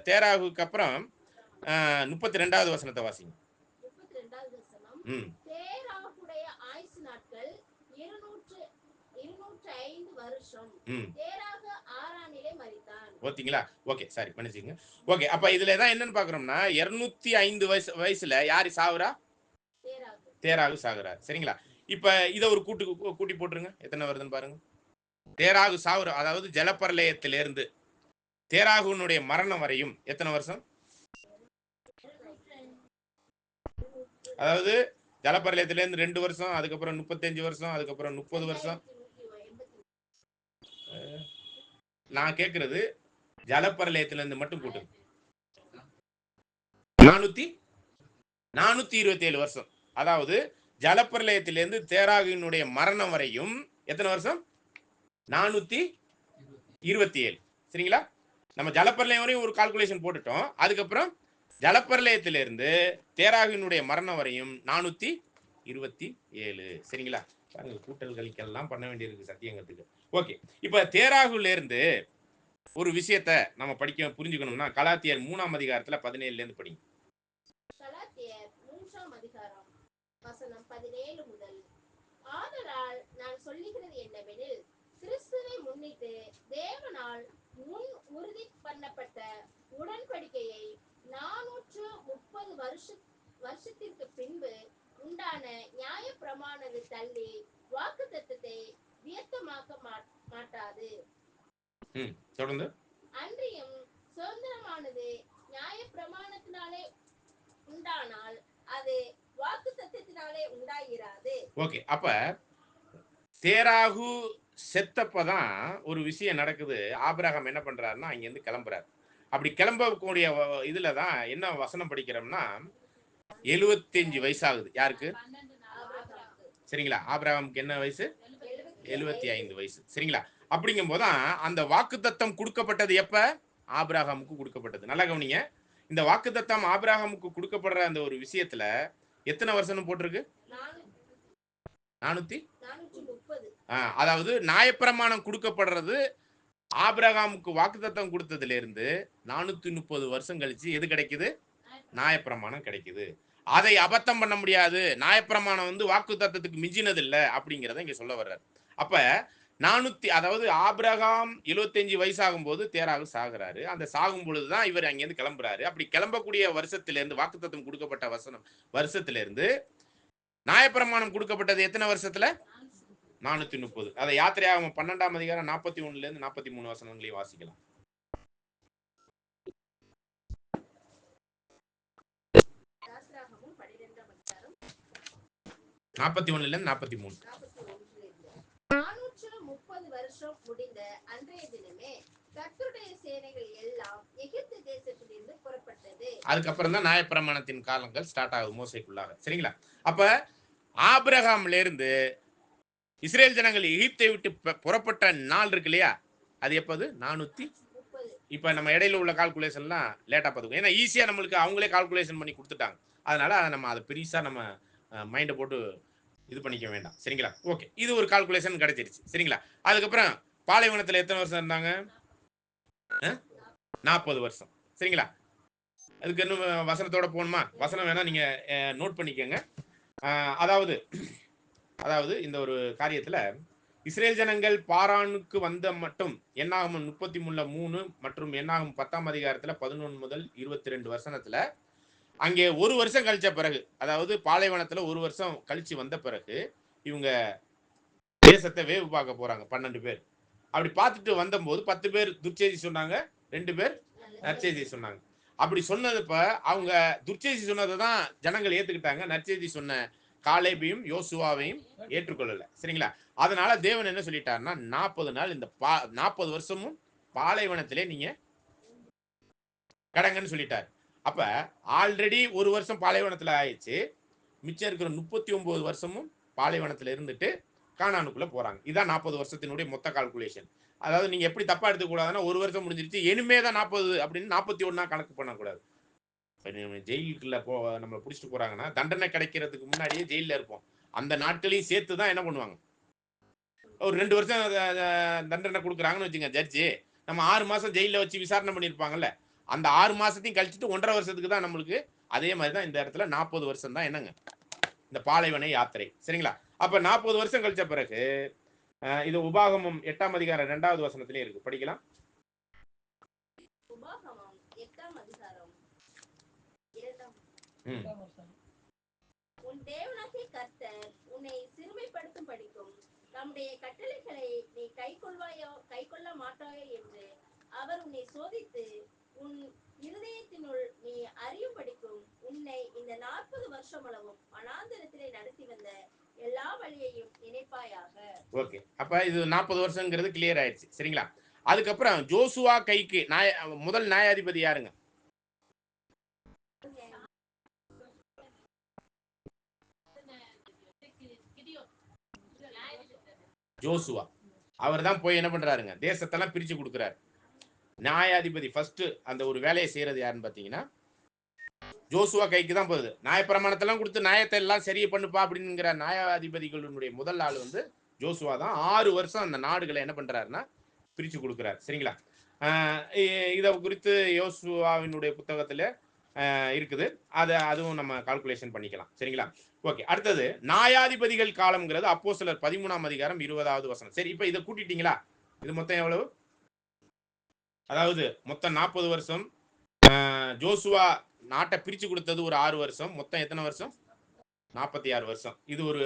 தேராகுக்கு அப்புறம் 32வது வசனத்தை வாசிங்க. 32வது வசனம். தேராகுடைய ஆயுசு நாட்கள் 205 வருஷம். ம் தேராக ஆரானிலே மரித்தான். ஓகேங்களா? Okay, sorry மன்னிச்சுங்க. ஓகே, அப்ப இதுல தான் என்னன்னு பாக்குறோம்னா 205 வயசுல யாரு சாவுறா? தேராகு. தேராகு சாகுறார். சரிங்களா? இப்ப இத ஒரு கூட்டி போட்டுருங்க. எத்தனை வருதுன்னு பாருங்க. தேராகு சாவுற, அதாவது ஜலப்பிரளயத்திலிருந்து தேராகுனுடைய மரணம் வரையும் எத்தனை வருஷம்? அதாவது ஜலப்பிரளயத்திலிருந்து 2 வருஷம், அதுக்கப்புறம் 35 வருஷம், அதுக்கப்புறம் 30 வருஷம். 2180. நான் கேட்கிறது ஜலப்பிரளயத்திலிருந்து மட்டும் கூட்டுங்க. 427 வருஷம். அதாவது ஜலப்பிரளயத்திலிருந்து தேராகினுடைய மரணம் வரையும் எத்தனை வருஷம்? 427. சரிங்களா? நம்ம ஜலப்பிரளயம் வரையும் ஒரு கால்குலேஷன் போட்டுட்டோம். அதுக்கப்புறம் ஜலப்பிரளயத்திலிருந்து தேராகினுடைய மரணம் வரையும் 427. சரிங்களா? பாருங்க, கூட்டல் கழிக்கெல்லாம் பண்ண வேண்டியிருக்கு சத்தியங்கிறதுக்கு. ஓகே, இப்ப தேராகுல இருந்து ஒரு விஷயத்த நம்ம புரிஞ்சுக்கணும்னா கலாத்தியர் 3ஆம் அதிகாரத்துல 17ல இருந்து படிங்க. கலாத்தியர் 3ஆம் அதிகாரம் வசனம் 17 முதல். ஆதலால் நான் சொல்லுகிறது என்னவெனில், கிறிஸ்துவை முன்னிட்டு தேவனால் முன் உறுதி பண்ணப்பட்ட உடன்படிக்கையை 430 வருஷத்திற்கு பின்பு உண்டான நியாய பிரமாணத்தை தள்ளி வாக்குத்தத்தத்தை வியர்த்தமாக்க மாட்டாது. தொடர்ந்து. அன்றியும் சுதந்திரமானது நியாய பிரமாணத்தினாலே உண்டானால் அது வாக்குத்தத்தத்தினாலே உண்டாயிராது. ஓகே, அப்ப தேராகு செத்தப்பதான் ஒரு விஷயம் நடக்குது. ஆபிரகாம் என்ன பண்றாருன்னா இங்க இருந்து கிளம்புறாரு. அப்படி கிளம்பக்கூடிய இதுல தான் என்ன வசனம் படிக்கிறோம்னா 75 வயசாகுது. யாருக்கு? சரிங்களா? ஆபிரகாமுக்கு என்ன வயசு? 75 வயசு. சரிங்களா? அப்படிங்கும் போதுதான் அந்த வாக்குத்தத்தம் கொடுக்கப்பட்டது. எப்ப? ஆபிரகாமுக்கு கொடுக்கப்பட்டது. நல்லா கவனிங்க. இந்த வாக்குத்தத்தம் ஆபிரகாமுக்கு கொடுக்கப்படுற அந்த ஒரு விஷயத்துல எத்தனை வருஷம் போட்டிருக்கு? 430. அதாவது நியாயப்பிரமாணம் கொடுக்கப்படுறது ஆபிரகாமுக்கு வாக்குத்தத்தம் கொடுத்ததுல இருந்து 430 வருஷம் கழிச்சு எது கிடைக்குது? நியாயப்பிரமாணம் கிடைக்குது. அதை அபத்தம் பண்ண முடியாது. நியாயப்பிரமாணம் வாக்குத்தத்தத்துக்கு மிஞ்சினது இல்லை அப்படிங்கிறத இங்க சொல்ல வர்றாரு. அப்ப 400, அதாவது ஆபிரகாம் 75 வயசாகும் போது தேராகு சாகுறாரு. அந்த சாகும் பொழுதுதான் இவர் அங்கிருந்து கிளம்புறாரு. அப்படி கிளம்பக்கூடிய வருஷத்திலிருந்து வாக்குத்தத்தம் கொடுக்கப்பட்ட வருஷத்திலிருந்து நியாயப்பிரமாணம் கொடுக்கப்பட்டது எத்தனை வருஷத்துல? 430. அதை யாத்திரையாகமம் 12ஆம் அதிகாரம் 41ல இருந்து 43 வசனங்களையும் வாசிக்கலாம். 41ல இருந்து 43. 430 வருஷம் முடிந்த அன்றைய தினமே கர்த்தருடைய சேனைகள் எல்லாம் எகிப்து தேசத்திலிருந்து புறப்பட்டது. அதுக்கப்புறம் தான் நியாயப்பிரமாணத்தின் காலங்கள் ஸ்டார்ட் ஆகுது மோசேக்குள்ளாக. சரிங்களா? அப்ப ஆபிரகாம்ல இருந்து இஸ்ரேல் ஜனங்கள் எகிப்தை விட்டு புறப்பட்ட நாள் இருக்கு இல்லையா? அது எப்போது? 430. இப்ப நம்ம இடையில உள்ள கால்குலேஷன்லாம் லேட்டா பார்த்துக்கோ. ஏன்னா ஈஸியா நம்மளுக்கு அவங்களே கால்குலேஷன் பண்ணி கொடுத்துட்டாங்க. அதனால நம்ம அதை பெருசா நம்ம மைண்டை போட்டு இது பண்ணிக்க வேண்டாம். சரிங்களா? ஓகே, இது ஒரு கால்குலேஷன் கிடைச்சிருச்சு. சரிங்களா? அதுக்கப்புறம் பாலைவனத்துல எத்தனை வருஷம் இருந்தாங்க? 40 வருஷம். சரிங்களா? அதுக்கு இன்னும் வசனத்தோட போகணுமா? வசனம் வேணா நீங்க நோட் பண்ணிக்கோங்க. அதாவது இந்த ஒரு காரியத்துல இஸ்ரேல் ஜனங்கள் பாரானுக்கு வந்த மட்டும் என்னாகும் 33 மற்றும் என்னாகும் 10ஆம் அதிகாரத்துல 11 முதல் 22 வசனத்துல அங்கே ஒரு வருஷம் கழிச்ச பிறகு, அதாவது பாலைவனத்துல ஒரு வருஷம் கழிச்சு வந்த பிறகு இவங்க தேசத்தை வேவு பார்க்க போறாங்க. 12 பேர். அப்படி பார்த்துட்டு வந்தபோது 10 பேர் துர்ச்செய்தி சொன்னாங்க, 2 பேர் நற்செய்தி சொன்னாங்க. அப்படி சொன்னதுப்ப அவங்க துர்ச்செய்தி சொன்னதை தான் ஜனங்கள் ஏத்துக்கிட்டாங்க. நற்செய்தி சொன்ன காலேபையும் யோசுவாவையும் ஏற்றுக்கொள்ளல. சரிங்களா? அதனால தேவன் என்ன சொல்லிட்டாருன்னா 40 நாள் இந்த 40 வருஷமும் பாலைவனத்திலே நீங்க கடங்கன்னு சொல்லிட்டாரு. அப்ப ஆல்ரெடி ஒரு வருஷம் பாலைவனத்துல ஆயிடுச்சு. மிச்சம் இருக்கிற 39 வருஷமும் பாலைவனத்துல இருந்துட்டு கானானுக்குள்ள போறாங்க. இதான் 40 வருஷத்தினுடைய மொத்த கால்குலேஷன். அதாவது நீங்க எப்படி தப்பா எடுத்துக்கூடாதுன்னா ஒரு வருஷம் முடிஞ்சிருச்சு இனிமே தான் 40 அப்படின்னு 41 கணக்கு பண்ணக்கூடாது. ஜெயிலுக்குள்ள நம்மளை பிடிச்சிட்டு போறாங்கன்னா தண்டனை கிடைக்கிறதுக்கு முன்னாடியே ஜெயில இருப்போம். அந்த நாட்களையும் சேர்த்து தான் என்ன பண்ணுவாங்க, ஒரு 2 வருஷம் தண்டனை கொடுக்குறாங்கன்னு வச்சுங்க ஜட்ஜி. நம்ம 6 மாசம் ஜெயில வச்சு விசாரணை பண்ணியிருப்பாங்கல்ல, அந்த 6 மாசத்தையும் கழிச்சுட்டு 1.5 வருஷத்துக்கு தான் நம்மளுக்கு. அதே மாதிரி தான் இந்த இடத்துல 40 வருஷம் தான் என்னங்க இந்த பாலைவன யாத்திரை. சரிங்களா? அப்ப 40 வருஷம் கழிச்ச பிறகு இது உபாகமம் 8ஆம் அதிகாரம் 2வது வசனத்திலே இருக்கு, படிக்கலாம். உபாகமம் 8ஆம் அதிகாரம் 2ஆம். உன் தேவனாகிய கர்த்தர் உன்னை சிறுமைப்படுத்தும் படிக்கும் தம்முடைய கட்டளைகளை நீ கைக்கொள்ள மாட்டாயோ என்று அவர் உன்னை சோதித்து உன் இருதயத்தினுள் நீ அறியும் படிக்கும் உன்னை இந்த 40 வருஷமளவும் வனாந்தரத்திலே நடத்தி வந்த எல்லா வழியையும் நினைப்பாயாக. ஓகே, அப்ப இது 40 வருஷங்கிறது கிளியர் ஆயிடுச்சு. சரிங்களா? அதுக்கப்புறம் ஜோசுவா கைக்கு முதல் நியாயாதிபதி யாருங்க? ஜோசுவா. அவர் தான் போய் என்ன பண்றாருங்க, தேசத்தெல்லாம் பிரிச்சு கொடுக்கிறாரு. நியாயாதிபதி ஃபர்ஸ்ட் அந்த ஒரு வேலையை செய்யறது யாருன்னு பாத்தீங்கன்னா ஜோசுவா கைக்கு தான் போகுது. நியாயப்பிரமாணத்தெல்லாம் கொடுத்து நியாயத்தை எல்லாம் சரியை பண்ணுப்பா அப்படிங்கிற நியாயாதிபதிகளுடைய முதல் ஆள் வந்து ஜோசுவா தான். 6 வருஷம் அந்த நாடுகளை என்ன பண்றாருன்னா பிரிச்சு கொடுக்குறாரு. சரிங்களா? இதை குறித்து யோசுவாவினுடைய புத்தகத்துல இருக்குது, அதுவும் நம்ம கால்குலேஷன் பண்ணிக்கலாம். சரிங்களா? ஓகே, அடுத்தது நியாயாதிபதிகள் காலம்ங்கிறது அப்போஸ்தலர் 13ஆம் அதிகாரம் 20வது வசனம். சரி, இப்ப இதை கூட்டிட்டீங்களா? இது மொத்தம் எவ்வளவு? அதாவது மொத்தம் 40 வருஷம். ஜோசுவா நாட்டை பிரிச்சு கொடுத்தது ஒரு 6 வருஷம். மொத்தம் எத்தனை வருஷம்? 46 வருஷம். இது ஒரு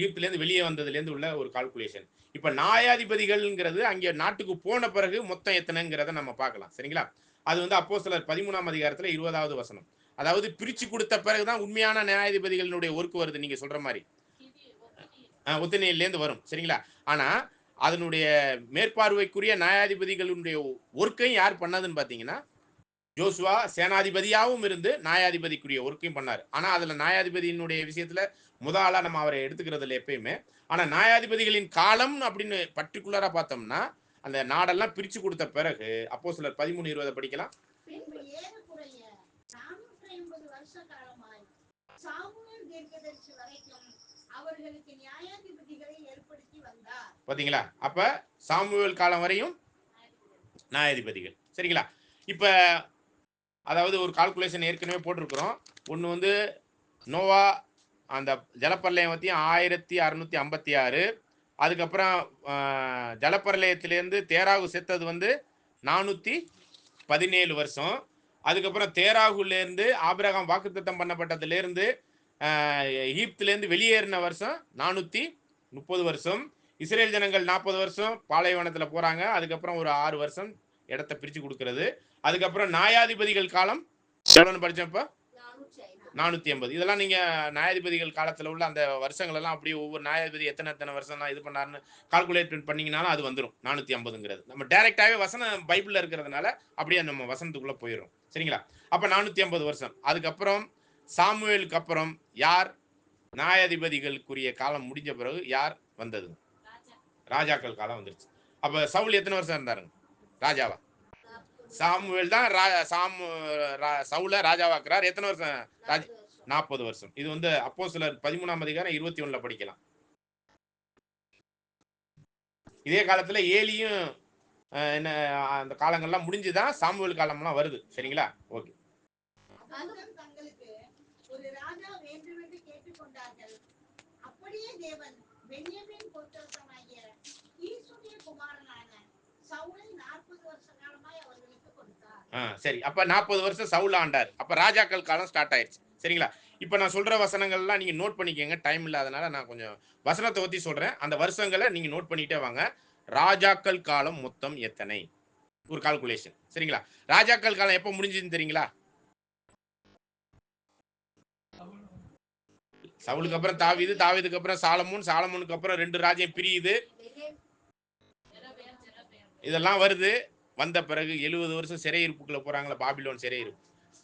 எகிப்திலேருந்து வெளியே வந்ததுலேருந்து உள்ள ஒரு கால்குலேஷன். இப்ப நியாயாதிபதிகள்ங்கிறது அங்கே நாட்டுக்கு போன பிறகு மொத்தம் எத்தனைங்கிறத நம்ம பார்க்கலாம். சரிங்களா? அது வந்து அப்போஸ்தலர் 13ஆம் அதிகாரத்துல 20வது வசனம். அதாவது பிரிச்சு கொடுத்த பிறகுதான் உண்மையான நியாயாதிபதிகளினுடைய ஒர்க் வருது. நீங்க சொல்ற மாதிரி ஒத்தினையிலேருந்து வரும். சரிங்களா? ஆனா அதனுடைய மேற்பார்வைக்குரிய நியாயாதிபதிகளுடைய ஒர்க்கையும் யார் பண்ணதுன்னு பாத்தீங்கன்னா ஜோசுவா சேனாதிபதியாகவும் இருந்து நியாயாதிபதிக்குரிய ஒர்க்கையும் பண்ணாரு. ஆனா அதுல நியாயாதிபதியினுடைய விஷயத்துல முதலா நம்ம அவரை எடுத்துக்கிறது இல்லை எப்பயுமே. ஆனா நியாயாதிபதிகளின் காலம் அப்படின்னு பர்டிகுலரா பார்த்தோம்னா அந்த நாடெல்லாம் பிரிச்சு கொடுத்த பிறகு அப்போஸ்தலர் 13:20 படிக்கலாம். பாத்தீங்களா? அப்ப சாமுவேல் காலம் வரையும் நியாயாதிபதிகள். சரிங்களா? இப்ப அதாவது ஒரு கால்குலேஷன் ஏற்கனவே போட்டிருக்கிறோம். ஒன்று வந்து நோவா அந்த ஜலப்பரலயம் பற்றி 1656. அதுக்கப்புறம் ஜலப்பரலயத்திலேருந்து தேராகு செத்தது வந்து 417 வருஷம். அதுக்கப்புறம் தேராகுலேருந்து ஆபிரகாம் வாக்குத்தத்தம் பண்ணப்பட்டதுலேருந்து எகிப்திலேருந்து வெளியேறின வருஷம் 430 வருஷம். இஸ்ரேல் ஜனங்கள் 40 வருஷம் பாலைவனத்தில் போகிறாங்க. அதுக்கப்புறம் ஒரு 6 வருஷம் இடத்த பிரித்து கொடுக்கறது. அதுக்கப்புறம் நியாயாதிபதிகள் காலம் எவ்வளோன்னு படித்தப்போ 480. இதெல்லாம் நீங்கள் நியாயாதிபதிகள் காலத்தில் உள்ள அந்த வருஷங்கள் எல்லாம் அப்படியே ஒவ்வொரு நியாயாதிபதி எத்தனை வருஷம் தான் இது பண்ணாருன்னு கால்குலேட் பண்ணிங்கனாலும் அது வந்துடும் 450ங்கிறது. நம்ம டைரெக்டாகவே வசனம் பைபிளில் இருக்கிறதுனால அப்படியே நம்ம வசனத்துக்குள்ளே போயிடும். சரிங்களா? அப்போ 450 வருஷம். அதுக்கப்புறம் சாமுவேலுக்கு அப்புறம் யார் நியாயாதிபதிகளுக்குரிய காலம் முடிஞ்ச பிறகு யார் வந்தது? ராஜாக்கள் காலம் வந்துருச்சு. அப்போ சவுல் எத்தனை வருஷம் இருந்தாருங்க ராஜாவா? சாமுவேல் தான் சவுல ராஜாவாக்குறார். எத்தனை வருஷம்? 40 வருஷம். இது வந்து அப்போஸ்தலர் 13ஆம் அதிகாரம் 21 படிக்கலாம். இதே காலத்துல ஏலியும் என்ன அந்த காலங்கள்லாம் முடிஞ்சுதான் சாமுவேல் காலம்லாம் வருது. சரிங்களா? ஓகே. ஒரு ராஜா வேண்டும் என்று கேட்டுக்கொண்டார்கள். அப்படியே தேவன் பென்யமீன் கோத்திரத்தாகிய கீசுடைய குமாரனான சவுலை 40 வருஷ காலமாய் அவர்களுக்கு கொடுத்தார். சரி, அப்ப 40 வருஷம் சவுல் ஆண்டார். அப்ப ராஜாக்கள் காலம் ஸ்டார்ட் ஆயிடுச்சு. சரிங்களா? இப்ப நான் சொல்ற வசனங்கள்லாம் நீங்க நோட் பண்ணிக்கங்க. டைம் இல்லாதனால நான் கொஞ்சம் வசனத்தை பத்தி சொல்றேன். அந்த வருஷங்களை நீங்க நோட் பண்ணிட்டே வாங்க. ராஜாக்கள் காலம் மொத்தம் எத்தனை? ஒரு கால்குலேஷன். சரிங்களா? ராஜாக்கள் காலம் எப்ப முடிஞ்சதுன்னு தெரியுங்களா? சவுலுக்கு அப்புறம் தாவீது, தாவீதுக்கு அப்புறம் சாலமோன், சாலமோனுக்கு அப்புறம் 2 ராஜ்யம் பிரியுது. இதெல்லாம் வருது. வந்த பிறகு 70 வருஷம் சிறையிருப்புக்குள்ள போறாங்களா, பாபிலோன் சிறையிருப்பு.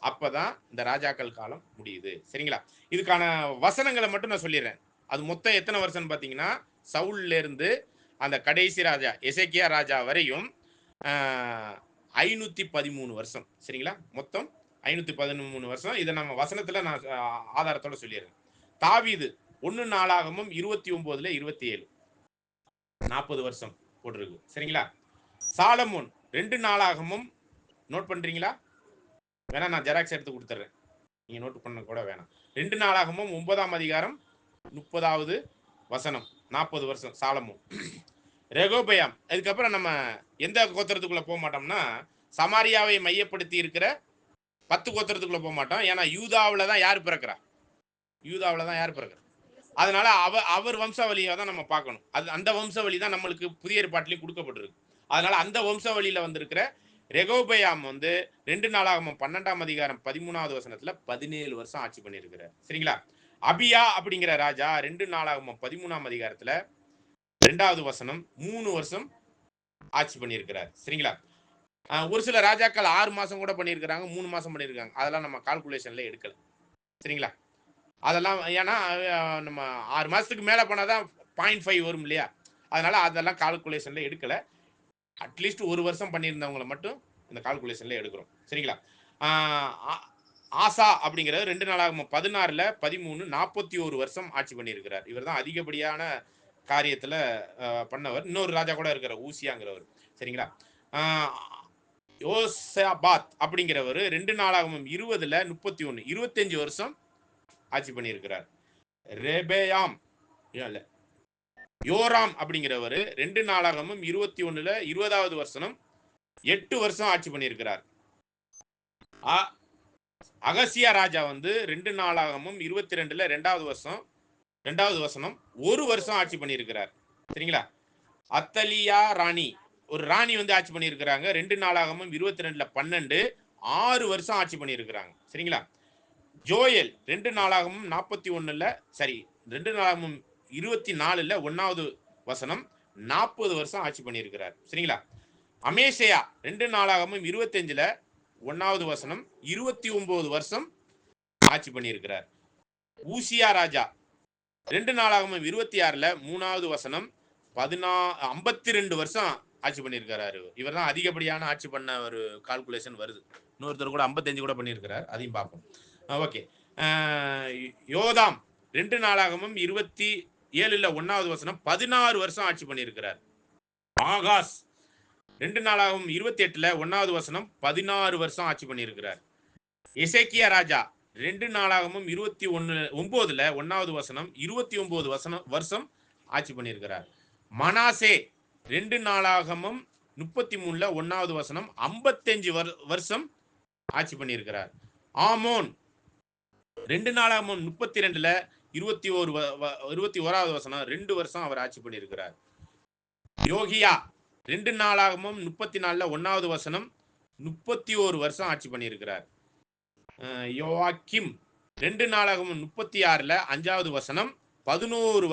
அப்பதான் இந்த ராஜாக்கள் காலம் முடியுது. சரிங்களா? இதுக்கான வசனங்களை மட்டும் நான் சொல்லிடுறேன். அது மொத்தம் எத்தனை வருஷம் பாத்தீங்கன்னா சவுல்ல இருந்து அந்த கடைசி ராஜா எசேக்கியா ராஜா வரையும் 513 வருஷம். சரிங்களா? மொத்தம் 513 வருஷம். இதை நம்ம வசனத்துல நான் ஆதாரத்தோட சொல்லிடுறேன். தாவீது 1 நாளாகமும் 29-27 40 வருஷம் போட்டிருக்கு. சரிங்களா? சாலமோன் 2 நாளாகமும் நோட் பண்றீங்களா? வேணா நான் ஜெராக்ஸ் எடுத்து கொடுத்துறேன், நீங்க நோட் பண்ண கூட வேணாம். 2 நாளாகமும் 9ஆம் அதிகாரம் 30வது வசனம் 40 வருஷம் சாலமோன். ரெகோபயாம், அதுக்கப்புறம் நம்ம எந்த கோத்திரத்துக்குள்ள போக மாட்டோம்னா சமாரியாவை மையப்படுத்தி இருக்கிற 10 கோத்திரத்துக்குள்ள போக மாட்டோம். ஏன்னா யூதாவில் தான் யார் பிறக்கிறா? யூதாவில் தான் யார் பிறக்கிறா? அதனால அவர் வம்சாவளியை தான் நம்ம பார்க்கணும். அது அந்த வம்சாவளி தான் நம்மளுக்கு புதிய ஏற்பாட்டிலையும் கொடுக்கப்பட்டிருக்கு. அதனால அந்த வம்சாவளியில வந்திருக்கிற ரெகோபயாம் வந்து 2 நாளாகமம் 12ஆம் அதிகாரம் 13வது வசனத்துல 17 வருஷம் ஆட்சி பண்ணியிருக்கிறார். சரிங்களா? அபியா அப்படிங்கிற ராஜா 2 நாளாகமம் 13ஆம் அதிகாரத்துல 2வது வசனம் 3 வருஷம் ஆட்சி பண்ணியிருக்கிறார். சரிங்களா? ஒரு சில ராஜாக்கள் 6 மாசம் கூட பண்ணியிருக்கிறாங்க, 3 மாசம் பண்ணியிருக்காங்க. அதெல்லாம் நம்ம கால்குலேஷன்ல எடுக்கல. சரிங்களா? அதெல்லாம் ஏன்னா நம்ம 6 மாசத்துக்கு மேல போனாதான் 0.5 வரும் இல்லையா? அதனால அதெல்லாம் கால்குலேஷன்ல எடுக்கல. அட்லீஸ்ட் 1 வருஷம் பண்ணியிருந்தவங்களை மட்டும் இந்த கால்குலேஷன்ல எடுக்கிறோம். சரிங்களா? ஆசா அப்படிங்கிறது 2 நாளாகமம் 16ல 13 41 வருஷம் ஆட்சி பண்ணியிருக்கிறார். இவர் தான் அதிகப்படியான காரியத்துல பண்ணவர். இன்னொரு ராஜா கூட இருக்கிற ஊசியாங்கிறவர். சரிங்களா? யோசபாத் அப்படிங்கிறவர் 2 நாளாகமம் 20ல 31 25 வருஷம் ஆட்சி பண்ணியிருக்கிறார். ரெபேயாம் இல்ல யோராம் அப்படிங்கிறவர் 2 நாளாகமும் 21ல 20வது வருஷம் 8 வருஷம் ஆட்சி பண்ணியிருக்கிறார். அகசியா ராஜா வந்து 2 நாளாகமும் 22ல 2வது வசனம் 1 வருஷம் ஆட்சி பண்ணியிருக்கிறார். சரிங்களா? அத்தலியா ராணி ஒரு ராணி வந்து ஆட்சி பண்ணியிருக்கிறாங்க. 2 நாளாகமும் 22ல 12 6 வருஷம் ஆட்சி பண்ணியிருக்கிறாங்க. சரிங்களா? ஜோயல் 2 நாளாகமும் 41ல 2 நாளாகமும் 24ல 1வது வசனம் 40 வருஷம் ஆட்சி பண்ணியிருக்கிறார். சரிங்களா? அமேசையா 2 நாளாகமும் 25ல 1வது வசனம் 29 வருஷம் ஆட்சி பண்ணியிருக்கிறார். ஊசியா ராஜா 2 நாளாகமும் 26ல 3வது வசனம் 52 வருஷம் ஆட்சி பண்ணியிருக்கிறாரு. இவர் தான் அதிகப்படியான ஆட்சி பண்ண ஒரு கால்குலேஷன் வருது. இன்னொருத்தர் கூட 55 கூட பண்ணியிருக்கிறார். அதையும் பார்ப்போம். ஓகே. யோதாம் 2 நாளாகமும் 27ல 1வது வசனம் 16 வருஷம் ஆட்சி பண்ணியிருக்கிறார். ஆகாஸ் 2 நாளாகமும் 28ல 1வது வசனம் 16 வருஷம் ஆட்சி பண்ணியிருக்கிறார். எசேக்கியா ராஜா 2 நாளாகமும் 29ல 1வது வசனம் 29 வருஷம் ஆட்சி பண்ணியிருக்கிறார். மனாசே 2 நாளாகமும் 33ல 1வது வசனம் 55 வருஷம் ஆட்சி பண்ணியிருக்கிறார். ஆமோன் 2 நாளாகமும் 32ல 21வது வசனம் 2 வருஷம் அவர் ஆட்சி பண்ணியிருக்கிறார். யோகியா 2 நாளாகமும் 34ல 1வது வசனம் 31 வருஷம் ஆட்சி பண்ணியிருக்கிறார். யோவாக்கிம் 2 நாளாகமும் 36ல 5வது வசனம் 11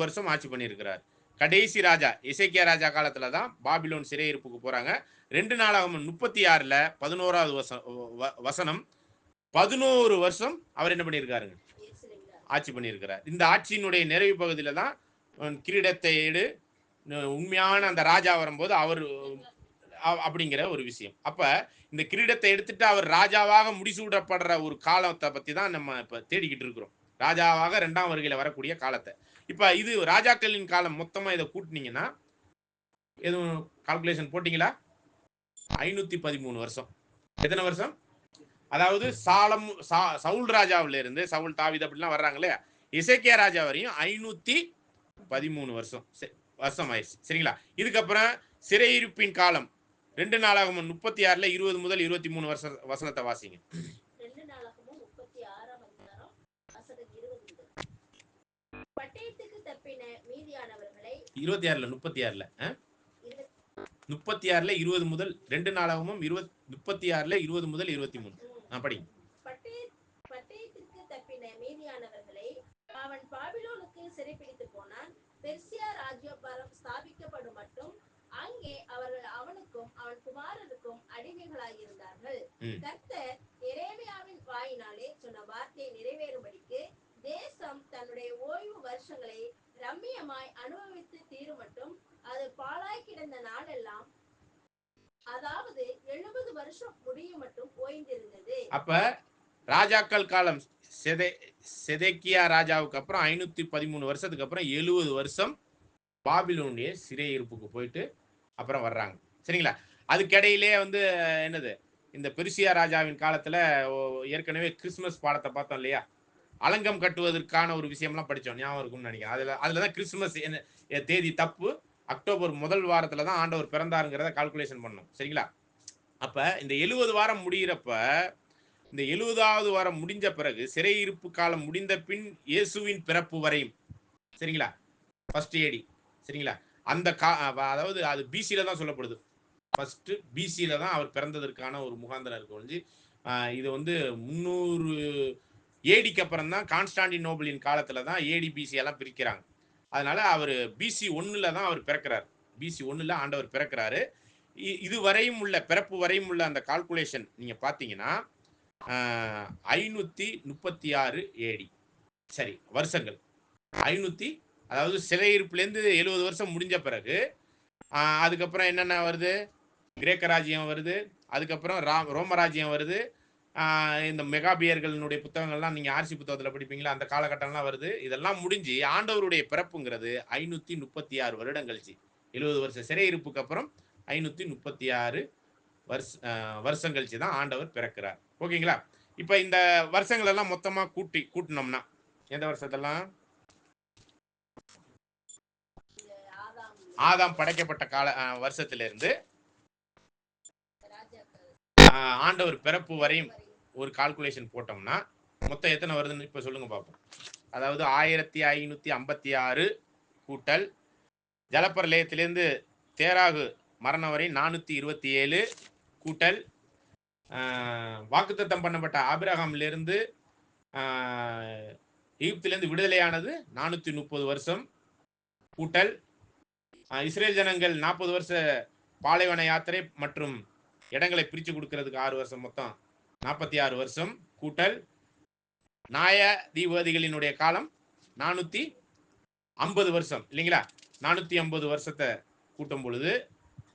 வருஷம் ஆட்சி பண்ணியிருக்கிறார். கடைசி ராஜா எசேக்கியா ராஜா காலத்துல தான் பாபிலோன் சிறையிருப்புக்கு போறாங்க. 2 நாளாகமும் 36ல 11வது வசனம் 11 வருஷம் அவர் என்ன பண்ணியிருக்காருங்க? ஆட்சி பண்ணியிருக்கிறார். இந்த ஆட்சியினுடைய நிறைவு பகுதியில தான் கிரீடத்தை எடு உண்மையான அந்த ராஜா வரும்போது அவர் அப்படிங்கிற ஒரு விஷயம். அப்ப இந்த கிரீடத்தை எடுத்துட்டு அவர் ராஜாவாக முடிசூடப்படுற ஒரு காலத்தை பத்தி தான் நம்ம இப்ப தேடிக்கிட்டு இருக்கிறோம். ராஜாவாக 2ஆம் வருகையில வரக்கூடிய காலத்தை. இப்ப இது ராஜாக்களின் காலம் மொத்தமா இதை கூட்டினீங்கன்னா எதுவும் கால்குலேஷன் போட்டீங்களா? 513 வருஷம். எத்தனை வருஷம்? அதாவது சவுல் ராஜாவில இருந்து சவுல் தாவீது அப்படிலாம் வர்றாங்களே, எசேக்கியா ராஜா வரையும் 513 வருஷம் ஆயிடுச்சு. சரிங்களா? இதுக்கப்புறம் சிறையிருப்பின் காலம் 2 நாளாகமும் 36ல 20 முதல் 23 வசனத்தை வாசிங்க. 2 நாளாகமும் 36ஆம் அதிகாரம் வசனம் 20 பட்டயத்துக்கு தப்பின மீதியானவர்களை 36ல 20 முதல் 2 நாளாகமும் 36ல 20 முதல் 23 படிங்க. பட்டயத்திற்கு தப்பின மீதியானவர்களை அவன் பாபிலோனுக்கு சிறைப்பிடித்து போனான். பெர்சியா ராஜ்யபாரம் ஸ்தாபிக்கப்படும் மட்டும் அங்கே அவர்கள் அவனுக்கும் அவன் குமாரருக்கும் அடிமைகளாயிருந்தார்கள். கர்த்தர் எரேமியாவின் வாயினாலே சொன்ன வார்த்தை நிறைவேறும்படிக்கு தேசம் தன்னுடைய ஓய்வு வருஷங்களை ரம்மியமாய் அனுபவித்து தீரும் மட்டும் அது பாழாய் கிடந்த நாளெல்லாம், அதாவது 70 வருஷம் முடியும் மட்டும் ஓய்ந்திருந்தது. அப்ப ராஜாக்கள் காலம் செதேக்கியா ராஜாவுக்கு அப்புறம் 513 வருஷத்துக்கு அப்புறம் 70 வருஷம் பாபிலோனிய சிறையிருப்புக்கு போயிட்டு அப்புறம் வர்றாங்க. சரிங்களா? அதுக்கிடையிலே வந்து என்னது, இந்த பெர்சியா ராஜாவின் காலத்துல ஏற்கனவே கிறிஸ்துமஸ் பாடத்தை பார்த்தோம் இல்லையா? அலங்கம் கட்டுவதற்கான ஒரு விஷயம்லாம் படித்தோம், ஞாபகம் இருக்கும்னு நினைக்கிறேன். அதில் தான் கிறிஸ்துமஸ் தேதி தப்பு, அக்டோபர் முதல் வாரத்தில் தான் ஆண்டவர் பிறந்தாருங்கிறத கால்குலேஷன் பண்ணோம். சரிங்களா? அப்போ இந்த 70 வாரம் முடிகிறப்ப, இந்த 70வது வாரம் முடிஞ்ச பிறகு சிறையிருப்பு காலம் முடிந்த பின் இயேசுவின் பிறப்பு வரையும், சரிங்களா, ஃபர்ஸ்ட் ஏடி, சரிங்களா, அந்த அதாவது அது பிசியில தான் சொல்லப்படுது. ஃபர்ஸ்ட் பிசியில தான் அவர் பிறந்ததற்கான ஒரு முகாந்திரம் இருக்கு ஒழிஞ்சு இது வந்து 300 ஏடிக்கு அப்புறம் தான் கான்ஸ்டாண்டினோபிளின் காலத்துல தான் ஏடி பிசி எல்லாம் பிரிக்கிறாங்க. அதனால அவர் பிசி 1ல தான் அவர் பிறக்கிறார். பிசி 1ல ஆண்டவர் பிறக்கிறாரு. இது வரையும் உள்ள பிறப்பு வரையும் உள்ள அந்த கால்குலேஷன் நீங்க பாத்தீங்கன்னா 536 ஏடி. சரி, வருஷங்கள் 500, அதாவது சிறையிருப்புலேருந்து 70 வருஷம் முடிஞ்ச பிறகு அதுக்கப்புறம் என்னென்ன வருது, கிரேக்க ராஜ்யம் வருது, அதுக்கப்புறம் ரோம ராஜ்யம் வருது, இந்த மெகாபியர்களுடைய புத்தகங்கள்லாம் நீங்கள் ஆர்சி புத்தகத்தில் படிப்பீங்களா, அந்த காலகட்டம்லாம் வருது. இதெல்லாம் முடிஞ்சு ஆண்டவருடைய பிறப்புங்கிறது 536 வருடம் கழிச்சு, 70 வருஷம் சிறையிருப்புக்கு அப்புறம் 536 வருஷம் கழிச்சு தான் ஆண்டவர் பிறக்கிறார். ஓகேங்களா? இப்போ இந்த வருஷங்கள் எல்லாம் மொத்தமாக கூட்டினோம்னா எந்த வருஷத்தெல்லாம், ஆதாம் படைக்கப்பட்ட கால வருஷத்திலிருந்து ஆண்டவர் பிறப்பு வரையும் ஒரு கால்குலேஷன் போட்டோம்னா மொத்தம் எத்தனை வருதுன்னு இப்ப சொல்லுங்க பார்ப்போம். அதாவது 1556 கூட்டல் ஜலப்பிரளயத்திலிருந்து தேராகு மரணம் வரை 427 கூட்டல் வாக்குத்தத்தம் பண்ணப்பட்ட ஆபிரகாமிலிருந்து எகிப்திலிருந்து விடுதலையானது 430 வருஷம் கூட்டல் இஸ்ரேல் ஜனங்கள் 40 வருஷ பாலைவன யாத்திரை மற்றும் இடங்களை பிரித்து கொடுக்கறதுக்கு 6 வருஷம், மொத்தம் 46 வருஷம் கூட்டல் நியாயாதிபதிகளினுடைய காலம் 450 வருஷம் இல்லைங்களா? 450 வருஷத்தை கூட்டும் பொழுது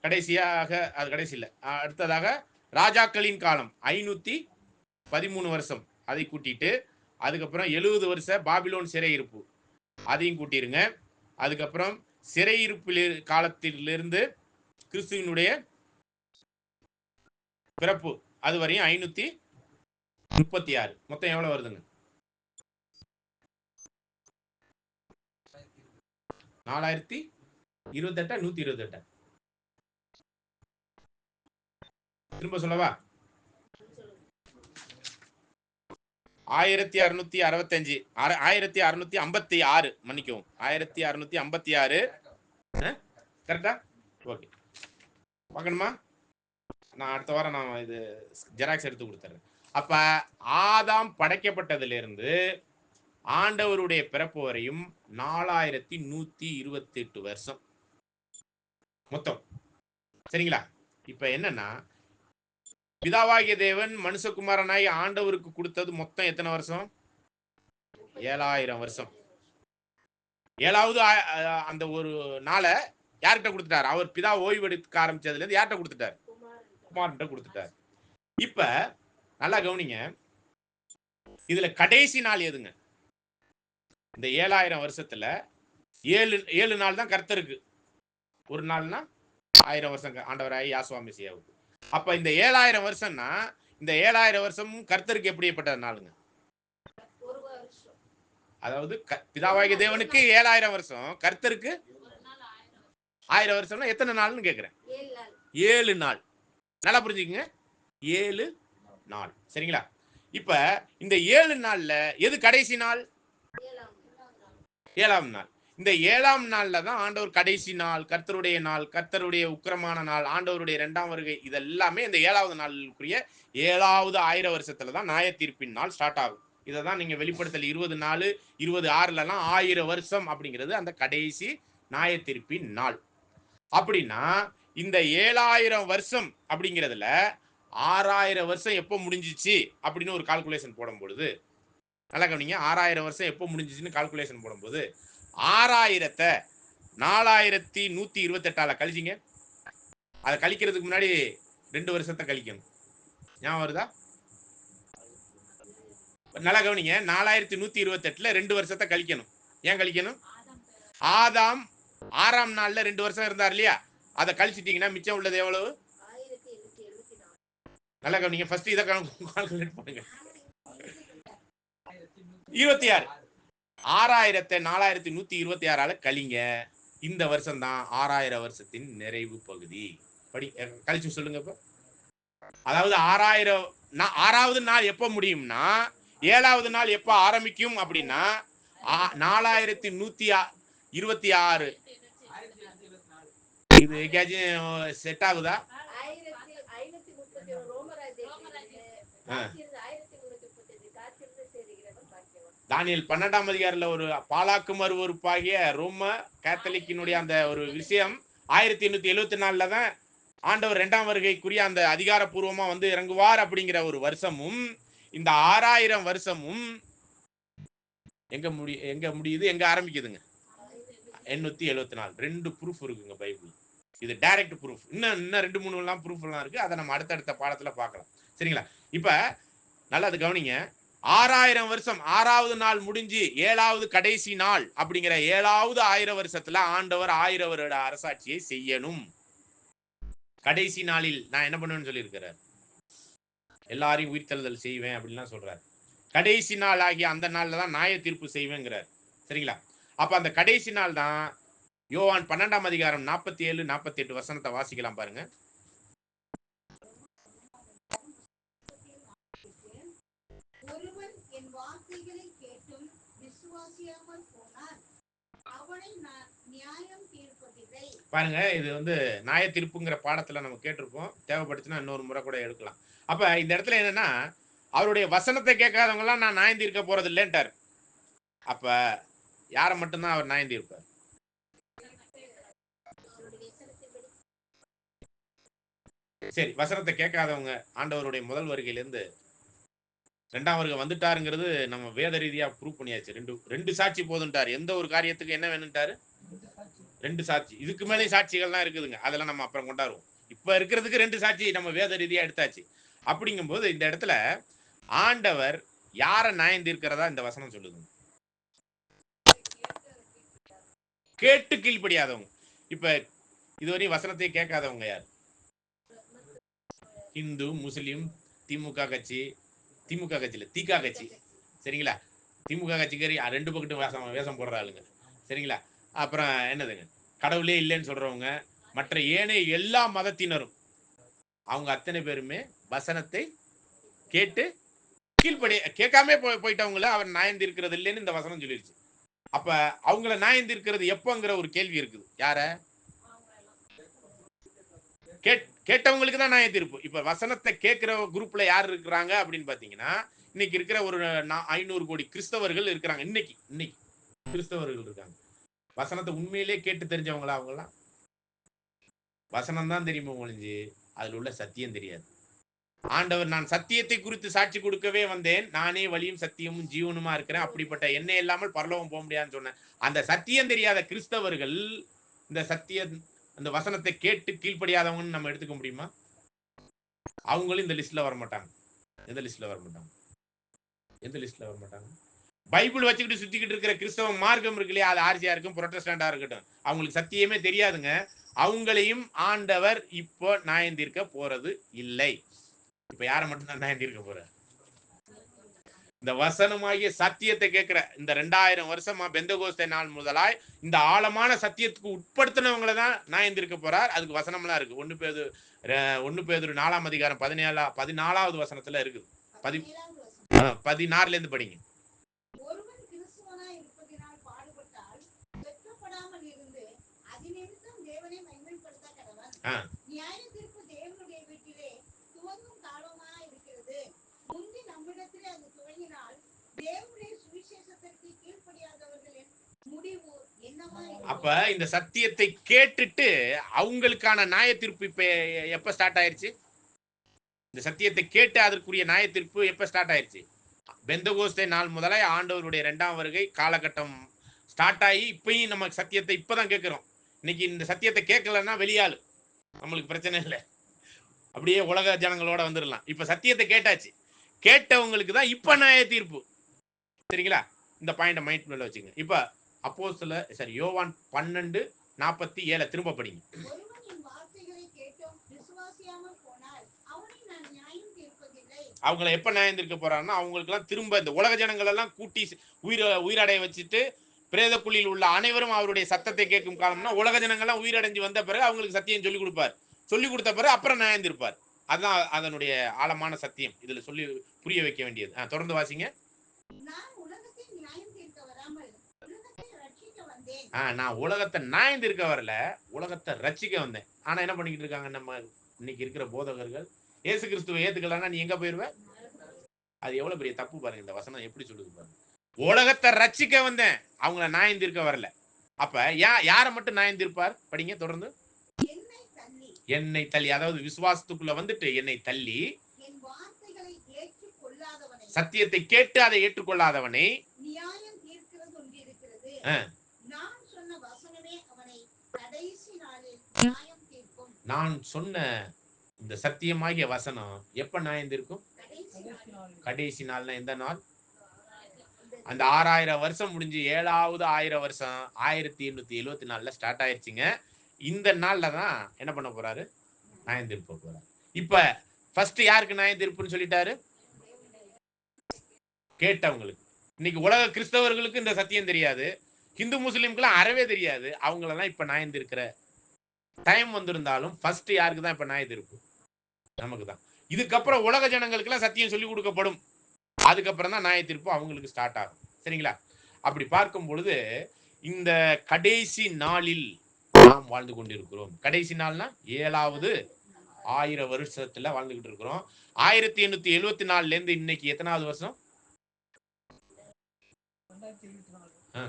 கடைசியாக, அது கடைசி இல்லை, அடுத்ததாக ராஜாக்களின் காலம் 513 வருஷம், அதை கூட்டிட்டு அதுக்கப்புறம் 70 வருஷ பாபிலோன் சிறையிருப்பு அதையும் கூட்டிருங்க. அதுக்கப்புறம் சிறையிருப்பு காலத்திலிருந்து கிறிஸ்துவினுடைய பிறப்பு அது வரையும் 536, மொத்தம் எவ்வளவு வருதுங்க? 4028, 128. திரும்ப சொல்லவா? 1665, 1656, மன்னிக்கவும், 1656. கரெக்டா? ஓகே, பார்க்கணுமா? நான் அடுத்த வாரம் நான் இது ஜெராக்ஸ் எடுத்து கொடுத்துறேன். அப்ப ஆதாம் படைக்கப்பட்டதிலிருந்து ஆண்டவருடைய பிறப்பு வரையும் 4128 வருஷம் மொத்தம். சரிங்களா? இப்ப என்னன்னா, பிதாவாகிய தேவன் மனுஷகுமாரனாய் ஆண்டவருக்கு கொடுத்தது மொத்தம் எத்தனை வருஷம்? 7000 வருஷம். 7வது அந்த ஒரு நாளை யார்கிட்ட கொடுத்துட்டார்? அவர் பிதா ஓய்வெடுக்க ஆரம்பிச்சதுல இருந்து யார்கிட்ட கொடுத்துட்டார்? குமார்கிட்ட கொடுத்துட்டார். இப்ப நல்லா கவனிங்க, இதுல கடைசி நாள் எதுங்க? இந்த 7000 வருஷத்துல 7 நாள் தான் கர்த்தருக்கு, ஒரு நாள்னா 1000 வருஷம் ஆண்டவராய் யாசுவா மெசியாவுக்கு. அப்ப இந்த 7000 வருஷம்னா இந்த 7000 வருஷமும் கர்த்தருக்கு எப்படிப்பட்ட நாளுங்க? அதாவது பிதாவாகிய தேவனுக்கு 7000 வருஷம், கர்த்தருக்கு 1000 வருஷம்னா எத்தனை நாள்னு கேக்குறேன்? 7 நாள். நல்லா புரிஞ்சுக்கங்க, 7 நாள். சரிங்களா? இப்ப இந்த 7 நாள்ல எது கடைசி நாள்? 7ஆம் நாள். இந்த 7ஆம் நாள்ல தான் ஆண்டவர் கடைசி நாள், கர்த்தருடைய நாள், கர்த்தருடைய உக்கிரமான நாள், ஆண்டவருடைய 2ஆம் வருகை, இதெல்லாமே இந்த 7வது நாளுக்குரிய 7வது 1000 வருஷத்துல தான் நியாய தீர்ப்பின் நாள் ஸ்டார்ட் ஆகும். இதை தான் நீங்க வெளிப்படுத்தல் 24, 26லலாம் 1000 வருஷம் அப்படிங்கிறது அந்த கடைசி நியாய தீர்ப்பின் நாள். அப்படின்னா இந்த 7000 வருஷம் அப்படிங்கிறதுல 6000 வருஷம் எப்போ முடிஞ்சிச்சு அப்படின்னு ஒரு கால்குலேஷன் போடும் பொழுது, நல்லா கவனிங்க, 6000 வருஷம் எப்போ முடிஞ்சிச்சுன்னு கால்குலேஷன் போடும்போது 6000த்தை 4128ஆல கழிச்சிங்க. அதை கழிக்கிறதுக்கு முன்னாடி 2 வருஷத்தை கழிக்கணும். ஞாபகம் வருதா? நல்லா கவனிங்க, 4128ல 2 வருஷத்தை கழிக்கணும். ஏன் கழிக்கணும்? ஆதாம் 6ஆம் நாள்ல 2 வருஷம் இருந்தார் இல்லையா? அதை கழிச்சிட்டீங்கன்னா மிச்சம் உள்ளது எவ்வளவு? நல்லா கவனிங்க, ஃபர்ஸ்ட் இதை கால்குலேட் பண்ணுங்க. 26 6126 கழிங்க. இந்த வருஷம் தான் 6000 வருஷத்தின் நிறைவு பகுதி. படி கழிச்சு சொல்லுங்க. இப்ப அதாவது 6வது நாள் எப்ப முடியும்னா 7வது நாள் எப்ப ஆரம்பிக்கும் அப்படின்னா 4126. இது எங்கேயாச்சும் செட் ஆகுதா? தானியேல் 12ஆம் அதிகாரத்துல ஒரு பாலாக்கு மறுவறுப்பாகிய ரோம கேத்தலிக்கினுடைய அந்த ஒரு விஷயம் 1874 தான் ஆண்டவர் 2ஆம் வருகைக்குரிய அந்த அதிகாரப்பூர்வமா வந்து இறங்குவார் அப்படிங்கிற ஒரு வருஷமும் இந்த 6000 வருஷமும் எங்க முடியுது, எங்க ஆரம்பிக்குதுங்க? 874. 2 ப்ரூஃப் இருக்குங்க பைபிள். இது டைரக்ட் ப்ரூஃப். இன்னும் 2-3 எல்லாம் ப்ரூஃப் எல்லாம் இருக்கு. அதை நம்ம அடுத்தடுத்த பாடத்துல பார்க்கலாம். சரிங்களா? இப்ப நல்லா அது கவனிங்க. 6000 வருஷம் 6வது நாள் முடிஞ்சு 7வது கடைசி நாள் அப்படிங்கிற 7வது 1000 வருஷத்துல ஆண்டவர் 1000 வருட அரசாட்சியை செய்யணும். கடைசி நாளில் நான் என்ன பண்ணுவேன்னு சொல்லியிருக்கிறார். எல்லாரையும் உயிர்த்தெழுதல் செய்வேன் அப்படின்லாம் சொல்றாரு. கடைசி நாள் ஆகிய அந்த நாள்ல தான் நியாய தீர்ப்பு செய்வேங்கிறார். சரிங்களா? அப்ப அந்த கடைசி நாள் தான் யோவான் 12ஆம் அதிகாரம் 47-48 வசனத்தை வாசிக்கலாம் பாருங்க. ஒருவன் என் வார்த்தைகளை கேட்டும் விசுவாசியாமல் போனான், அவனை நான் நியாயம் தீர்ப்பதில்லை. பாருங்க, இது வந்து நியாய தீர்ப்புங்கிற பாடத்துல நம்ம கேட்டிருப்போம். தேவைப்படுச்சுன்னா இன்னொரு முறை கூட எடுக்கலாம். அப்ப இந்த இடத்துல என்னன்னா, அவருடைய வசனத்தை கேட்காதவங்க எல்லாம் நான் நியாயம் தீர்க்க போறது இல்லைன்ட்டார். அப்ப யாரை மட்டும்தான் அவர் நியாயம் தீர்ப்பார்? சரி, வசனத்தை கேட்காதவங்க ஆண்டவருடைய முதல் வருகையிலிருந்து 2ஆம் வருகை வந்துட்டாருங்கிறது நம்ம வேத ரீதியா ப்ரூவ் பண்ணியாச்சு. ரெண்டு சாட்சி போதுன்ட்டாரு. எந்த ஒரு காரியத்துக்கு என்ன வேணும்ட்டாரு? 2 சாட்சி. இதுக்கு மேலே சாட்சிகள்லாம் இருக்குதுங்க. அதெல்லாம் நம்ம அப்புறம் கொண்டாடுவோம். இப்ப இருக்கிறதுக்கு 2 சாட்சி நம்ம வேத ரீதியா எடுத்தாச்சு. அப்படிங்கும்போது இந்த இடத்துல ஆண்டவர் யாரை நியாயம் தீர்க்கிறதா இந்த வசனம் சொல்லுது? கேட்டு கீழ்ப்படியாதவங்க. இப்ப இதுவரையும் வசனத்தை கேட்காதவங்க யார்? இந்து, முஸ்லிம், திமுக கட்சி தீகா கட்சி. சரிங்களா? திமுக கட்சிக்காரி 2 பக்கத்தும் வேஷம் போடுற ஆளுங்க. சரிங்களா? அப்புறம் என்னதுங்க, கடவுளே இல்லைன்னு சொல்றவங்க, மற்ற ஏனைய எல்லா மதத்தினரும் அவங்க அத்தனை பேருமே வசனத்தை கேட்டு கேட்காம போயிட்டவங்கள அவர் நியாயம் தீர்க்கிறது இல்லைன்னு இந்த வசனம் சொல்லிருச்சு. அப்ப அவங்கள நியாயம் தீர்க்கிறது எப்பங்கிற ஒரு கேள்வி இருக்குது. யார கேட்டவங்களுக்கு தான் நியாய தீர்ப்பு. இப்ப வசனத்தை கேட்கிற குரூப்ல யார் இருக்கிறாங்க அப்படின்னு பாத்தீங்கன்னா, இன்னைக்கு இருக்கிற ஒரு 500 கோடி கிறிஸ்தவர்கள் இருக்கிறாங்க. இன்னைக்கு கிறிஸ்தவர்கள் இருக்காங்க. வசனத்தை உண்மையிலே கேட்டு தெரிஞ்சவங்களா? அவங்கலாம் வசனம் தான் தெரியுமா ஒழிஞ்சு அதுல உள்ள சத்தியம் தெரியாது. ஆண்டவர் நான் சத்தியத்தை குறித்து சாட்சி கொடுக்கவே வந்தேன், நானே வழியும் சத்தியமும் ஜீவனுமா இருக்கிறேன், அப்படிப்பட்ட எண்ணெய் இல்லாமல் பரலோகம் போக முடியாதுன்னு சொன்னேன். அந்த சத்தியம் தெரியாத கிறிஸ்தவர்கள் இந்த அந்த வசனத்தை கேட்டு கீழ்ப்படியாதவங்கன்னு நம்ம எடுத்துக்க முடியுமா? அவங்களும் இந்த லிஸ்ட்ல வர மாட்டாங்க. எந்த லிஸ்ட்ல வர மாட்டாங்க? பைபிள் வச்சுக்கிட்டு சுத்திக்கிட்டு இருக்கிற கிறிஸ்தவ மார்க்கம் இருக்கு இல்லையா, அது ஆர்சியா இருக்கும், புரோட்டஸ்டண்டா இருக்கட்டும், அவங்களுக்கு சத்தியமே தெரியாதுங்க. அவங்களையும் ஆண்டவர் இப்போ நியாயம் தீர்க்க போறது இல்லை. இப்ப யாரை மட்டும் தான் நியாயம் தீர்க்க போற? இந்த வசனமாகிய சத்தியத்தை கேட்கிற இந்த 2000 வருஷமா பெந்தகோஸ்தே நாள் முதலாய் இந்த ஆழமான சத்தியத்துக்கு உட்படுத்தினவங்களை தான் நியாயம் தீர்க்க போறார். அதுக்கு வசனம்லாம் இருக்கு. 1 பேதுரு 4ஆம் அதிகாரம் 14வது வசனத்துல இருக்குது. 16ல இருந்து படிங்க. ஒருவன் கிறிஸ்துவனாய் இருப்பதினால் பாடுபட்டால் வெட்கப்படாமல் இருந்து அதினிமித்தம் தேவனை மகிமைப்படுத்த கடவன். நியாய தீர்ப்பு தேவனுடைய வீட்டிலே துவங்கும் காலமாய் இருக்கிறது. முந்தி நம்மிடத்திலே அது துவங்கினால் தேவனுடைய சுவிசேஷத்திற்கு கீழ்ப்படியாதவர்களின் முடிவு என்னவாய்? அப்ப இந்த சத்தியத்தை கேட்டுட்டு அவங்களுக்கான நியாய தீர்ப்பு இப்ப எப்ப ஸ்டார்ட் ஆயிருச்சு? இந்த சத்தியத்தை கேட்டு அதற்குரிய நியாய தீர்ப்பு எப்ப ஸ்டார்ட் ஆயிருச்சு? பெந்தகோஸ்தே நாள் முதலாய் ஆண்டவருடைய 2ஆம் வருகை காலகட்டம் ஸ்டார்ட் ஆகி இப்பயும் நம்ம சத்தியத்தை இப்பதான் கேட்கிறோம். இன்னைக்கு இந்த சத்தியத்தை கேட்கலன்னா வெளியாளு, நம்மளுக்கு பிரச்சனை இல்லை, அப்படியே உலக ஜனங்களோட வந்துடலாம். இப்ப சத்தியத்தை கேட்டாச்சு, கேட்டவங்களுக்கு தான் இப்ப நியாய தீர்ப்பு. சரிங்களா? இந்த பாயிண்ட மைண்ட் மேல வச்சுங்க. இப்ப யோவான் 12:47 திரும்ப படிங்க. அவங்கள எப்ப நியாயந்திருக்க போறாருன்னா, அவங்களுக்கு எல்லாம் திரும்ப இந்த உலக ஜனங்கள் எல்லாம் கூட்டி உயிரடைய வச்சுட்டு பிரேத குழியில் உள்ள அனைவரும் அவருடைய சத்தத்தை கேட்கும் காலம்னா உலக ஜனங்கள்லாம் உயிரடைஞ்சு வந்த பிறகு அவங்களுக்கு சத்தியம் சொல்லி கொடுப்பார். சொல்லி கொடுத்த பிறகு அப்புறம் நியாயந்திருப்பார். அதுதான் அதனுடைய ஆழமான சத்தியம். இதுல சொல்லி புரிய வைக்க வேண்டியது. தொடர்ந்து வாசிங்க. நான் உலகத்தை நியாயம் தீர்க்க வராமல் உலகத்தை ரட்சிக்க வந்தேன். நான் உலகத்தை நியாயந்திருக்க வரல, உலகத்தை ரட்சிக்க வந்தேன். ஆனா என்ன பண்ணிக்கிட்டு இருக்காங்க நம்ம இன்னைக்கு இருக்கிற போதகர்கள்? இயேசு கிறிஸ்துவை ஏத்துக்கலன்னா நீ எங்க போயிருவ? அது எவ்வளவு பெரிய தப்பு பாருங்க. இந்த வசனம் எப்படி சொல்லுது பாருங்க. உலகத்தை ரட்சிக்க வந்தேன், அவங்கள நியாயந்திருக்க வரல. அப்ப யாரை மட்டும் நியாயந்திருப்பார்? படிங்க தொடர்ந்து. என்னை தள்ளி, அதாவது விசுவாசத்துக்குள்ள வந்துட்டு என்னை தள்ளி சத்தியத்தை கேட்டு அதை ஏற்றுக்கொள்ளாதவனை நியாயம் தீர்க்கிறது ஒன்று இருக்கிறது. நான் சொன்ன வசனமே அவனை கடைசி நாளில் நியாயம் தீர்க்கும். நான் சொன்ன இந்த சத்தியமாகிய வசனம் எப்ப நியாயம் தீர்க்கும்? கடைசி நாள்னா எந்த நாள்? அந்த 6000 வருஷம் முடிஞ்சு 7வது 1000 வருஷம் 1874 ஸ்டார்ட் ஆயிடுச்சுங்க. இந்த நாள்ல தான் என்ன பண்ண போறாரு? நியாயம் தீர்ப்ப போறாரு. இப்ப ஃபர்ஸ்ட் யாருக்கு நியாயம் தீர்ப்புன்னு சொல்லிட்டாரு? கேட்டவங்களுக்கு. இன்னைக்கு உலக கிறிஸ்தவர்களுக்கு இந்த சத்தியம் தெரியாது, ஹிந்து முஸ்லிம்க்குலாம் அறவே தெரியாது. அவங்களெல்லாம் இப்ப நியாயம் தீர்க்கிற டைம் வந்திருந்தாலும் ஃபர்ஸ்ட் யாருக்கு தான் இப்ப நியாயம் தீர்ப்பு? நமக்கு தான். இதுக்கப்புறம் உலக ஜனங்களுக்கு எல்லாம் சத்தியம் சொல்லி கொடுக்கப்படும். அதுக்கப்புறம் தான் நியாய தீர்ப்பு அவங்களுக்கு ஸ்டார்ட் ஆகும். சரிங்களா? அப்படி பார்க்கும் பொழுது இந்த கடைசி நாளில் நாம் வாழ்ந்து கொண்டிருக்கிறோம். கடைசி நாள்னா 7வது 1000 வருஷத்துல வாழ்ந்துகிட்டு இருக்கிறோம். 1874 இருந்து இன்னைக்கு எத்தனாவது வருஷம்?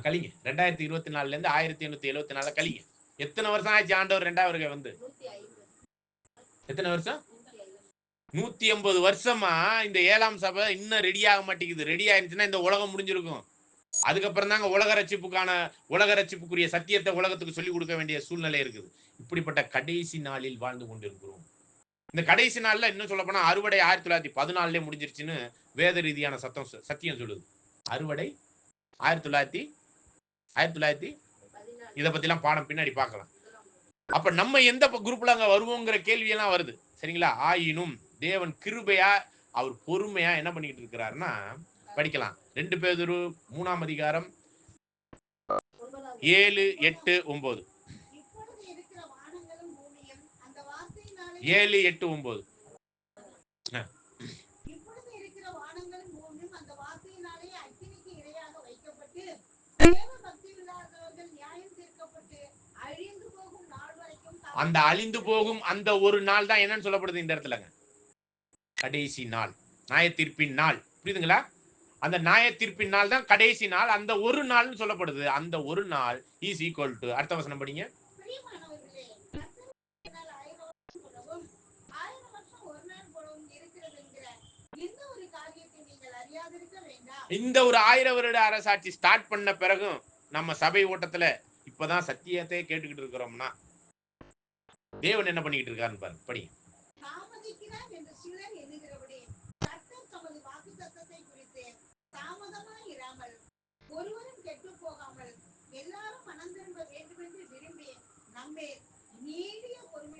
கழிங்க. 2024 இருந்து 1874 கழிங்க. எத்தனை வருஷம் ஆச்சு ஆண்டவர் 2வது வருகை வந்து? எத்தனை வருஷம்? 180 வருஷமா இந்த 7ஆம் சபை இன்னும் ரெடி ஆக மாட்டேங்குது. ரெடி ஆயிருச்சுன்னா இந்த உலகம் முடிஞ்சிருக்கும். அதுக்கப்புறம் தாங்க உலக ரட்சிப்புக்குரிய சத்தியத்தை உலகத்துக்கு சொல்லிக் கொடுக்க வேண்டிய சூழ்நிலை இருக்குது. இப்படிப்பட்ட கடைசி நாளில் வாழ்ந்து கொண்டிருக்கிறோம். இந்த கடைசி நாள்ல இன்னும் சொல்ல போனா அறுவடை 1914 முடிஞ்சிருச்சுன்னு வேத ரீதியான சத்தியம் சொல்லுது. அறுவடை 1914 இதை பத்தி எல்லாம் பாடம் பின்னாடி பார்க்கலாம். அப்ப நம்ம எந்த குரூப்ல அங்க வருவோங்கிற கேள்வி எல்லாம் வருது. சரிங்களா? ஆயினும் தேவன் கிருபையா அவர் பொறுமையா என்ன பண்ணிக்கிட்டு இருக்கிறாருன்னா படிக்கலாம். 2 பேதுரு 3ஆம் அதிகாரம் 7, 8, 9. 7, 8, 9. அந்த அழிந்து போகும் அந்த ஒரு நாள் தான் என்னன்னு சொல்லப்படுது இந்த இடத்துலங்க? கடைசி நாள், நியாய தீர்ப்பின் நாள். புரியுதுங்களா? அந்த நியாய தீர்ப்பின் நாள் தான் கடைசி நாள். அந்த ஒரு நாள்னு சொல்லப்படுது. அந்த ஒரு நாள் இஸ் ஈக்குவல் டு, அடுத்த வசனம் படிங்க. இந்த ஒரு 1000 வருட அரசாட்சி ஸ்டார்ட் பண்ண பிறகும் நம்ம சபை ஓட்டத்துல இப்பதான் சத்தியத்தை கேட்டுக்கிட்டு இருக்கிறோம்னா தேவன் என்ன பண்ணிக்கிட்டு இருக்காருன்னு பாருங்க. படி.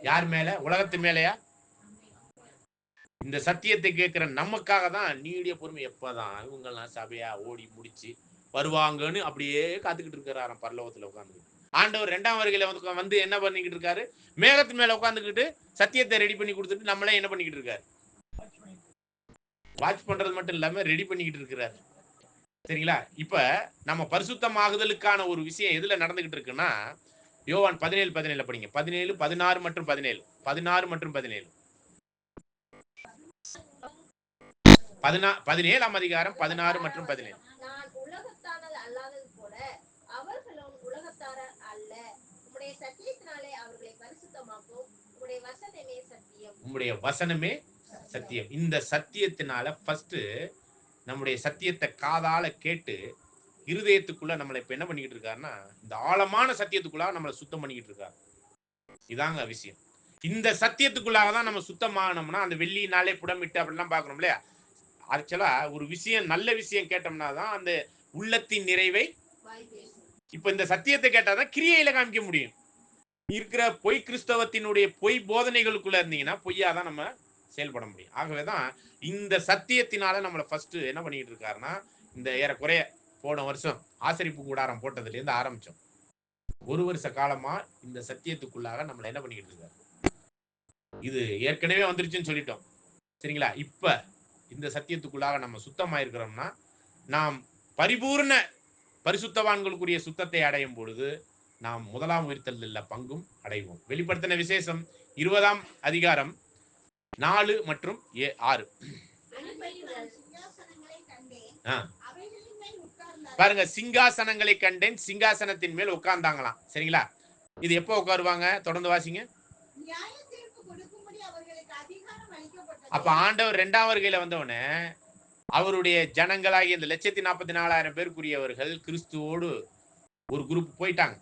யார் மேல? உலகத்து மேலையா? இந்த சத்தியத்தை கேட்கிற நமக்காக தான் நீடிய பொறுமை. எப்பதான் இவங்கெல்லாம் சபையா ஓடி முடிச்சு வருவாங்கன்னு அப்படியே காத்துக்கிட்டு இருக்கிறாராம் பரலோகத்துல உட்காந்துக்கிட்டு. ஆண்டவர் 2ஆம் வருகையில வந்து என்ன பண்ணிக்கிட்டு இருக்காரு? மேகத்து மேல உட்காந்துக்கிட்டு சத்தியத்தை ரெடி பண்ணி கொடுத்துட்டு நம்மளே என்ன பண்ணிக்கிட்டு இருக்காரு? வாட்ச் பண்றது மட்டும் இல்லாம ரெடி பண்ணிக்கிட்டு இருக்கிறாரு. சரிங்களா? இப்ப நம்ம பரிசுத்தமாகுதலுக்கான ஒரு விஷயம் எதுல நடந்துகிட்டு இருக்குன்னா யோவான் 17:17 படிங்க. 17, 16 மற்றும் 17. 16 மற்றும் 17. 17ஆம் அதிகாரம் 16 மற்றும் 17. நான் உலகத்தானது அல்லாதது போல அவர்களும் உலகத்தாரர் அல்ல. உம்முடைய சத்தியத்தினாலே அவர்களை பரிசுத்தமாக்கும். உம்முடைய வசனமே சத்தியம். உம்முடைய வசனமே சத்தியம். இந்த சத்தியத்தினால ஃபர்ஸ்ட் நம்முடைய சத்தியத்தை காதால கேட்டு இருதயத்துக்குள்ள நம்மளை இப்ப என்ன பண்ணிக்கிட்டு இருக்காருன்னா இந்த ஆழமான சத்தியத்துக்குள்ள நம்மளை சுத்தம் பண்ணிக்கிட்டு இருக்காரு. இதாங்க விஷயம். இந்த சத்தியத்துக்குள்ளாக தான் நம்ம சுத்தமானோம்னா அந்த வெள்ளினாலே புடமிட்டு அப்படிலாம் பாக்குறோம் இல்லையா? ஆக்சுவலா ஒரு விஷயம், நல்ல விஷயம் கேட்டோம்னா தான் அந்த உள்ளத்தின் நிறைவை. இப்ப இந்த சத்தியத்தை கேட்டாதான் கிரியையில காமிக்க முடியும். இருக்கிற பொய் கிறிஸ்தவத்தினுடைய பொய் போதனைகளுக்குள்ள இருந்தீங்கன்னா பொய்யாதான் நம்ம செயல்பட முடியும். ஆகவேதான் இந்த சத்தியத்தினால நம்மளை ஃபர்ஸ்ட் என்ன பண்ணிட்டு இருக்காருன்னா, இந்த ஏறக்குறைய போன வருஷம் ஆசரிப்பு கூடாரம் போட்டதுல இருந்து ஆரம்பிச்சோம். 1 வருஷ காலமா இந்த சத்தியத்துக்குள்ளாக நம்மளை என்ன பண்ணிட்டு இருக்காரு. இது ஏற்கனவே வந்துருச்சுன்னு சொல்லிட்டோம், சரிங்களா? இப்ப இந்த சத்தியத்துக்குள்ளாக நம்ம சுத்தமா இருக்கிறோம்னா, நாம் பரிபூர்ண பரிசுத்தவான்களுக்குரிய சுத்தத்தை அடையும் பொழுது நாம் முதலாம் உயிர்த்தெழுதல்ல பங்கும் அடைவோம். வெளிப்படுத்தின விசேஷம் 20ஆம் அதிகாரம் 4 மற்றும் 6. பாருங்க, சிங்காசனங்களை கண்டேன், சிங்காசனத்தின் மேல் உட்கார்ந்தாங்களாம். சரிங்களா? இது எப்போ உட்காருவாங்க? தொடர்ந்து வாசிங்க. அப்ப ஆண்டவர் 2ஆம் வருகையில வந்தவனே அவருடைய ஜனங்களாகிய இந்த 144,000 பேருக்குரியவர்கள் கிறிஸ்துவோடு ஒரு குரூப் போயிட்டாங்க.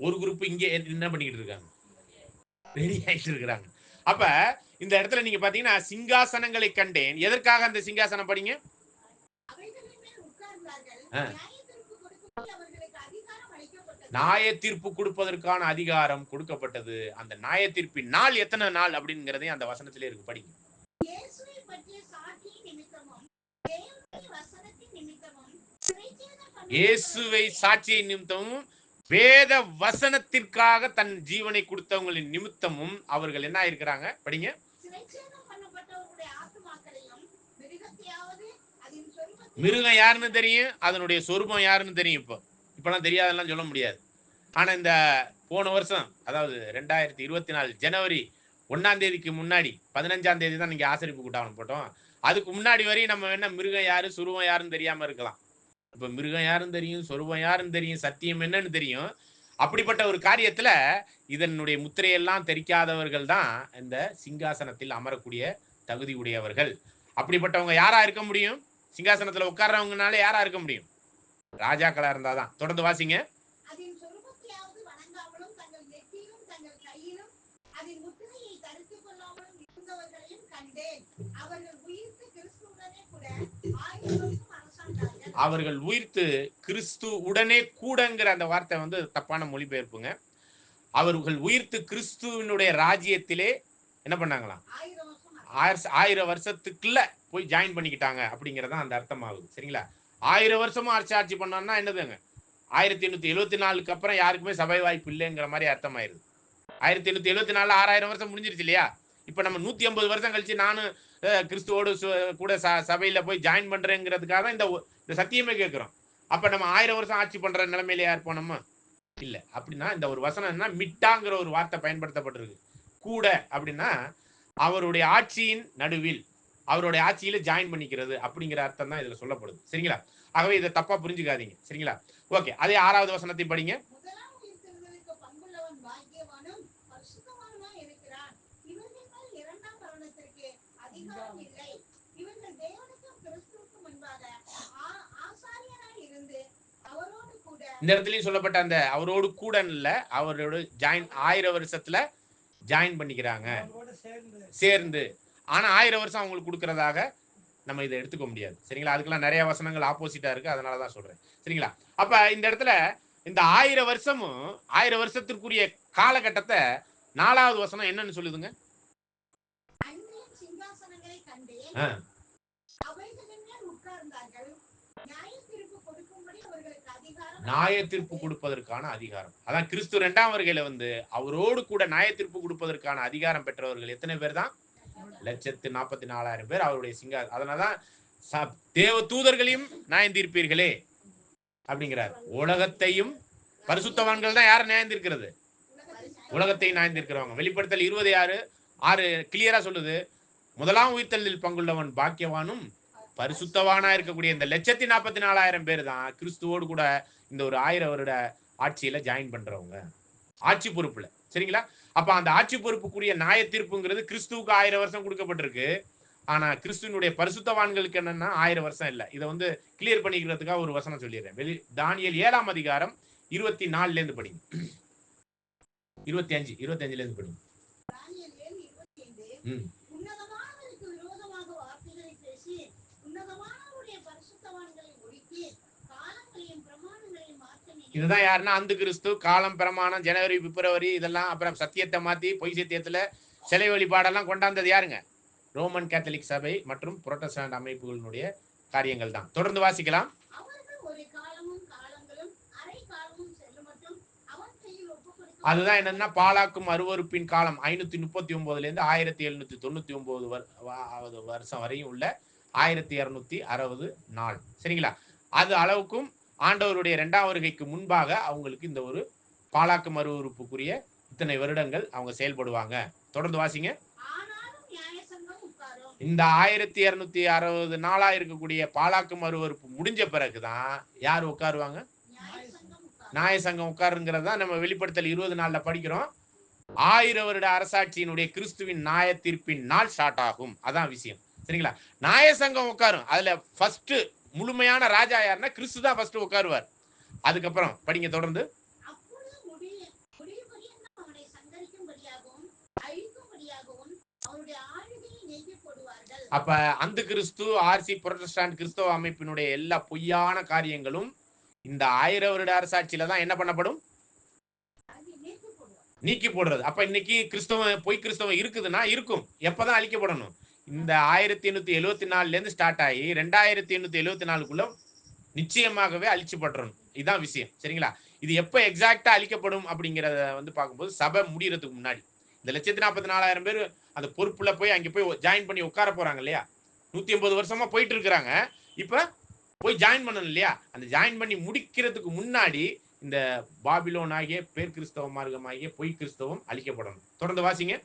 ஒரு குரூப் இங்கே என்ன பண்ணிக்கிட்டு இருக்காங்க, ரெடி ஆயிட்டு இருக்கிறாங்க. அப்ப இந்த இடத்துல நீங்க பாத்தீங்கன்னா சிங்காசனங்களை கண்டேன். எதற்காக அந்த சிங்காசனம் படிங்க? நியாய தீர்ப்பு கொடுப்பதற்கான அதிகாரம் கொடுக்கப்பட்டது. அந்த நியாய தீர்ப்பின் நாள் எத்தனை நாள் அப்படிங்கறதே அந்த வசனத்திலே இருக்கு, படிங்க. இயேசுவை சாட்சியை நிமித்தமும் வேத வசனத்திற்காக தன் ஜீவனை கொடுத்தவங்களின் நிமித்தமும் அவர்கள் என்ன இருக்கிறாங்க, படிங்க. மிருகம் யாருன்னு தெரியும், அதனுடைய சொரூபம் யாருன்னு தெரியும். இப்பெல்லாம் தெரியாதெல்லாம் சொல்ல முடியாது. ஆனா இந்த போன வருஷம், அதாவது 2024 ஜனவரி 1ஆம் தேதிக்கு முன்னாடி 15ஆம் தேதி தான் நீங்க ஆசரிப்பு கூட்டம் போட்டோம். அதுக்கு முன்னாடி வரையும் நம்ம என்ன மிருகம் யாரு சொரூபம் யாருன்னு தெரியாம இருக்கலாம். இப்ப மிருகம் யாருன்னு தெரியும், சொரூபம் யாருன்னு தெரியும், சத்தியம் என்னன்னு தெரியும். அப்படிப்பட்ட ஒரு காரியத்துல இதனுடைய முத்திரையெல்லாம் தெரிக்காதவர்கள் தான் இந்த சிங்காசனத்தில் அமரக்கூடிய தகுதி உடையவர்கள். அப்படிப்பட்டவங்க யாரா இருக்க முடியும்? சிங்காசனத்துல உட்கார்றவங்கனால யாரா இருக்க முடியும்? ராஜாக்களா இருந்தாதான். தொடர்ந்து வாசிங்க. அவர்கள் உயிர்த்து கிறிஸ்து உடனே கூடங்கிற அந்த வார்த்தை வந்து தப்பான மொழிபெயர்ப்புங்க. அவர்கள் உயிர்த்து கிறிஸ்துவினுடைய ராஜ்யத்திலே என்ன பண்ணாங்களாம், 1000 வருஷத்துக்குள்ள போய் ஜாயின் பண்ணிக்கிட்டாங்க அப்படிங்கறதான் அந்த அர்த்தம் ஆகுது. சரிங்களா? 1000 வருஷமும் ஆட்சி பண்ணோம்னா என்னதுங்க, 1874க்கு அப்புறம் யாருக்குமே சபை வாய்ப்பு இல்லைங்கிற மாதிரி அர்த்தம் ஆயிருது. 1874 6000 வருஷம் முடிஞ்சிருச்சு இல்லையா? இப்ப நம்ம 150 வருஷம் கழிச்சு நானும் கிறிஸ்துவோடு கூட சபையில போய் ஜாயின் பண்றேங்கிறதுக்காக தான் இந்த சத்தியமே கேட்கிறோம். அப்ப நம்ம 1000 வருஷம் ஆட்சி பண்ற நிலைமையில யார் போனோமா? இல்ல. அப்படின்னா இந்த ஒரு வசனம் என்ன, மிட்டாங்கிற ஒரு வார்த்தை பயன்படுத்தப்பட்டிருக்கு. கூட அப்படின்னா அவருடைய ஆட்சியின் நடுவில், அவருடைய ஆட்சியில ஜாயின் பண்ணிக்கிறது அப்படிங்கிற அர்த்தம் தான் இதுல சொல்லப்படுது. சரிங்களா? ஆகவே இதை தப்பா புரிஞ்சுக்காதீங்க. சரிங்களா? ஓகே, அதே 6வது வசனத்தை படிங்க. இந்த இடத்துலயும் சொல்லப்பட்ட அந்த அவரோடு கூட இல்ல, அவரோட ஜாயின் 1000 வருஷத்துல ஜாயின் பண்ணிக்கிறாங்க சேர்ந்து. ஆனா 1000 வருஷம் அவங்களுக்கு கொடுக்கறதாக நம்ம இதை எடுத்துக்க முடியாது. சரிங்களா? அதுக்கெல்லாம் நிறைய வசனங்கள் ஆப்போசிட்டா இருக்கு, அதனாலதான் சொல்றேன். சரிங்களா? அப்ப இந்த இடத்துல இந்த 1000 வருஷமும் 1000 வருஷத்திற்குரிய காலகட்டத்தை 4வது வசனம் என்னன்னு சொல்லுதுங்க? நியாய தீர்ப்பு கொடுப்பதற்கான அதிகாரம். அதான் கிறிஸ்து 2ஆம் வருகையில வந்து அவரோடு கூட நியாய தீர்ப்பு கொடுப்பதற்கான அதிகாரம் பெற்றவர்கள் எத்தனை பேர் தான்? 144,000 பேர் அவருடைய அதனாலதான் தேவ தூதர்களையும் நியாயம் தீர்ப்பீர்களே அப்படிங்கிறார். உலகத்தையும் பரிசுத்தவான்கள் தான் யாரை நியாயம் தீர்க்கிறது? உலகத்தையும் நியாயம் தீர்க்கிறவங்க. வெளிப்படுத்தல் 20:6 கிளியரா சொல்லுது, முதலாம் உயிர்த்தலில் பங்குள்ளவன் பாக்கியவானும் பரிசுத்தவானா இருக்கக்கூடிய இந்த 144,000 பேர் தான் கிறிஸ்துவோடு கூட இந்த ஒரு 1000 வருட ஆட்சியில ஜாயின் பண்றவங்க, ஆட்சி பொறுப்புல. சரிங்களா? அப்ப அந்த ஆட்சி பொறுப்புக்குரிய நியாய தீர்ப்புங்கிறது கிறிஸ்துவுக்கு 1000 வருஷம் கொடுக்கப்பட்டிருக்கு. ஆனா கிறிஸ்துவனுடைய பரிசுத்தவான்களுக்கு என்னன்னா 1000 வருஷம் இல்ல. இதை வந்து கிளியர் பண்ணிக்கிறதுக்காக ஒரு வசனம் சொல்லிடுறேன். தானியேல் 7ஆம் அதிகாரம் 24ல இருந்து படிங்க. 25ல இருந்து படிங்க. இதுதான் யாருன்னா அந்த கிறிஸ்து காலம் பிரமாணம் ஜனவரி பிப்ரவரி இதெல்லாம் அப்புறம் சத்தியத்தை மாத்தி பொய் சத்தியத்துல சிலை வழிபாடெல்லாம் கொண்டாந்தது யாருங்க? ரோமன் கேத்தலிக் சபை மற்றும் புரோட்டஸ்டாண்ட் அமைப்புகளினுடைய காரியங்கள் தான். தொடர்ந்து வாசிக்கலாம். அதுதான் என்னன்னா பாலாக்கும் அருவருப்பின் காலம் 539 இருந்து 1799 வருஷம் வரையும் உள்ள 1260 நாள். சரிங்களா? அது அளவுக்கும் ஆண்டவருடைய 2ஆம் வருகைக்கு முன்பாக அவங்களுக்கு இந்த ஒரு பாலாக்கும் அருவருப்புக்குரிய இத்தனை வருடங்கள் அவங்க செயல்படுவாங்க. தொடர்ந்து வாசிங்க. இந்த 1260 நாளா இருக்கக்கூடிய பாலாக்கும் அருவருப்பு முடிஞ்ச பிறகுதான் யார் உட்காருவாங்க? நியாய சங்கம் உட்காருங்கிறது தான் நம்ம வெளிப்படுத்தல் 20 நாள்ல படிக்கிறோம். 1000 வருட அரசாட்சியினுடைய கிறிஸ்துவின் நியாய தீர்ப்பின் நாள் ஸ்டார்ட் ஆகும். அதான் விஷயம். சரிங்களா? நியாய சங்கம் உட்காரும். அதுல ஃபர்ஸ்ட் முழுமையான ராஜா யாருன்னா கிறிஸ்து தான் ஃபர்ஸ்ட் உட்காருவார். அதுக்கப்புறம் படிங்க தொடர்ந்து. அப்ப அந்த கிறிஸ்து ஆர்சி புரோட்டஸ்டாண்ட் கிறிஸ்தவ அமைப்பினுடைய எல்லா பொய்யான காரியங்களும் இந்த 1000 வருட அரசாட்சியில தான் என்ன பண்ணப்படும்? நீக்கி போடுறது. அப்ப இன்னைக்கு பொய் கிறிஸ்தவம் இருக்குதுன்னா இருக்கும். எப்பதான் அழிக்கப்படணும்? இந்த 1874 இருந்து ஸ்டார்ட் ஆகி 2874க்குள்ள நிச்சயமாகவே அழிச்சுப்பட்டுறணும். இதுதான் விஷயம். சரிங்களா? இது எப்ப எக்ஸாக்டா அழிக்கப்படும் அப்படிங்கிறத பார்க்கும்போது சபை முடியறதுக்கு முன்னாடி இந்த 144,000 பேர் அந்த பொறுப்புல போய் அங்க போய் ஜாயின் பண்ணி உட்கார போறாங்க இல்லையா? 180 வருஷமா போயிட்டு இருக்கிறாங்க. இப்ப போய் ஜாயின் பண்ணணும் இல்லையா? அந்த ஜாயின் பண்ணி முடிக்கிறதுக்கு முன்னாடி இந்த பாபிலோன் ஆகிய பேர் கிறிஸ்தவ மார்க்கம் ஆகிய பொய் கிறிஸ்தவம் அழிக்கப்படணும். தொடர்ந்து வாசிங்க.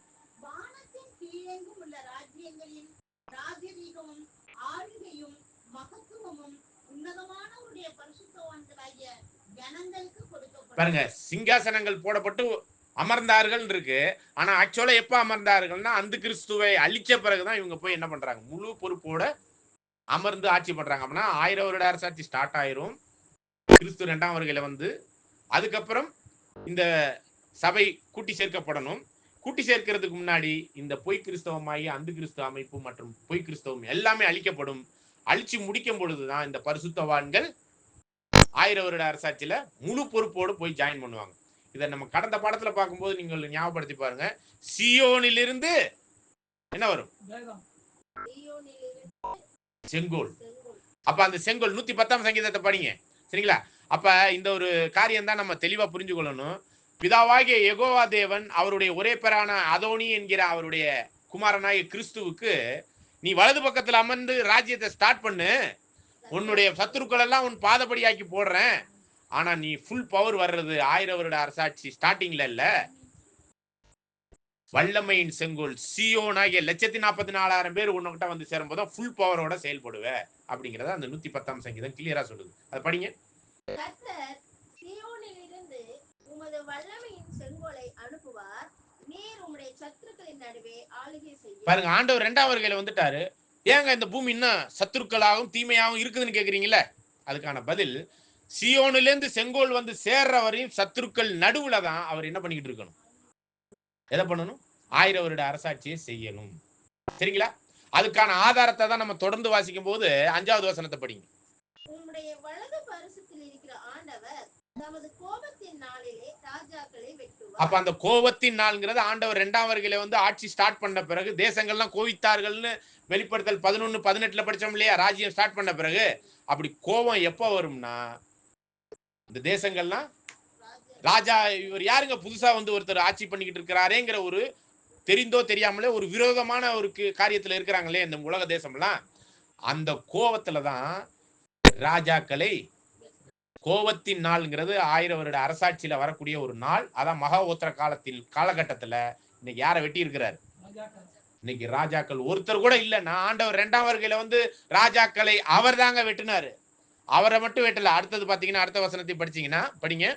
பாருங்க, சிங்காசனங்கள் போடப்பட்டு அமர்ந்தார்கள் இருக்கு. ஆனா ஆக்சுவலா எப்ப அமர்ந்தார்கள்னா அந்த கிறிஸ்துவை அழிச்ச பிறகுதான் இவங்க போய் என்ன பண்றாங்க? முழு பொறுப்போட அமர்ந்து ஆட்சி பண்றாங்க. அப்படின்னா 1000 வருட அரசாட்சி ஸ்டார்ட் ஆயிரும். கிறிஸ்து 2ஆம் வருகையில அதுக்கப்புறம் இந்த சபை கூட்டி சேர்க்கப்படணும். கூட்டி சேர்க்கிறதுக்கு முன்னாடி இந்த பொய் கிறிஸ்தவமாகி அந்த கிறிஸ்தவ அமைப்பு மற்றும் பொய் கிறிஸ்தவம் எல்லாமே அழிக்கப்படும். அழிச்சு முடிக்கும் பொழுதுதான் இந்த பரிசுத்தவான்கள் 1000 வருட அரசாட்சியில முழு பொறுப்போடு போய் ஜாயின் பண்ணுவாங்க. இதை நம்ம கடந்த பாடத்துல பார்க்கும்போது நீங்கள் ஞாபகப்படுத்தி பாருங்க. சியோனிலிருந்து என்ன வரும்? செங்கோல். அப்ப அந்த செங்கோல் 110ஆம் சங்கீதத்தை படிங்க. சரிங்களா? அப்ப இந்த ஒரு காரியம் தான் நம்ம தெளிவா புரிஞ்சு கொள்ளணும். பிதாவாகிய யெகோவா தேவன் அவருடைய ஒரே பேரான அதோனி என்கிற அவருடைய குமாரனாகிய கிறிஸ்துவுக்கு நீ வலது பக்கத்துல அமர்ந்து ராஜ்யத்தை ஸ்டார்ட் பண்ணு, உன்னுடைய சத்துருக்கள் எல்லாம் உன் பாதபடியாக்கி போடுறேன். ஆனா நீ ஃபுல் பவர் வர்றது 1000 வருட அரசாட்சி ஸ்டார்டிங்ல இல்ல, வல்லமையின் செங்கோல் சியோனாகிய 144,000 பேர் உன்கிட்ட வந்து சேரும் போது ஃபுல் பவரோட செயல்படுவ அப்படிங்கறத அந்த 110ஆம் சங்கீதம் கிளியரா சொல்லுது. அதை படிங்க. கர்த்தர் சீயோனிலிருந்து உமது வல்லமையின் செங்கோலை அனுப்புவார், நீர் உம்முடைய சத்துருக்களின் நடுவே ஆளுகை செய்வீர். பாருங்க, ஆண்டவர் 2ஆம் வருகையில வந்துட்டாரு. ஏங்க இந்த பூமி இன்னும் சத்துருக்களாகவும் தீமையாகவும் இருக்குதுன்னு கேக்குறீங்களே? அதுக்கான பதில், சியோனிலிருந்து செங்கோல் வந்து சேர்ற வரையும் சத்துருக்கள் நடுவுல தான் அவர் என்ன பண்ணிக்கிட்டு இருக்கணும்? எதை பண்ணணும்? 1000 வருட அரசாட்சியை செய்யணும். சரிங்களா? அதுக்கான ஆதாரத்தை தான் நம்ம தொடர்ந்து வாசிக்கும் போது 5வது வசனத்தை படிங்க. உம்முடைய வலது பரிசுத்தில் இருக்கிற ஆண்டவர் தமது கோபத்தின் நாளிலே ராஜாக்களை வெட்டுவார். அப்ப அந்த கோபத்தின் நாள்ங்கிறது ஆண்டவர் 2ஆம் வருகையில ஆட்சி ஸ்டார்ட் பண்ண பிறகு தேசங்கள்லாம் கோவித்தார்கள்னு வெளிப்படுத்தல் 11:18 படிச்சோம் இல்லையா? ராஜ்யம் ஸ்டார்ட் பண்ண பிறகு அப்படி கோபம் எப்ப வரும்னா இந்த தேசங்கள்லாம் ராஜா இவர் யாருங்க புதுசா ஒருத்தர் ஆட்சி பண்ணிக்கிட்டு இருக்கிறாரேங்கிற ஒரு தெரிந்தோ தெரியாமலே ஒரு விரோதமான ஒரு காரியத்துல இருக்கிறாங்களே இந்த உலக தேசம்லாம், அந்த கோபத்துலதான் ராஜாக்களை, கோபத்தின் நாள்ங்கிறது 1000 வருட அரசாட்சியில வரக்கூடிய ஒரு நாள். அதான் மகா ஓத்திர காலகட்டத்துல இன்னைக்கு யாரை வெட்டி இருக்கிறார்? இன்னைக்கு ராஜாக்கள் ஒருத்தர் கூட இல்லைன்னா ஆண்டவர் 2ஆம் வருகையில ராஜாக்களை அவர் தாங்க வெட்டினாரு. அவரை மட்டும் வெட்டல. அடுத்தது பாத்தீங்கன்னா அடுத்த வசனத்தை படிச்சீங்கன்னா படிங்க.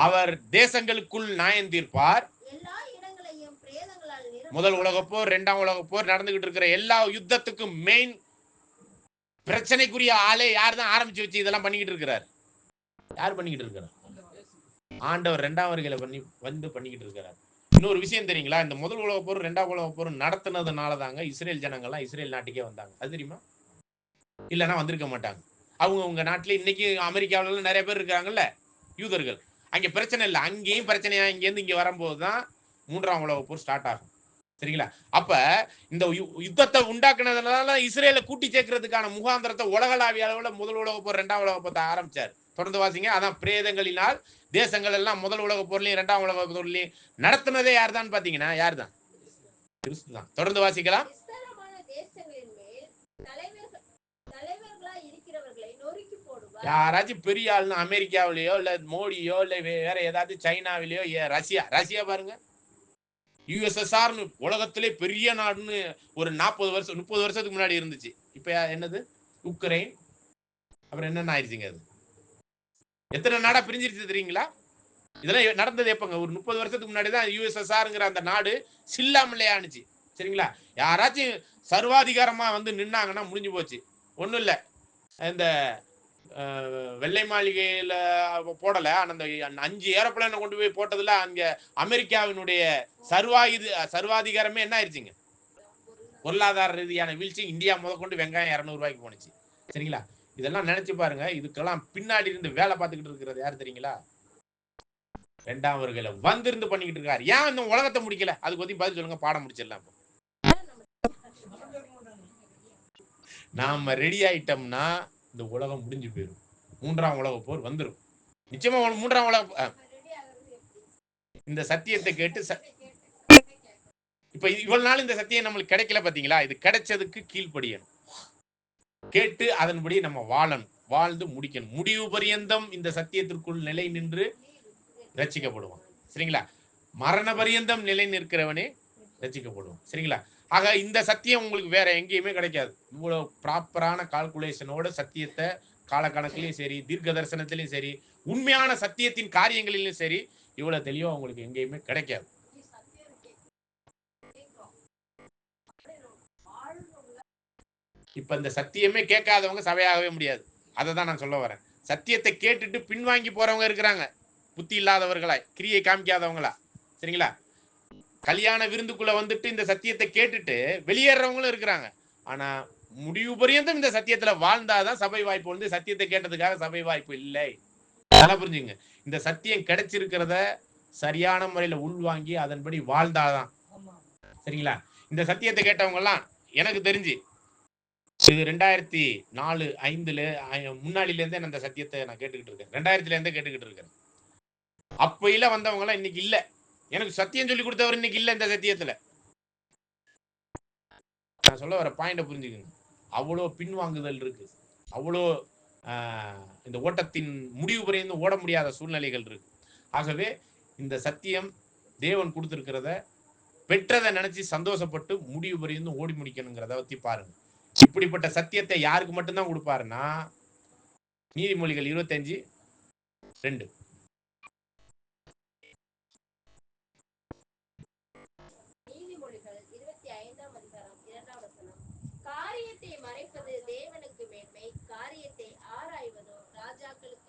அவர் தேசங்களுக்குள் நியாயம் தீர்ப்பார். முதல் உலகப் போர் 2ஆம் உலகப் போர் நடந்துகிட்டு இருக்கிற எல்லா யுத்தத்துக்கும் மெயின் பிரச்சனைக்குரிய ஆளே யார் தான் ஆரம்பிச்சு வச்சு இதெல்லாம் பண்ணிக்கிட்டு இருக்கிறார்? யார் பண்ணிக்கிட்டு இருக்கிறார்? ஆண்டவர் 2ஆம் வருகையில பண்ணிக்கிட்டு இருக்கிறார். இன்னொரு விஷயம் தெரியுங்களா? இந்த முதல் உலகப் போர் 2ஆம் உலகப் போர் நடத்தினதுனால தாங்க இஸ்ரேல் ஜனங்கள்லாம் இஸ்ரேல் நாட்டுக்கே வந்தாங்க. அது தெரியுமா? இல்லைன்னா வந்திருக்க மாட்டாங்க. அவங்க நாட்டுல இன்னைக்கு அமெரிக்காவில நிறைய பேர் இருக்காங்கல்ல யூதர்கள், அங்க பிரச்சனை இல்லை, அங்கேயும் பிரச்சனையா இங்கேருந்து இங்க வரும்போது தான் 3ஆம் உலகப் போர் ஸ்டார்ட் ஆகும். சரிங்களா? அப்ப இந்த யுத்தத்தை உண்டாக்குனதுனால இஸ்ரேலை கூட்டி சேர்க்கறதுக்கான முகாந்திரத்தை உலகளாவிய அளவுல முதல் உலகப் போர் 2ஆம் உலகப் போர் ஆரம்பிச்சார். தொடர்ந்து வாசிங்க. அதான் பிரேதங்களினால் தேசங்கள் எல்லாம் முதல் உலகப் போர்லயும் 2ஆம் உலகப் போர்லயும் நடத்துனதே யார் தான் பாத்தீங்கன்னா யார் தான்? கிறிஸ்து தான். தொடர்ந்து வாசிக்கலாம். விஸ்தாரமான தேசங்களின் மேல் தலைவர்களாய் இருக்கிறவர்களை நொறுக்கி போடுவார். யாராச்சும் பெரிய ஆளுன்னு அமெரிக்காவிலேயோ இல்ல மோடியோ இல்ல வேற ஏதாவது சைனாவிலேயோ ரஷ்யா பாருங்க, யுஎஸ்எஸ்ஆர்னு உலகத்திலே பெரிய நாடுன்னு ஒரு 40 வருஷம் 30 வருஷத்துக்கு முன்னாடி இருந்துச்சு. இப்ப என்னது? உக்ரைன். அப்புறம் என்னென்ன ஆயிடுச்சுங்க? அது எத்தனை நாடா பிரிஞ்சிருச்சு தெரியுங்களா? இதெல்லாம் நடந்தது எப்பங்க? ஒரு 30 வருஷத்துக்கு முன்னாடி தான் யுஎஸ்எஸ்ஆர்ங்கிற அந்த நாடு சில்லாமலே ஆனிச்சு. சரிங்களா? யாராச்சும் சர்வாதிகாரமா வந்து நின்னாங்கன்னா முடிஞ்சு போச்சு. ஒண்ணும் இல்ல, இந்த வெள்ளை மாளிகையில போடல, அந்த 5 ஏரோப்ளேனை கொண்டு போய் போட்டதுல அங்க அமெரிக்காவினுடைய சர்வாதிகாரமே என்ன ஆயிடுச்சுங்க? பொருளாதார ரீதியான வீழ்ச்சி. இந்தியா முதற்கொண்டு வெங்காயம் 200 ரூபாய்க்கு போனுச்சு. சரிங்களா? இதெல்லாம் நினைச்சு பாருங்க. இதுக்கெல்லாம் பின்னாடி இருந்து வேலை பார்த்துக்கிட்டு இருக்கிறது யாரு தெரியுங்களா? 2ஆம் வருகையில வந்திருந்து பண்ணிக்கிட்டு இருக்காரு. ஏன் இந்த உலகத்தை முடிக்கல? அதுக்கு பத்தி பதில் சொல்லுங்க, பாடம் முடிச்சிடலாம். நாம ரெடி ஆயிட்டோம்னா இந்த உலகம் முடிஞ்சு போயிடும். 3ஆம் உலக போர் வந்துடும் நிச்சயமா. 3ஆம் உலக இந்த சத்தியத்தை கேட்டு இப்ப இவ்வளவு நாள் இந்த சத்தியம் நம்மளுக்கு கிடைக்கல பாத்தீங்களா? இது கிடைச்சதுக்கு கீழ்ப்படியணும், கேட்டு அதன்படி நம்ம வாழணும், வாழ்ந்து முடிக்கணும். முடிவு பரியந்தம் இந்த சத்தியத்திற்குள் நிலை நின்று ரட்சிக்கப்படுவான். சரிங்களா? மரண பரியந்தம் நிலை நிற்கிறவனே ரட்சிக்கப்படுவான். சரிங்களா? ஆக இந்த சத்தியம் உங்களுக்கு வேற எங்கேயுமே கிடைக்காது. இவ்வளவு ப்ராப்பரான கால்குலேஷனோட சத்தியத்தை காலக்கணக்கிலையும் சரி, தீர்க்க தரிசனத்திலையும் சரி, உண்மையான சத்தியத்தின் காரியங்களிலும் சரி, இவ்வளவு தெளிவா உங்களுக்கு எங்கேயுமே கிடைக்காது. இப்ப இந்த சத்தியமே கேட்காதவங்க சபையாகவே முடியாது. அதை தான் நான் சொல்ல வரேன். சத்தியத்தை கேட்டுட்டு பின்வாங்கி போறவங்க இருக்கிறாங்க, புத்தி இல்லாதவர்களாய், கிரியை காமிக்காதவங்களா. சரிங்களா? கல்யாண விருந்துக்குள்ள வந்துட்டு இந்த சத்தியத்தை கேட்டுட்டு வெளியேறவங்களும் இருக்கிறாங்க. ஆனா முடிவு பரியந்தம் இந்த சத்தியத்துல வாழ்ந்தாதான் சபை வாய்ப்பு வந்து. சத்தியத்தை கேட்டதுக்காக சபை வாய்ப்பு இல்லை. நல்லா புரிஞ்சுங்க. இந்த சத்தியம் கிடைச்சிருக்கிறத சரியான முறையில உள்வாங்கி அதன்படி வாழ்ந்தாதான். சரிங்களா? இந்த சத்தியத்தை கேட்டவங்க எல்லாம் எனக்கு தெரிஞ்சு இது 2004, 5 முன்னாடில இருந்தே அந்த சத்தியத்தை நான் கேட்டுக்கிட்டு இருக்கேன். 2000ல இருந்தே கேட்டுக்கிட்டு இருக்கேன். அப்பையில வந்தவங்க எல்லாம் இன்னைக்கு இல்ல. எனக்கு சத்தியம் சொல்லி கொடுத்தவர் இன்னைக்கு இல்ல இந்த சத்தியத்துல. நான் சொல்ல வர பாயிண்ட புரிஞ்சுக்கணும். அவ்வளோ பின்வாங்குதல் இருக்கு, அவ்வளோ இந்த ஓட்டத்தின் முடிவு வரையும் ஓட முடியாத சூழ்நிலைகள் இருக்கு. ஆகவே இந்த சத்தியம் தேவன் கொடுத்திருக்கிறத பெற்றதை நினைச்சு சந்தோஷப்பட்டு முடிவு வரையும் ஓடி முடிக்கணுங்கிறத பத்தி பாருங்க. இப்படிப்பட்ட சத்தியத்தை யாருக்கு மட்டும்தான் கொடுப்பாருன்னா, நீதிமொழிகள் 25:2. நீதிமொழிகள் 25ஆம் அதிகாரம் 2ஆம் வசனம். காரியத்தை மறைப்பது தேவனுக்கு மேன்மை, காரியத்தை ஆராய்வதோ ராஜாக்களுக்கு